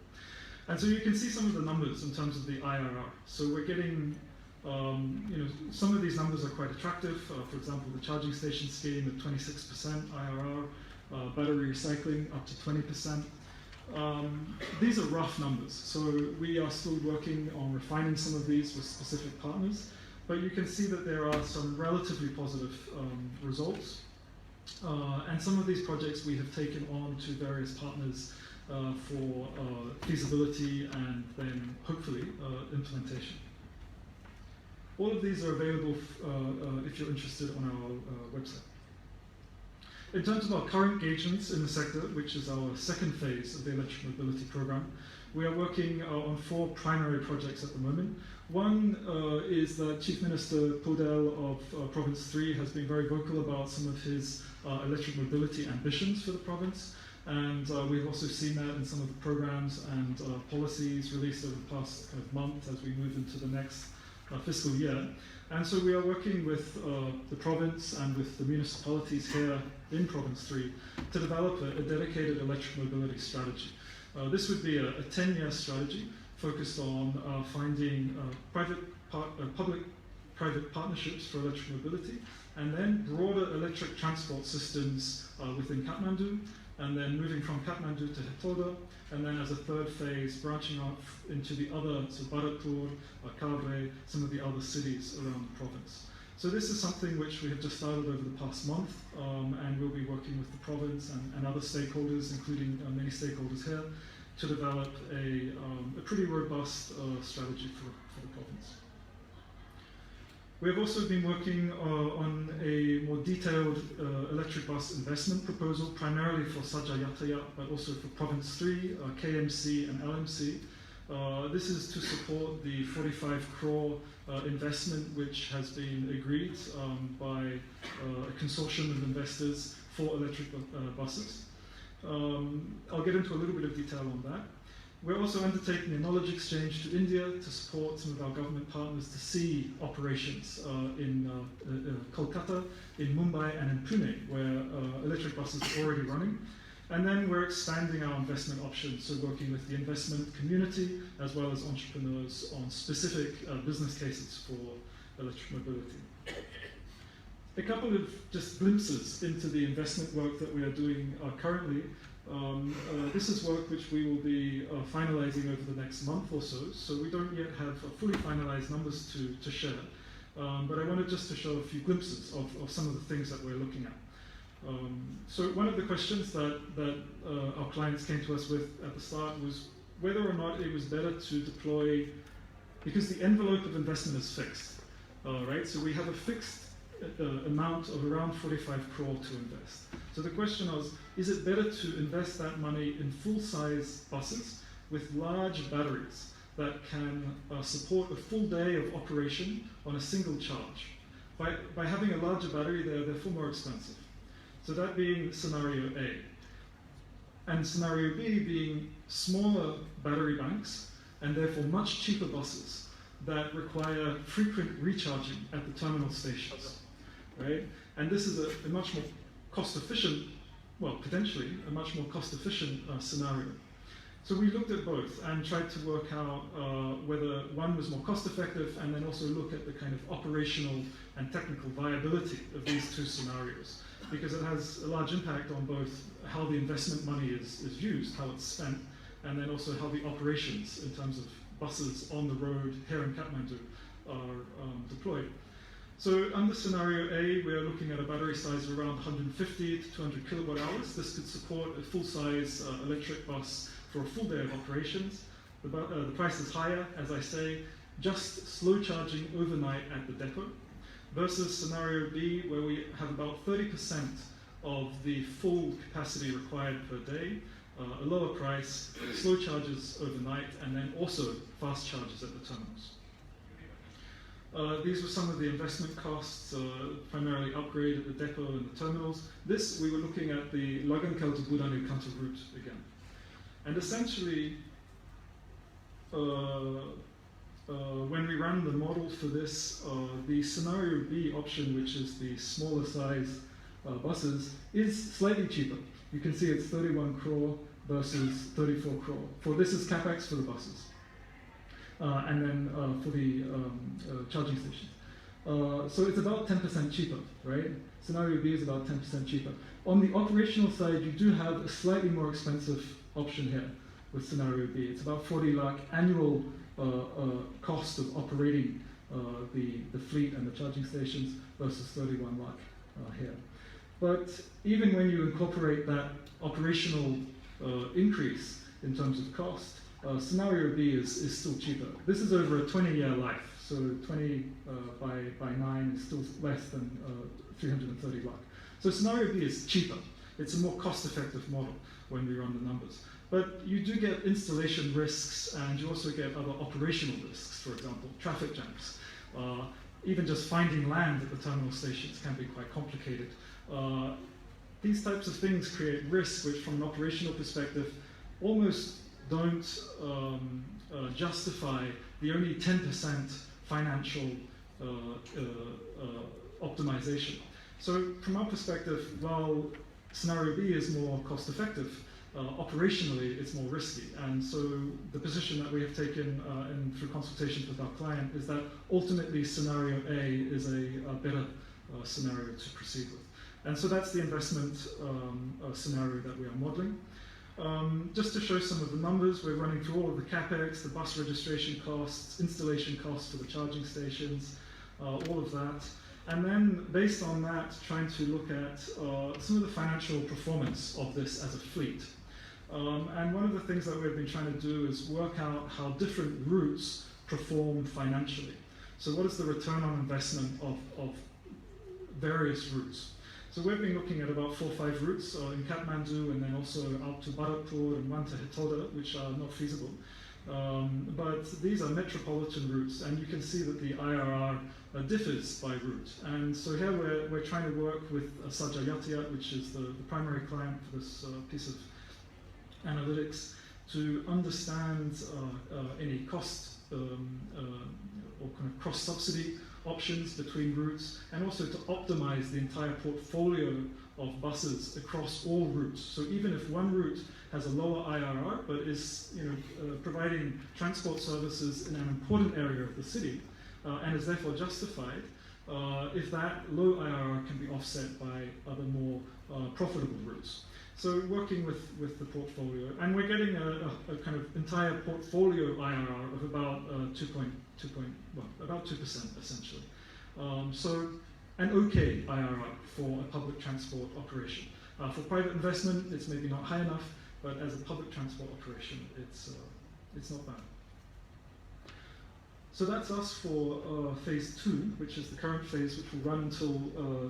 And so you can see some of the numbers in terms of the IRR. So we're getting, some of these numbers are quite attractive. For example, the charging station scheme at 26% IRR, battery recycling up to 20%. These are rough numbers, so we are still working on refining some of these with specific partners, but you can see that there are some relatively positive results. And some of these projects we have taken on to various partners for feasibility and then hopefully implementation. All of these are available if you're interested on our website. In terms of our current engagements in the sector, which is our second phase of the electric mobility program, we are working on 4 primary projects at the moment. One is that Chief Minister Podel of Province 3 has been very vocal about some of his electric mobility ambitions for the province, and we've also seen that in some of the programs and policies released over the past kind of month as we move into the next fiscal year. And so we are working with the province and with the municipalities here in Province 3 to develop a dedicated electric mobility strategy. This would be a 10-year strategy focused on finding public-private partnerships for electric mobility, and then broader electric transport systems within Kathmandu, and then moving from Kathmandu to Hetoda, and then as a third phase, branching out into the other, so Bharatpur, Kavre, some of the other cities around the province. So this is something which we have just started over the past month, and we'll be working with the province and other stakeholders, including many stakeholders here, to develop a pretty robust strategy for the province. We have also been working on a more detailed electric bus investment proposal, primarily for Saja Yataya, but also for Province 3, KMC and LMC. This is to support the 45 crore investment which has been agreed by a consortium of investors for electric buses. I'll get into a little bit of detail on that. We're also undertaking a knowledge exchange to India to support some of our government partners to see operations in Kolkata, in Mumbai and in Pune, where electric buses are already running. And then we're expanding our investment options, so working with the investment community as well as entrepreneurs on specific business cases for electric mobility. A couple of just glimpses into the investment work that we are doing currently. This is work which we will be finalizing over the next month or so, so we don't yet have fully finalized numbers to share. But I wanted just to show a few glimpses of some of the things that we're looking at. So one of the questions that our clients came to us with at the start was whether or not it was better to deploy, because the envelope of investment is fixed, right? So we have a fixed amount of around 45 crore to invest. So the question was, is it better to invest that money in full-size buses with large batteries that can support a full day of operation on a single charge? By having a larger battery, they're therefore more expensive. So that being scenario A. And scenario B being smaller battery banks and therefore much cheaper buses that require frequent recharging at the terminal stations, right? And this is a much more cost-efficient, well, potentially a much more cost-efficient scenario. So we looked at both and tried to work out whether one was more cost-effective, and then also look at the kind of operational and technical viability of these two scenarios, because it has a large impact on both how the investment money is used, how it's spent, and then also how the operations in terms of buses on the road here in Kathmandu are deployed. So under scenario A, we are looking at a battery size of around 150 to 200 kilowatt hours. This could support a full-size electric bus for a full day of operations. The price is higher, as I say, just slow charging overnight at the depot, versus scenario B, where we have about 30% of the full capacity required per day, a lower price, slow charges overnight, and then also fast charges at the terminals. These were some of the investment costs, primarily upgrade at the depot and the terminals. This, we were looking at the Lagankel to Budanu-Kanto route again. And essentially, when we ran the model for this, the scenario B option, which is the smaller size buses, is slightly cheaper. You can see it's 31 crore versus 34 crore. This is capex for the buses. And then for the charging stations. So it's about 10% cheaper, right? Scenario B is about 10% cheaper. On the operational side, you do have a slightly more expensive option here with scenario B. It's about 40 lakh annual cost of operating the fleet and the charging stations versus 31 lakh here. But even when you incorporate that operational increase in terms of cost, scenario B is still cheaper. This is over a 20-year life, so 20 by 9 is still less than 330 lakh. So scenario B is cheaper. It's a more cost-effective model when we run the numbers. But you do get installation risks, and you also get other operational risks, for example, traffic jams. Even just finding land at the terminal stations can be quite complicated. These types of things create risks which, from an operational perspective, almost don't justify the only 10% financial optimization. So from our perspective, while scenario B is more cost effective, operationally it's more risky. And so the position that we have taken through consultations with our client is that ultimately scenario A is a better scenario to proceed with. And so that's the investment scenario that we are modeling. Just to show some of the numbers, we're running through all of the capex, the bus registration costs, installation costs for the charging stations, all of that. And then based on that, trying to look at some of the financial performance of this as a fleet. And one of the things that we've been trying to do is work out how different routes perform financially. So what is the return on investment of various routes? So we've been looking at about 4 or 5 routes in Kathmandu and then also out to Bharatpur and one to Hitoda, which are not feasible. But these are metropolitan routes, and you can see that the IRR differs by route. And so here we're trying to work with Sajja Yatiyat, which is the primary client for this piece of analytics, to understand any cost or kind of cross-subsidy options between routes, and also to optimize the entire portfolio of buses across all routes. So even if one route has a lower IRR but is providing transport services in an important area of the city and is therefore justified, if that low IRR can be offset by other more profitable routes. So working with the portfolio, and we're getting a kind of entire portfolio IRR of about about 2% essentially. So an okay IRR for a public transport operation. For private investment, it's maybe not high enough, but as a public transport operation, it's not bad. So that's us for phase 2, which is the current phase, which will run until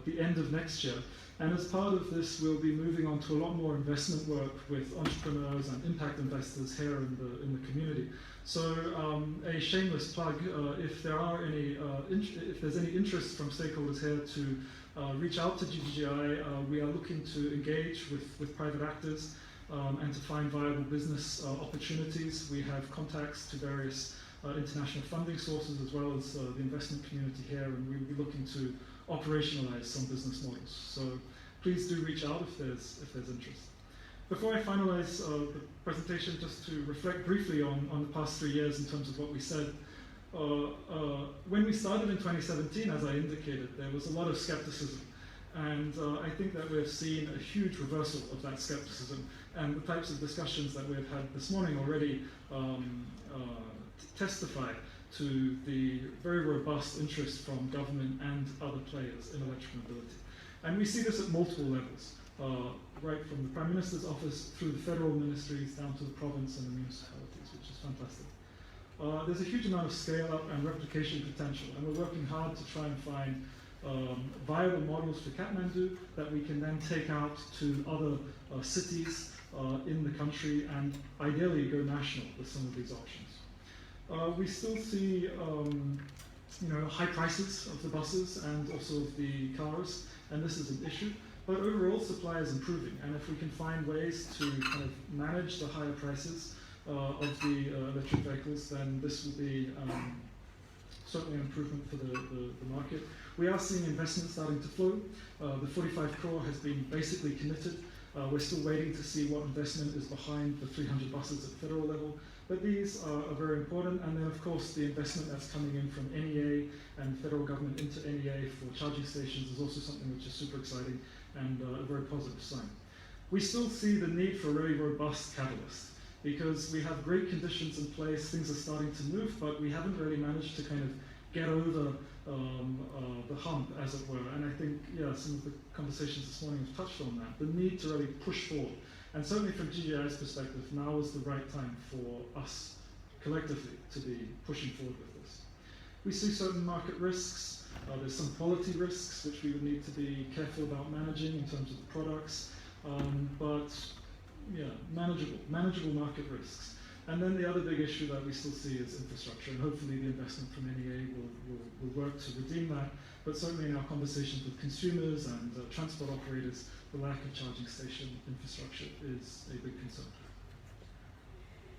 the end of next year. And as part of this, we'll be moving on to a lot more investment work with entrepreneurs and impact investors here in the community. So a shameless plug, if there are any, if there's any interest from stakeholders here to reach out to GGGI, we are looking to engage with private actors and to find viable business opportunities. We have contacts to various international funding sources as well as the investment community here, and we'll be looking to operationalize some business models. So please do reach out if there's interest. Before I finalize the presentation, just to reflect briefly on the past 3 years in terms of what we said. When we started in 2017, as I indicated, there was a lot of skepticism. And I think that we've seen a huge reversal of that skepticism, and the types of discussions that we've had this morning already testify to the very robust interest from government and other players in electric mobility. And we see this at multiple levels, right from the Prime Minister's office through the federal ministries down to the province and the municipalities, which is fantastic. There's a huge amount of scale up and replication potential, and we're working hard to try and find viable models for Kathmandu that we can then take out to other cities in the country and ideally go national with some of these options. We still see high prices of the buses and also of the cars, and this is an issue. But overall, supply is improving, and if we can find ways to kind of manage the higher prices of the electric vehicles, then this will be certainly an improvement for the market. We are seeing investment starting to flow. The 45 crore has been basically committed. We're still waiting to see what investment is behind the 300 buses at federal level. But these are very important. And then, of course, the investment that's coming in from NEA and federal government into NEA for charging stations is also something which is super exciting and a very positive sign. We still see the need for a really robust catalyst because we have great conditions in place, things are starting to move, but we haven't really managed to kind of get over the hump, as it were. And I think, yeah, some of the conversations this morning have touched on that, the need to really push forward. And certainly from GGI's perspective, now is the right time for us collectively to be pushing forward with this. We see certain market risks. There's some quality risks which we would need to be careful about managing in terms of the products, but yeah, manageable market risks. And then the other big issue that we still see is infrastructure, and hopefully the investment from NEA will work to redeem that. But certainly in our conversations with consumers and transport operators, the lack of charging station infrastructure is a big concern.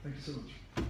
Thank you so much.